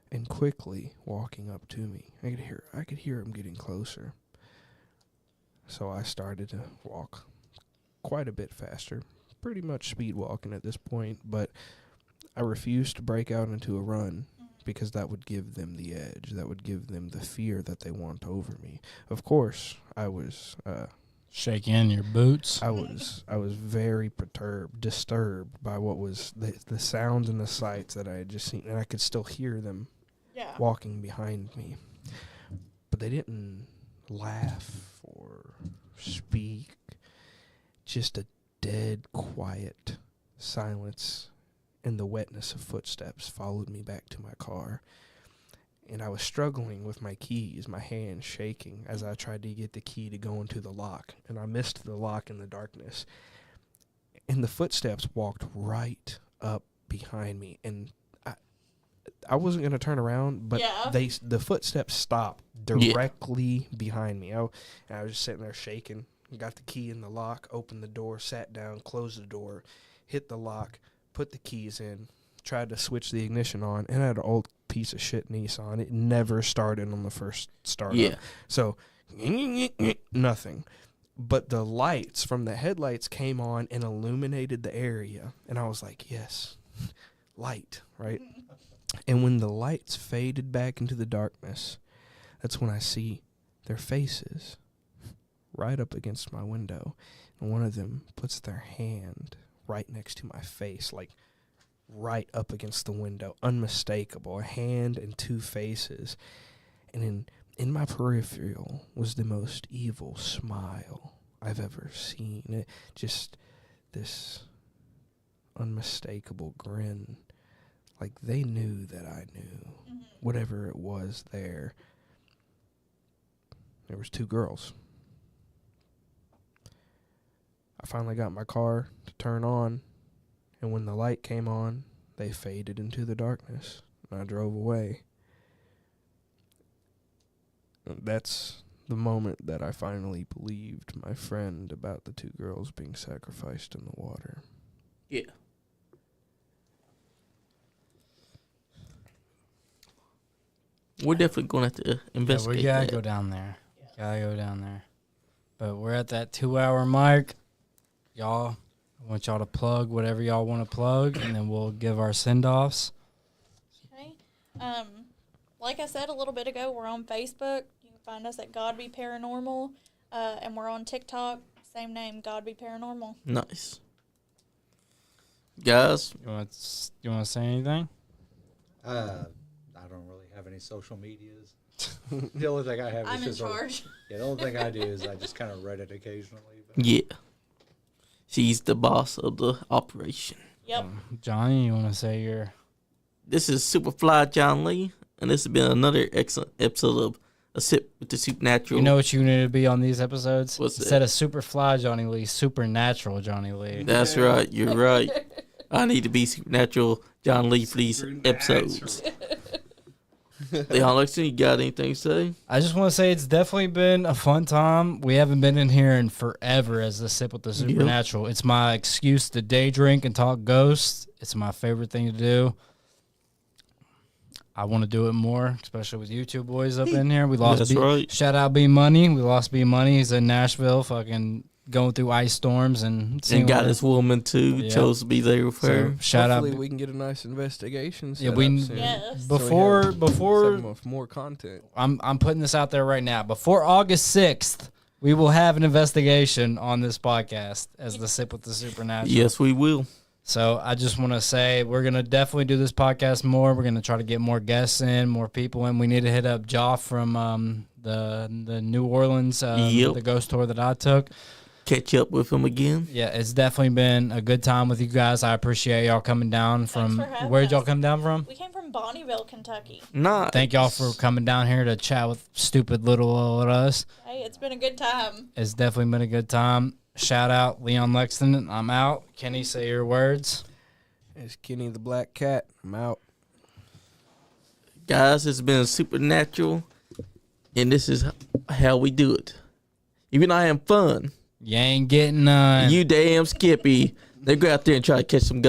and quickly walking up to me. I could hear him getting closer. So I started to walk quite a bit faster, pretty much speed walking at this point, but I refused to break out into a run because that would give them the edge. That would give them the fear that they want over me. Of course, I was Shaking your boots. I was very disturbed by what was the sounds and the sights that I had just seen, and I could still hear them walking behind me. But they didn't laugh or speak. Just a dead, quiet silence, and the wetness of footsteps followed me back to my car. And I was struggling with my keys, my hands shaking as I tried to get the key to go into the lock. And I missed the lock in the darkness. And the footsteps walked right up behind me. And I wasn't going to turn around, but the footsteps stopped directly behind me. I was just sitting there shaking. Got the key in the lock, opened the door, sat down, closed the door, hit the lock, put the keys in, tried to switch the ignition on, and I had an old piece of shit Nissan. It never started on the first startup. Yeah. So, nothing. But the lights from the headlights came on and illuminated the area. And I was like, yes, light, right? And when the lights faded back into the darkness, that's when I see their faces right up against my window. And one of them puts their hand right next to my face, like right up against the window, unmistakable, a hand and two faces. And in my peripheral was the most evil smile I've ever seen. Just this unmistakable grin, like they knew that I knew. Whatever it was there was two girls. I finally got my car to turn on, and when the light came on, they faded into the darkness, and I drove away. That's the moment that I finally believed my friend about the two girls being sacrificed in the water. Yeah. We're definitely going to have to investigate we gotta that. go down there. Gotta go down there. But we're at that 2-hour mark. Y'all, I want y'all to plug whatever y'all want to plug, and then we'll give our send-offs. Okay. Like I said a little bit ago, we're on Facebook. You can find us at Godbey Paranormal. And we're on TikTok. Same name, Godbey Paranormal. Nice. Guys, You want to say anything? I don't really have any social medias. The only thing I have I'm in is charge. the only thing I do is I just kind of read it occasionally. But yeah. She's the boss of the operation. Yep. Johnny, you want to say your... This is Superfly Johnny Lee, and this has been another excellent episode of A Sip with the Supernatural. You know what you need to be on these episodes? What's Instead that? of Superfly Johnny Lee, Supernatural Johnny Lee. That's right. You're right. I need to be Supernatural John Lee for these episodes. Leon Lexington, you got anything to say? I just want to say it's definitely been a fun time. We haven't been in here in forever as the Sip with the Supernatural. It's my excuse to day drink and talk ghosts. It's my favorite thing to do. I want to do it more, especially with you two boys up in here. We lost That's right. Shout out B Money. We lost B Money. He's in Nashville, fucking going through ice storms and got his woman too. Yeah. Chose to be there with her. So, shout out. Hopefully we can get a nice investigation set Yeah, up soon. Yes. Before Some of more content. I'm putting this out there right now. Before August 6th, we will have an investigation on this podcast as the Sip with the Supernatural. Yes, we will. So I just want to say we're going to definitely do this podcast more. We're going to try to get more guests in, more people in. We need to hit up Joff from the New Orleans, the ghost tour that I took. Catch up with him again. Yeah, it's definitely been a good time with you guys. I appreciate y'all coming down from. Thanks for having Where'd y'all us. come down from? We came from Bonneville, Kentucky. Nice. Thank y'all for coming down here to chat with stupid little old us. Hey, it's been a good time. It's definitely been a good time. Shout out Leon Lexington. I'm out. Kenny, say your words. It's Kenny the Black Cat. I'm out. Guys, it's been Supernatural, and this is how we do it. Even I am fun. You ain't getting none. You damn Skippy. They go out there and try to catch some